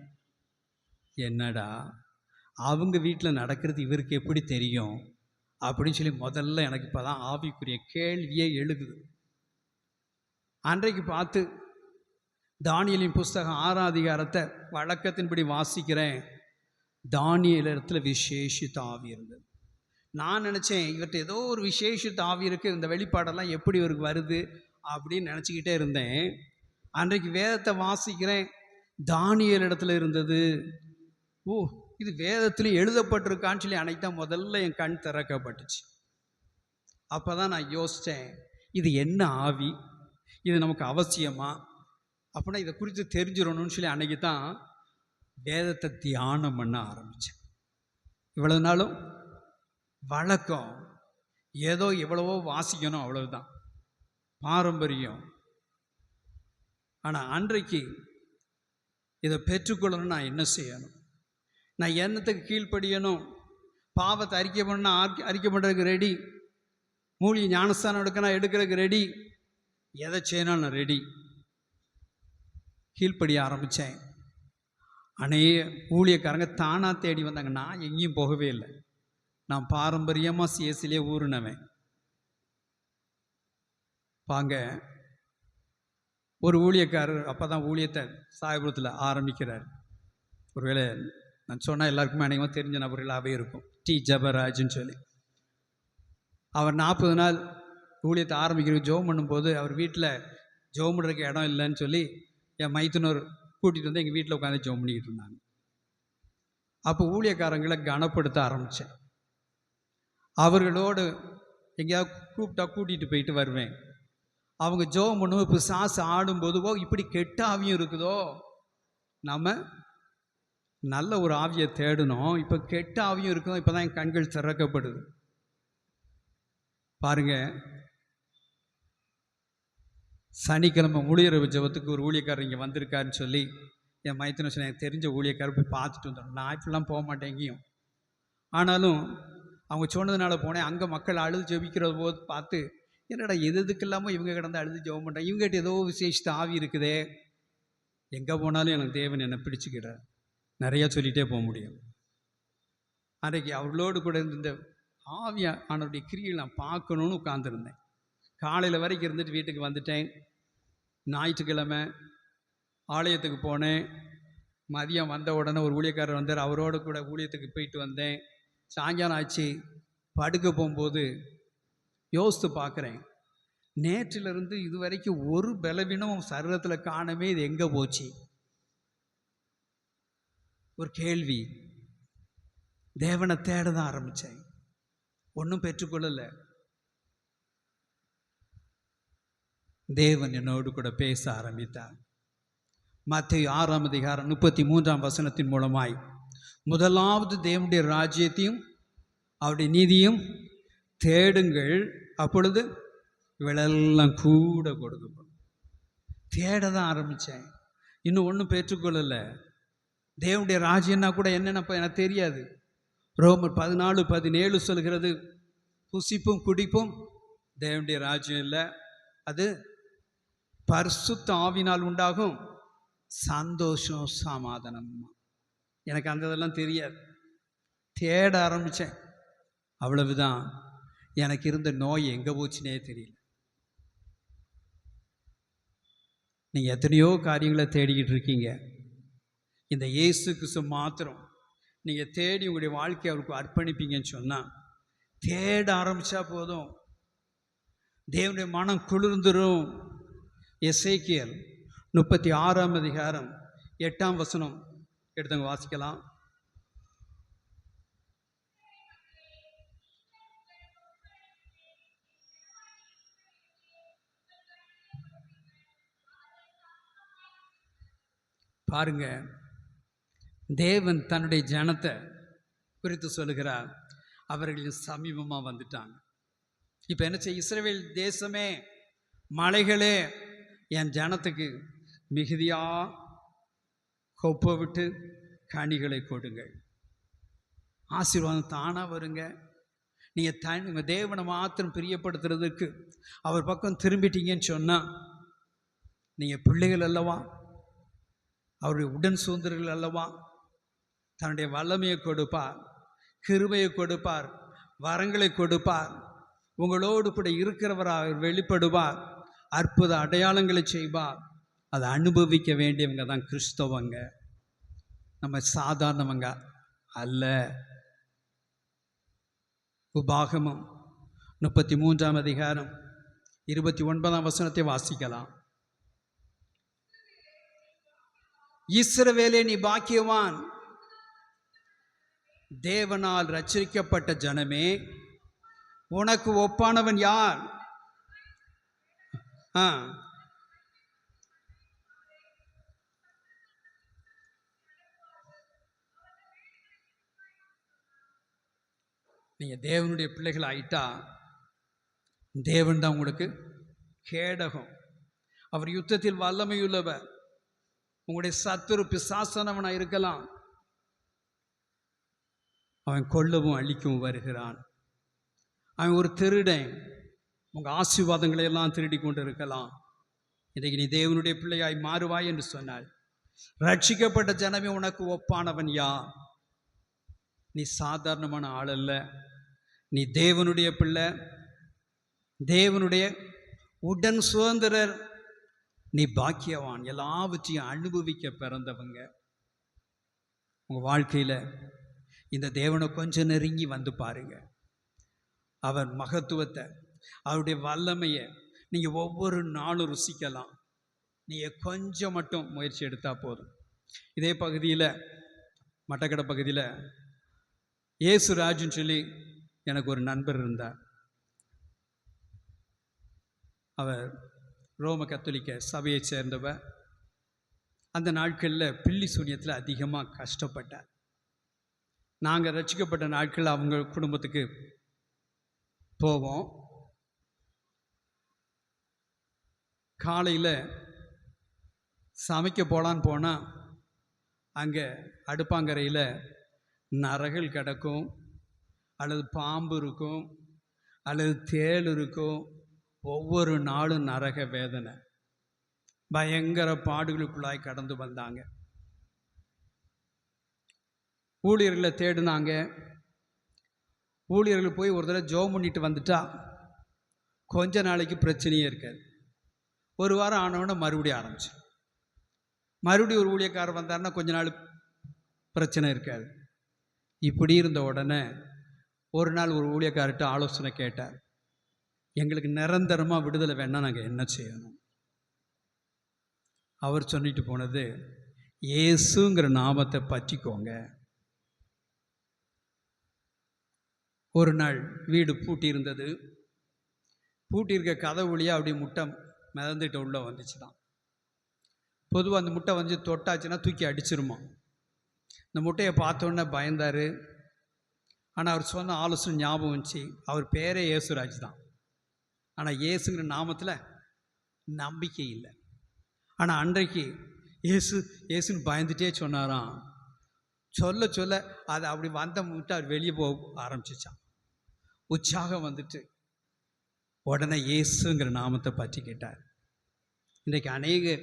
என்னடா அவங்க வீட்டில் நடக்கிறது இவருக்கு எப்படி தெரியும் அப்படின்னு சொல்லி முதல்ல எனக்கு இப்போ தான் ஆவிக்குரிய கேள்வியே எழுகுது. அன்றைக்கு பார்த்து தானியேலின் புஸ்தகம் 6ஆம் அதிகாரத்தை வழக்கத்தின்படி வாசிக்கிறேன். தானியேல் இடத்துல விசேஷித்த ஆவி இருந்தது. நான் நினச்சேன் இவர்கிட்ட ஏதோ ஒரு விசேஷித்த ஆவி இருக்குது, இந்த வெளிப்பாடெல்லாம் எப்படி இவருக்கு வருது அப்படின்னு நினச்சிக்கிட்டே இருந்தேன். அன்றைக்கு வேதத்தை வாசிக்கிறேன், தானியேல் இடத்துல இருந்தது. ஓ, இது வேதத்துலேயும் எழுதப்பட்டிருக்கான்னு சொல்லி அன்னைக்கு தான் முதல்ல என் கண் திறக்கப்பட்டுச்சு. அப்போ தான் நான் யோசித்தேன், இது என்ன ஆவி, இது நமக்கு அவசியமா, அப்படின்னா இதை குறித்து தெரிஞ்சிடணும்னு சொல்லி அன்றைக்கி தான் வேதத்தை தியானம் பண்ண ஆரம்பித்தேன். இவ்வளவு நாளும் வழக்கம் ஏதோ எவ்வளவோ வாசிக்கணும் அவ்வளவுதான், பாரம்பரியம். ஆனால் அன்றைக்கு இதை பெற்றுக்கொள்ளணும், நான் என்ன செய்யணும், நான் என்னத்துக்கு கீழ்ப்படியணும், பாவத்தை அறிக்கை பண்ணா அறிக்கை பண்ணுறதுக்கு ரெடி, மூலிகை ஞானஸ்தானம் எடுக்கணும் எடுக்கிறதுக்கு ரெடி, எதை செய்யணும் நான் ரெடி. கீழ்ப்படிய ஆரம்பித்தேன். அநேக ஊழியக்காரங்க தானாக தேடி வந்தாங்க. நான் எங்கேயும் போகவே இல்லை. நான் பாரம்பரியமாக சிஎஸ்சிலே ஊறினவன். பாங்க ஒரு ஊழியக்காரர் அப்போ தான் ஊழியத்தை சாயபுரத்தில் ஆரம்பிக்கிறார். ஒருவேளை நான் சொன்னால் எல்லாருக்குமே அநேகமாக தெரிஞ்ச நபர்களாகவே இருக்கும். டி ஜபராஜ்னு சொல்லி. அவர் 40 நாள் ஊழியத்தை ஆரம்பிக்கிறதுக்கு ஜெபம் பண்ணும்போது அவர் வீட்டில் ஜெபம் பண்ணுறதுக்கு இடம் இல்லைன்னு சொல்லி என் மைத்துனர் கூட்டிகிட்டு வந்து எங்கள் வீட்டில் உட்காந்து ஜெபம் பண்ணிக்கிட்டு இருந்தாங்க. அப்போ ஊழியக்காரங்களை கனப்படுத்த ஆரம்பித்தேன். அவர்களோடு எங்கேயாவது கூப்பிட்டா கூட்டிகிட்டு போயிட்டு வருவேன். அவங்க ஜெபம் பண்ணுவோம். இப்போ சாசு ஆடும்போதுவோ இப்படி கெட்ட ஆவியும் இருக்குதோ, நம்ம நல்ல ஒரு ஆவியை தேடணும். இப்போ கெட்ட ஆவியும் இருக்குதோ, இப்போ தான் என் கண்கள் திறக்கப்படுது. பாருங்க, சனிக்கிழமை ஊழியர் ஜெபத்துக்கு ஒரு ஊழியக்காரர் இங்கே வந்திருக்காருன்னு சொல்லி என் மைத்தின சொன்ன எனக்கு தெரிஞ்ச ஊழியக்காரர் போய் பார்த்துட்டு வந்தோம். நான் இப்படிலாம் போக மாட்டேன் எங்கேயும். ஆனாலும் அவங்க சொன்னதுனால போனேன். அங்கே மக்கள் அழுது ஜெபிக்கிற போது பார்த்து, என்னடா எதுக்கு இல்லாமல் இவங்க கிடந்து அழுது ஜெபம் பண்ணுறேன், இவங்ககிட்ட ஏதோ விசேஷத்தை ஆவி இருக்குதே. எங்கே போனாலும் எனக்கு தேவன் என்னை பிடிச்சிக்கிறார். நிறையா சொல்லிகிட்டே போக முடியும். அன்றைக்கு அவர்களோடு கூட இந்த ஆவியானவருடைய கிரியை நான் பார்க்கணுன்னு உட்காந்துருந்தேன். காலையில் வரைக்கும் இருந்துட்டு வீட்டுக்கு வந்துட்டேன். ஞாயிற்றுக்கிழமை ஆலயத்துக்கு போனேன். மதியம் வந்த உடனே ஒரு ஊழியக்காரர் வந்தார். அவரோடு கூட ஊழியத்துக்கு போயிட்டு வந்தேன். சாயங்காலம் ஆச்சு. படுக்க போகும்போது யோசித்து பார்க்குறேன், நேற்றிலிருந்து இது வரைக்கும் ஒரு பலவீனம் சரீரத்தில் காணவே, இது எங்கே போச்சு? ஒரு கேள்வி. தேவனை தேட தான் ஆரம்பித்தேன். ஒன்றும் பெற்றுக்கொள்ளலை. தேவன் என்னோடு கூட பேச ஆரம்பித்தார். மத்தேயு 6ஆம் அதிகாரம் 33ஆம் வசனத்தின் மூலமாய், முதலாவது தேவனுடைய ராஜ்யத்தையும் அவருடைய நீதியும் தேடுங்கள், அப்பொழுது இவளெல்லாம் கூட கொடுக்கப்படும். தேட தான் ஆரம்பித்தேன். இன்னும் ஒன்றும் பெற்றுக்கொள்ளலை. தேவனுடைய ராஜ்யம்னா கூட என்னென்ன எனக்கு தெரியாது. ரோமர் 14:17 சொல்கிறது, புசிப்பும் குடிப்பும் தேவனுடைய ராஜ்யம் இல்லை, அது பரிசுத்த ஆவினால் உண்டாகும் சந்தோஷம் சமாதானம். எனக்கு அந்த இதெல்லாம் தெரியாது. தேட ஆரம்பித்தேன். அவ்வளவுதான். எனக்கு இருந்த நோய் எங்கே போச்சுனே தெரியல. நீங்கள் எத்தனையோ காரியங்களை தேடிக்கிட்டு இருக்கீங்க. இந்த இயேசு கிறிஸ்து மாத்திரம் நீங்கள் தேடி உங்களுடைய வாழ்க்கையை அவருக்கு அர்ப்பணிப்பீங்கன்னு சொன்னால், தேட ஆரம்பித்தா போதும், தேவனுடைய மனம் குளிர்ந்துரும். எசேக்கியேல் 36ஆம் அதிகாரம் 8ஆம் வசனம் எடுத்தவங்க வாசிக்கலாம். பாருங்க, தேவன் தன்னுடைய ஜனத்தை குறித்து சொல்லுகிறார், அவர்களின் சமீபமாக வந்துட்டாங்க. இப்போ என்ன செய்ய? இஸ்ரவேல் தேசமே, மலைகளே, என் ஜனத்துக்கு மிகுதியா கொப்ப விட்டு கனிகளை கொடுங்கள். ஆசீர்வாதம் தானாக வருங்க. நீங்கள் உங்கள் தேவனை மாத்திரம் பிரியப்படுத்துறதுக்கு அவர் பக்கம் திரும்பிட்டீங்கன்னு சொன்னால், நீங்கள் பிள்ளைகள் அல்லவா, அவருடைய உடன் சுதந்திரர்கள் அல்லவா. தன்னுடைய வல்லமையை கொடுப்பார், கிருபையை கொடுப்பார், வரங்களை கொடுப்பார். உங்களோடு கூட இருக்கிறவராக வெளிப்படுவார், அற்புத அடையாளங்களை செய்வார். அதை அனுபவிக்க வேண்டியவங்க தான் கிறிஸ்தவங்க. நம்ம சாதாரணவங்க அல்ல. உபாகமம் 33ஆம் அதிகாரம் 29ஆம் வசனத்தை வாசிக்கலாம். இஸ்ரவேலே, நீ பாக்கியவான், தேவனால் ரட்சிக்கப்பட்ட ஜனமே, உனக்கு ஒப்பானவன் யார்? நீங்கள் தேவனுடைய பிள்ளைகள் ஆயிட்டா, தேவன் தான் உங்களுக்கு கேடகம். அவர் யுத்தத்தில் வல்லமையுள்ளவர். உங்களுடைய சத்துரு பிசாசானவனாக இருக்கலாம், அவன் கொல்லவும் அழிக்கவும் வருகிறான். அவன் ஒரு திருடன், உங்கள் ஆசீர்வாதங்களை எல்லாம் திருடி கொண்டு இருக்கலாம். இன்றைக்கு நீ தேவனுடைய பிள்ளையாய் மாறுவாய் என்று சொன்னாள். ரட்சிக்கப்பட்ட ஜனமே, உனக்கு ஒப்பானவன் யார்? நீ சாதாரணமான ஆள் அல்ல. நீ தேவனுடைய பிள்ளை, தேவனுடைய உடன் சுதந்திரர். நீ பாக்கியவான், எல்லாவற்றையும் அனுபவிக்க பிறந்தவங்க. உங்கள் வாழ்க்கையில் இந்த தேவனை கொஞ்சம் நெருங்கி வந்து பாருங்க. அவர் மகத்துவத்தை, அவருடைய வல்லமையை நீங்கள் ஒவ்வொரு நாளும் ருசிக்கலாம். நீங்கள் கொஞ்சம் மட்டும் முயற்சி எடுத்தால் போதும். இதே பகுதியில், மட்டக்கடை பகுதியில் ஏசுராஜுன்னு சொல்லி எனக்கு ஒரு நண்பர் இருந்தார். அவர் ரோம கத்தோலிக்க சபையை சேர்ந்தவர். அந்த நாட்களில் பில்லி சூனியத்தில் அதிகமாக கஷ்டப்பட்டார். நாங்கள் ரட்சிக்கப்பட்ட நாட்களில் அவங்க குடும்பத்துக்கு போவோம். காலையில் சமைக்க போகலான்னு போனால் அங்கே அடுப்பாங்கரையில் நரகள் கிடக்கும், அல்லது பாம்பு இருக்கும், அல்லது தேள் இருக்கும். ஒவ்வொரு நாளும் நரக வேதனை, பயங்கர பாடுகளுக்குள்ளாய் கடந்து வந்தாங்க. ஊழியர்களை தேடினாங்க. ஊழியர்கள் போய் ஒரு தடவை ஜெபம் பண்ணிட்டு வந்துட்டா கொஞ்ச நாளைக்கு பிரச்சனையே இருக்காது. ஒரு வாரம் ஆனவொடனே மறுபடியும் ஆரம்பிச்சு, மறுபடியும் ஒரு ஊழியக்காரர் வந்தாருன்னா கொஞ்ச நாள் பிரச்சனை இருக்காது. இப்படி இருந்த உடனே ஒரு நாள் ஒரு ஊழியக்காரர்கிட்ட ஆலோசனை கேட்டார். எங்களுக்கு நிரந்தரமாக விடுதலை வேணால் நாங்கள் என்ன செய்யணும்? அவர் சொல்லிட்டு போனது, இயேசுங்கிற நாமத்தை பற்றிக்கோங்க. ஒரு நாள் வீடு பூட்டி இருந்தது. பூட்டியிருக்க கதவு வழியாக அப்படி முட்டை மிதந்துட்டு உள்ளே வந்துச்சு தான். பொதுவாக அந்த முட்டை வந்து தொட்டாச்சுன்னா தூக்கி அடிச்சிருமா. இந்த முட்டையை பார்த்தோன்னே பயந்தார். ஆனால் அவர் சொன்ன ஆலோசனை ஞாபகம் வந்துச்சு. அவர் பேரே ஏசுராஜ் தான். ஆனால் இயேசுங்கிற நாமத்தில் நம்பிக்கை இல்லை. ஆனால் அன்றைக்கு ஏசுன்னு பயந்துட்டே சொன்னாராம். சொல்ல சொல்ல அது அப்படி வந்த முட்டை அவர் வெளியே போக ஆரம்பிச்சிச்சான். உற்சாகம் வந்துட்டு உடனே இயேசுங்கிற நாமத்தை பற்றி கேட்டார். இன்றைக்கு அநேக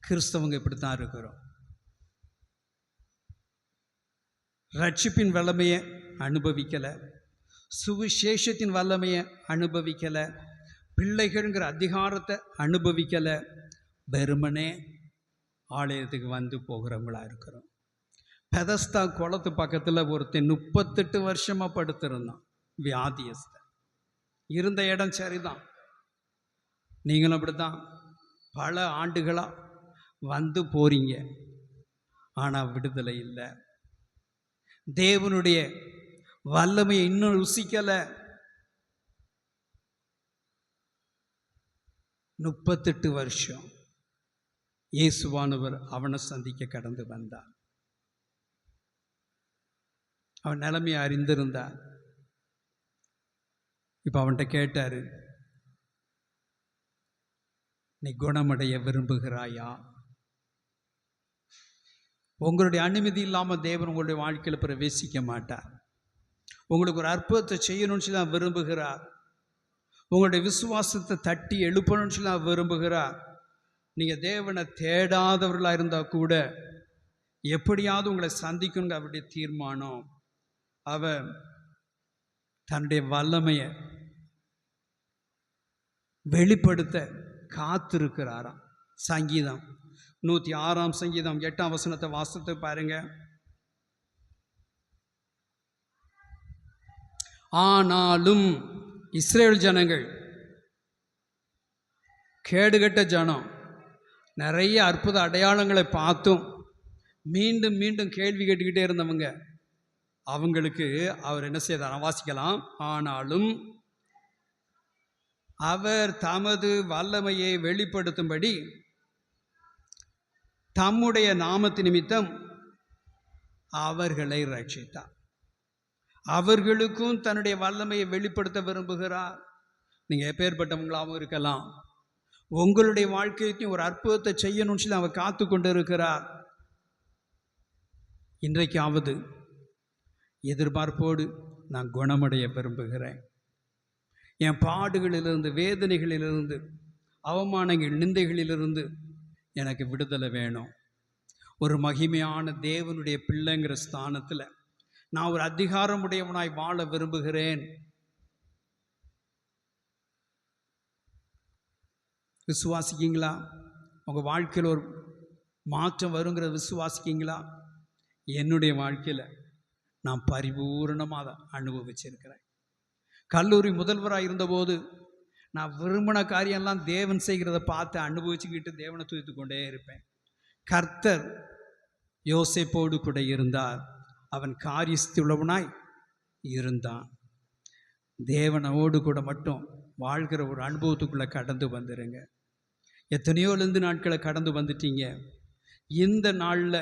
கிறிஸ்தவங்க இப்படித்தான் இருக்கிறோம். ரட்சிப்பின் வல்லமையை அனுபவிக்கலை, சுவிசேஷத்தின் வல்லமையை அனுபவிக்கலை, பிள்ளைகள்ங்கிற அதிகாரத்தை அனுபவிக்கலை. வெறுமனே ஆலயத்துக்கு வந்து போகிறவங்களா இருக்கிறோம். பெதஸ்தா குளத்து பக்கத்தில் ஒருத்தன் 38 வருஷமாக படுத்திருந்தான், வியாதியஸ்த. இருந்த இடம் சரிதான். நீங்களும் அப்படித்தான் பல ஆண்டுகளாக வந்து போறீங்க, ஆனால் விடுதலை இல்லை. தேவனுடைய வல்லமையை இன்னும் ருசிக்கலை. 38 வருஷம் இயேசுவானவர் அவனை சந்திக்க கடந்து வந்தார். அவன் நிலைமையை அறிந்திருந்தார். இப்போ அவன்கிட்ட கேட்டாரு, நீ குணமடைய விரும்புகிறாயா? உங்களுடைய அனுமதி இல்லாமல் தேவன் உங்களுடைய வாழ்க்கையில் பிரவேசிக்க மாட்டார். உங்களுக்கு ஒரு அற்புதத்தை செய்யணும்னு சொல்லி நான் விரும்புகிறார். உங்களுடைய விசுவாசத்தை தட்டி எழுப்பணும்னு சொல்லி நான் விரும்புகிறார். நீங்கள் தேவனை தேடாதவர்களாக இருந்தால் கூட எப்படியாவது உங்களை சந்திக்கணுங்க அவருடைய தீர்மானம். அவர் தன்னுடைய வல்லமையை வெளிப்படுத்த காத்திருக்கிறாராம். சங்கீதம் 106 சங்கீதம் 8 வசனத்தை வாசித்து பாருங்க. ஆனாலும் இஸ்ரேல் ஜனங்கள் கேடுகட்ட ஜனம், நிறைய அற்புத அடையாளங்களை பார்த்தும் மீண்டும் மீண்டும் கேள்வி கேட்டுக்கிட்டே இருந்தவங்க, அவங்களுக்கு அவர் என்ன செய்தார் வாசிக்கலாம். ஆனாலும் அவர் தமது வல்லமையை வெளிப்படுத்தும்படி தம்முடைய நாமத்து நிமித்தம் அவர்களை ரட்சித்தார். அவர்களுக்கும் தன்னுடைய வல்லமையை வெளிப்படுத்த விரும்புகிறார். நீங்கள் எப்பேற்பட்டவங்களாகவும் இருக்கலாம். உங்களுடைய வாழ்க்கையையும் ஒரு அற்புதத்தை செய்யணும்னு சொல்லி அவர் காத்து கொண்டு இருக்கிறார். இன்றைக்காவது எதிர்பார்ப்போடு நான் குணமடைய விரும்புகிறேன். என் பாடுகளிலிருந்து, வேதனைகளிலிருந்து, அவமானங்கள், நிந்தைகளிலிருந்து எனக்கு விடுதலை வேணும். ஒரு மகிமையான தேவனுடைய பிள்ளைங்கிற ஸ்தானத்தில் நான் ஒரு அதிகாரமுடையவனாய் வாழ விரும்புகிறேன். விசுவாசிக்கீங்களா? உங்கள் வாழ்க்கையில் ஒரு மாற்றம் வருங்கிறத விசுவாசிக்கீங்களா? என்னுடைய வாழ்க்கையில் நான் பரிபூர்ணமாக அதை அனுபவிச்சிருக்கிறேன். கல்லூரி முதல்வராக இருந்தபோது நான் விரும்பின காரியம்லாம் தேவன் செய்கிறத பார்த்து அனுபவிச்சுக்கிட்டு தேவனை துதித்து கொண்டே இருப்பேன். கர்த்தர் யோசேப்போடு கூட இருந்தார். அவன் காரியஸ்துள்ளவனாய் இருந்தான். தேவனோடு கூட மட்டும் வாழ்கிற ஒரு அனுபவத்துக்குள்ளே கடந்து வந்துடுங்க. எத்தனையோ நாட்களை கடந்து வந்துட்டீங்க. இந்த நாளில்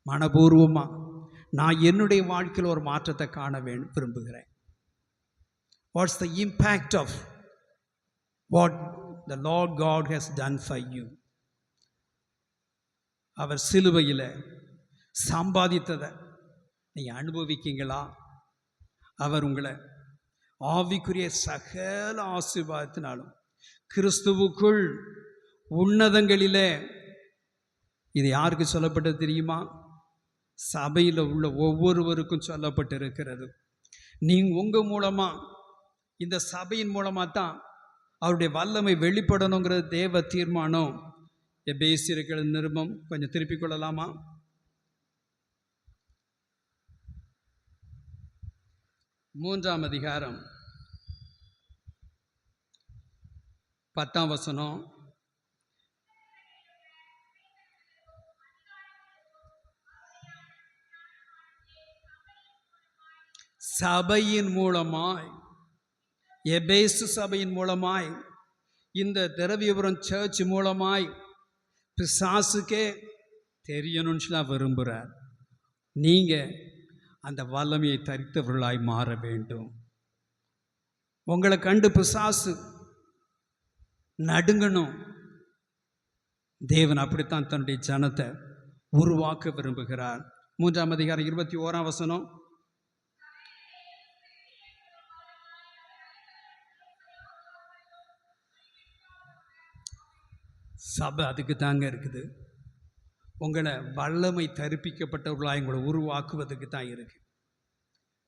மனப்பூர்வமாக நான் என்னுடைய வாழ்க்கையில் ஒரு மாற்றத்தை காண விரும்புகிறேன். What's the impact of what the lord god has done for you? அவர் சிலுவையில் சம்பாதித்ததை நீங்கள் அனுபவிக்கீங்களா? அவர் உங்களை ஆவிக்குரிய சகல ஆசீர்வாதத்தினாலும் கிறிஸ்துவுக்குள் உன்னதங்களிலே, இது யாருக்கு சொல்லப்பட்டது தெரியுமா? சபையில் உள்ள ஒவ்வொருவருக்கும் சொல்லப்பட்டிருக்கிறது. நீங்கள் உங்கள் மூலமாக, இந்த சபையின் மூலமாக தான் அவருடைய வல்லமை வெளிப்படணுங்கிறது தேவ தீர்மானம். எபேசியர்கள் நிருபம் கொஞ்சம் திருப்பிக் கொள்ளலாமா? மூன்றாம் அதிகாரம் 10ஆம் வசனம். சபையின் மூலமாய், எபேசு சபையின் மூலமாய், இந்த திரவியபுரம் சர்ச் மூலமாய் பிசாசுக்கே தெரியணும்னு சொல்லி விரும்புகிறார். நீங்கள் அந்த வல்லமையை தரித்தவர்களாய் மாற வேண்டும். உங்களை கண்டு பிசாசு நடுங்கணும். தேவன் அப்படித்தான் தன்னுடைய ஜனத்தை உருவாக்க விரும்புகிறார். 3ஆம் அதிகாரம் 21ஆம் வசனம். சபை அதுக்கு தாங்க இருக்குது. உங்களை வல்லமை தரிப்பிக்கப்பட்டவர்களாக உங்களை உருவாக்குவதுக்கு தான் இருக்குது.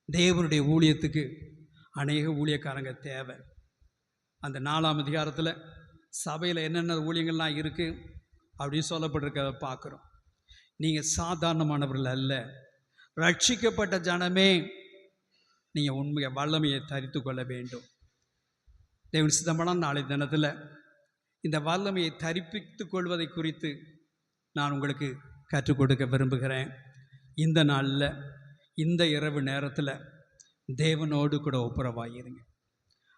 தேவனுடைய ஊழியத்துக்கு அநேக ஊழியக்காரங்க தேவை. அந்த 4ஆம் அதிகாரத்தில் சபையில் என்னென்ன ஊழியங்கள்லாம் இருக்குது அப்படின்னு சொல்லப்பட்டிருக்கிறத பார்க்குறோம். நீங்கள் சாதாரணமானவர்கள் அல்ல, ரட்சிக்கப்பட்ட ஜனமே. நீங்கள் உண்மையை வல்லமையை தரித்து கொள்ள வேண்டும். தேவன் சித்தம்பரம் நாளை தினத்தில் இந்த வல்லமையை தரிப்பித்து கொள்வதை குறித்து நான் உங்களுக்கு கற்றுக் கொடுக்க விரும்புகிறேன். இந்த நாளில், இந்த இரவு நேரத்தில் தேவனோடு கூட ஒப்புரவாயிருங்க.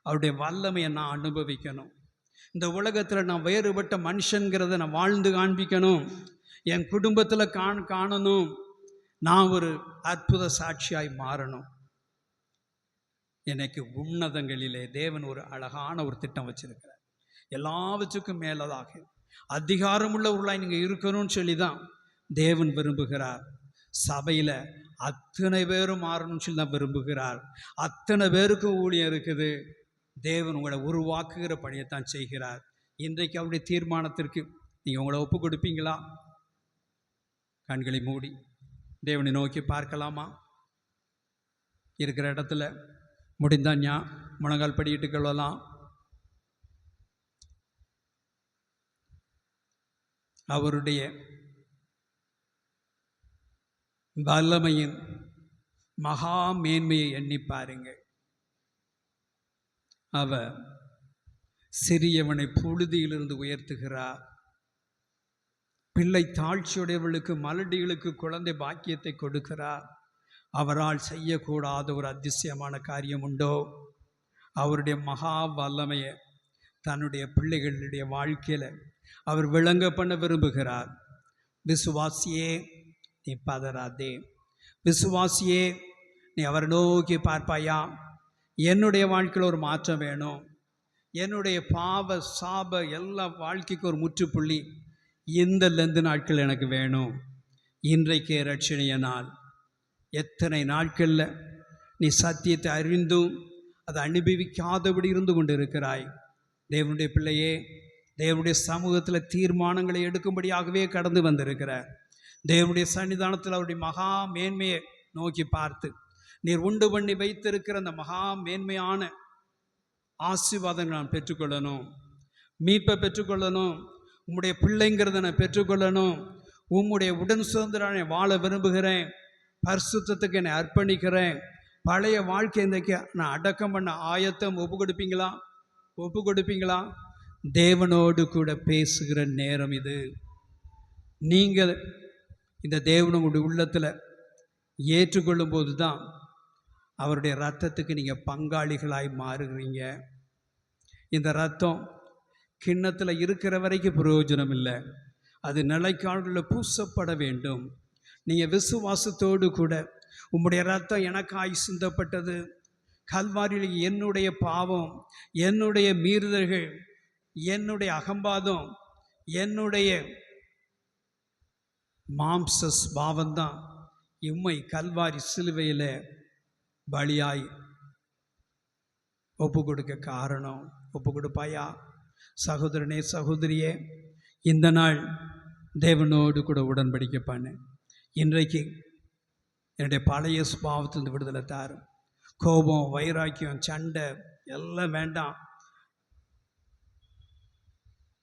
அவருடைய வல்லமையை நான் அனுபவிக்கணும். இந்த உலகத்தில் நான் வேறுபட்ட மனுஷங்கிறத நான் வாழ்ந்து காண்பிக்கணும். என் குடும்பத்தில் காணணும். நான் ஒரு அற்புத சாட்சியாய் மாறணும். எனக்கு உன்னதங்களிலே தேவன் ஒரு அழகான ஒரு திட்டம் வச்சிருக்கிறார். எல்லாவற்றுக்கும் மேலதாக அதிகாரமுள்ளவர்களாய் நீங்கள் இருக்கணும்னு சொல்லி தான் தேவன் விரும்புகிறார். சபையில் அத்தனை பேரும் மாறணும்னு சொல்லி தான் விரும்புகிறார். அத்தனை பேருக்கும் ஊழியம் இருக்குது. தேவன் உங்களை உருவாக்குகிற பணியைத்தான் செய்கிறார். இன்றைக்கு அவருடைய தீர்மானத்திற்கு நீங்கள் உங்களை ஒப்பு கொடுப்பீங்களா? கண்களை மூடி தேவனை நோக்கி பார்க்கலாமா? இருக்கிற இடத்துல முடிந்தால் முழங்கால் படியிட்டு கொள்ளலாம். அவருடைய வல்லமையின் மகா மேன்மையை எண்ணி பாருங்கள். அவர் சிறியவனை புழுதியிலிருந்து உயர்த்துகிறார். பிள்ளை தாழ்ச்சியுடையவர்களுக்கு, மலடிகளுக்கு குழந்தை பாக்கியத்தை கொடுக்கிறார். அவரால் செய்யக்கூடாத ஒரு அதிசயமான காரியம் உண்டோ? அவருடைய மகா வல்லமையை தன்னுடைய பிள்ளைகளுடைய வாழ்க்கையில் அவர் விளங்க பண்ண விரும்புகிறார். விசுவாசியே, நீ பதறாதே. விசுவாசியே, நீ அவரை நோக்கி பார்ப்பாயா? என்னுடைய வாழ்க்கையில் ஒரு மாற்றம் வேணும். என்னுடைய பாவ சாப எல்லா வாழ்க்கைக்கு ஒரு முற்றுப்புள்ளி இந்த லெந்து நாட்கள் எனக்கு வேணும். இன்றைக்கே ரட்சணிய நாள். எத்தனை நாட்களில் நீ சத்தியத்தை அறிந்தும் அதை அனுபவிக்காதபடி இருந்து கொண்டு இருக்கிறாய். தேவனுடைய பிள்ளையே, தேவனுடைய சமூகத்தில் தீர்மானங்களை எடுக்கும்படியாகவே கடந்து வந்திருக்கிற தேவனுடைய சன்னிதானத்தில் அவருடைய மகா மேன்மையை நோக்கி பார்த்து, நீர் உண்டு பண்ணி வைத்திருக்கிற அந்த மகா மேன்மையான ஆசீர்வாதங்களை நான் பெற்றுக்கொள்ளணும். மீட்பை பெற்றுக்கொள்ளணும். உம்முடைய பிள்ளைங்கிறத நான் பெற்றுக்கொள்ளணும். உம்முடைய உடன் சுதந்திரனை வாழ விரும்புகிறேன், பரிசுத்தத்துக்கு என்னை அர்ப்பணிக்கிறேன், பழைய வாழ்க்கை இன்றைக்கு நான் அடக்கம் பண்ண ஆயத்தம். ஒப்பு கொடுப்பீங்களா? ஒப்பு கொடுப்பீங்களா? தேவனோடு கூட பேசுகிற நேரம் இது. நீங்கள் இந்த தேவனை உங்களுடைய உள்ளத்தில் ஏற்றுக்கொள்ளும் போது தான் அவருடைய இரத்தத்துக்கு நீங்கள் பங்காளிகளாய் மாறுகிறீங்க. இந்த இரத்தம் கிண்ணத்தில் இருக்கிற வரைக்கும் பிரயோஜனம் இல்லை, அது நிலைக்கால்களில் பூசப்பட வேண்டும். நீங்கள் விசுவாசத்தோடு கூட உம்முடைய இரத்தம் எனக்காய் சிந்தப்பட்டது, கல்வாரியில் என்னுடைய பாவம், என்னுடைய மீறுதல்கள், என்னுடைய அகம்பாதம், என்னுடைய மாம்ச பாவம்தான் இம்மை கல்வாரி சிலுவையில் பலியாய் ஒப்பு கொடுக்க காரணம். ஒப்பு கொடுப்பாயா? சகோதரனே, சகோதரியே, இந்த நாள் தேவனோடு கூட உடன்படிக்கை பண்ணு. இன்றைக்கு என்னுடைய பழைய சுபாவத்திலிருந்து விடுதலை தாரும். கோபம், வைராக்கியம், சண்டை எல்லாம் வேண்டாம்.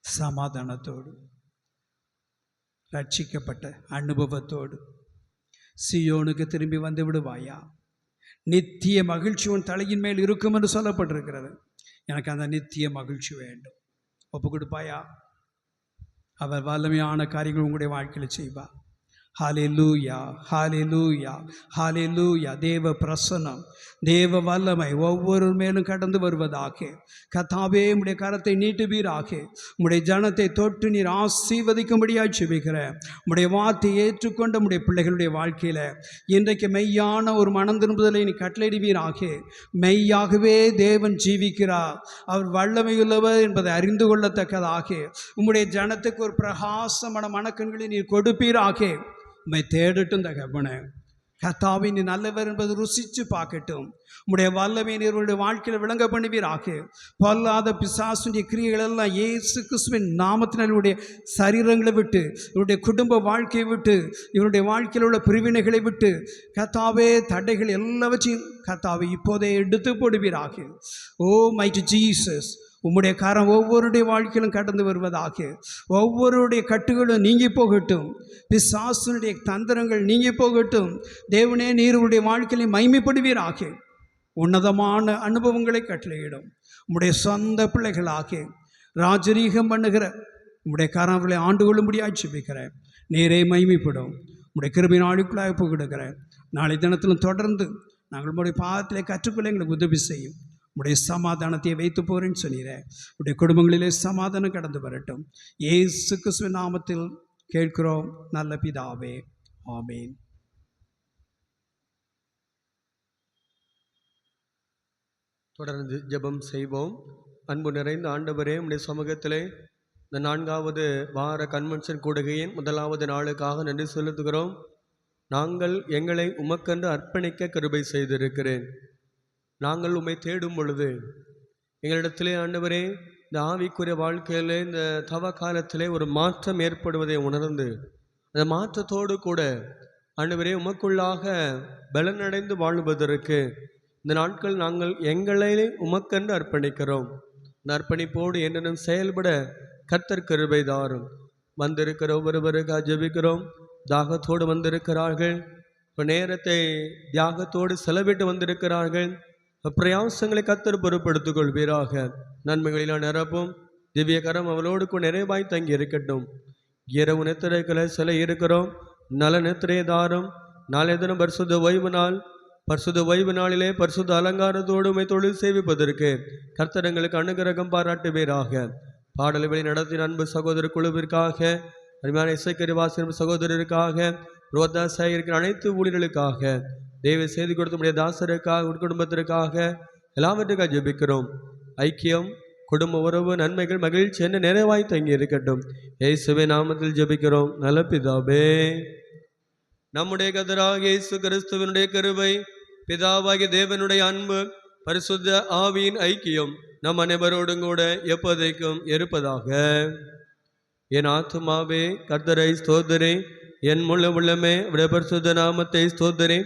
சமாதானத்தோடு, ரட்சிக்கப்பட்ட அனுபவத்தோடு சியோனுக்கு திரும்பி வந்து விடுவாயா? நித்திய மகிழ்ச்சி உன் தலையின் மேல் இருக்கும் என்று சொல்லப்பட்டிருக்கிறது. எனக்கு அந்த நித்திய மகிழ்ச்சி வேண்டும். ஒப்பு கொடுப்பாயா? அவர் வல்லமையான காரியங்கள் உங்களுடைய வாழ்க்கையில் செய்வார். ஹல்லேலூயா, ஹல்லேலூயா, ஹல்லேலூயா. தேவ பிரசன்னம், தேவ வல்லமை ஒவ்வொரு மேலும் கடந்து வருவதாக. கர்த்தாவே, உம்முடைய கரத்தை நீட்டுவீராக. உம்முடைய ஜனத்தை தொட்டு நீர் ஆசீர்வதிக்கும்படியாக ஜெபிக்கிறேன். உம்முடைய வார்த்தை ஏற்றுக்கொண்ட உம்முடைய பிள்ளைகளுடைய வாழ்க்கையில் இன்றைக்கு மெய்யான ஒரு மனம் திரும்புதலை நீ கட்டளையிடுவீராக. மெய்யாகவே தேவன் ஜீவிக்கிறார், அவர் வல்லமையுள்ளவர் என்பதை அறிந்து கொள்ளத்தக்கதாக உம்முடைய ஜனத்துக்கு ஒரு பிரகாசமான மனக்கண்களை நீர் கொடுப்பீராக. உம்மை தேடட்டும் தகப்பனே. கர்த்தாவே, நீ நல்லவர் என்பது ருசித்து பார்க்கட்டும். உம்முடைய வல்லமை நீருடைய வாழ்க்கையில் விளங்க பண்ணுவீராக. பொல்லாத பிசாசுடைய கிரியைகள் எல்லாம் இயேசு கிறிஸ்துவின் நாமத்தினருடைய சரீரங்களை விட்டு, இவருடைய குடும்ப வாழ்க்கையை விட்டு, இவருடைய வாழ்க்கையில் உள்ள பிரிவினைகளை விட்டு, கர்த்தாவே, தடைகள் எல்லாவற்றையும் கர்த்தாவே இப்போதே எடுத்து போடுவீராக. ஓ மைட்டி ஜீசஸ், உம்முடைய கரம் ஒவ்வொருடைய வாழ்க்கையிலும் கடந்து வருவதாக. ஒவ்வொருடைய கட்டுகளும் நீங்கி போகட்டும், பிசாசுனுடைய தந்திரங்கள் நீங்கி போகட்டும். தேவனே, நீர் உடைய வாழ்க்கையில மகிமைப்படுவீராக. உன்னதமான அனுபவங்களை கட்டளையிடும். உம்முடைய சொந்த பிள்ளைகளாக ராஜரீகம் பண்ணுகிற உம்முடைய கரங்களை ஆண்டு கொள்ளும்படியாக ஜெபிக்கிறேன். நீரே மகிமைப்படும். உம்முடைய கிருபை நாளுக்குள்ளாக போகிடுகிறேன். நாளை தினத்திலும் தொடர்ந்து நாங்கள் உம்முடைய பாதத்திலே கற்றுக்கொள்ள எங்களுக்கு உதவி செய்யும். உடைய சமாதானத்தை வைத்து போறேன்னு சொன்னீரேன். உடைய குடும்பங்களிலே சமாதானம் கடந்து வரட்டும். இயேசு கிறிஸ்துவின் நாமத்தில் கேட்கிறோம் நல்ல பிதாவே, ஆமேன். தொடர்ந்து ஜெபம் செய்வோம். அன்பு நிறைந்த ஆண்டவரே, உம்முடைய சமூகத்திலே இந்த 4வது வார கன்வென்ஷன் கூடுகையின் 1வது நாளுக்காக நன்றி செலுத்துகிறோம். நாங்கள் எங்களை உமக்கென்று அர்ப்பணிக்க கிருபை செய்திருக்கிறேன். நாங்கள் உம்மை தேடும் பொழுது எங்களிடத்திலே ஆண்டவரே, இந்த ஆவிக்குரிய வாழ்க்கையில் இந்த தவ காலத்திலே ஒரு மாற்றம் ஏற்படுவதை உணர்ந்து அந்த மாற்றத்தோடு கூட ஆண்டவரே உமக்குள்ளாக பலனடைந்து வாழ்வதற்கு இந்த நாட்கள் நாங்கள் எங்களை உமக்கென்று அர்ப்பணிக்கிறோம். இந்த அர்ப்பணிப்போடு என்னென்னும் செயல்பட கர்த்தர் கிருபை தாரும். வந்திருக்கிற ஒவ்வொருவருக்காக ஜெபிக்கிறோம். தாகத்தோடு வந்திருக்கிறார்கள், இப்போ நேரத்தை தியாகத்தோடு செலவிட்டு வந்திருக்கிறார்கள். பிரயாசங்களை கர்த்தர் பொறுப்படுத்திக் கொள்வீராக. நன்மைகளில் நிரப்பும். திவ்ய கரம் அவளோடு கூட நிறைவாய் தங்கி இருக்கட்டும். இரவு நித்திரைகளை சில இருக்கிறோம், நல நித்திரையை தாரும். நாளை தினம் பரிசுத்த ஓய்வு நாள். பரிசுத்த ஓய்வு நாளிலே பரிசுத்த அலங்காரத்தோடு உம்மை தொழில் சேவிப்பதற்கு கர்த்தரங்களுக்கு அனுகிரகம் பாராட்டுவீராக. பாடலை வழி நடத்தின அன்பு சகோதர குழுவிற்காக, அருமையான இசைக்கருவாசன் சகோதரருக்காக, ரோதாசாய் இருக்கிற அனைத்து ஊழியர்களுக்காக, தேவ செய்தி கொடுத்த தாசருக்காக, குடும்பத்திற்காக எல்லாவற்றுக்காக ஜெபிக்கிறோம். ஐக்கியம், குடும்ப உறவு, நன்மைகள், மகிழ்ச்சி என்ன நிறைவாய் தங்கி இருக்கட்டும். இயேசுவே நாமத்தில் ஜெபிக்கிறோம் நல்ல பிதாவே. நம்முடைய கர்த்தராகிய இயேசு கிறிஸ்துவினுடைய கிருபை, பிதாவாகிய தேவனுடைய அன்பு, பரிசுத்த ஆவியின் ஐக்கியம் நம் அனைவரோடும் கூட எப்போதைக்கும் இருப்பதாக. என் ஆத்துமாவே கர்த்தரை ஸ்தோத்திரே, என் முழு உள்ளமே அவருடைய பரிசுத்த நாமத்தை ஸ்தோத்திரே.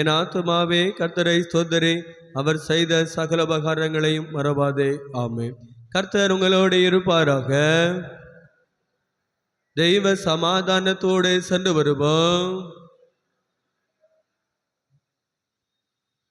என் ஆத்துமாவே கர்த்தரை ஸ்தோத்திரே, அவர் செய்த சகல உபகாரங்களையும் மறவாதே. ஆமென். கர்த்தர் உங்களோடு இருப்பாராக. தெய்வ சமாதானத்தோடு சென்று வருவோம்.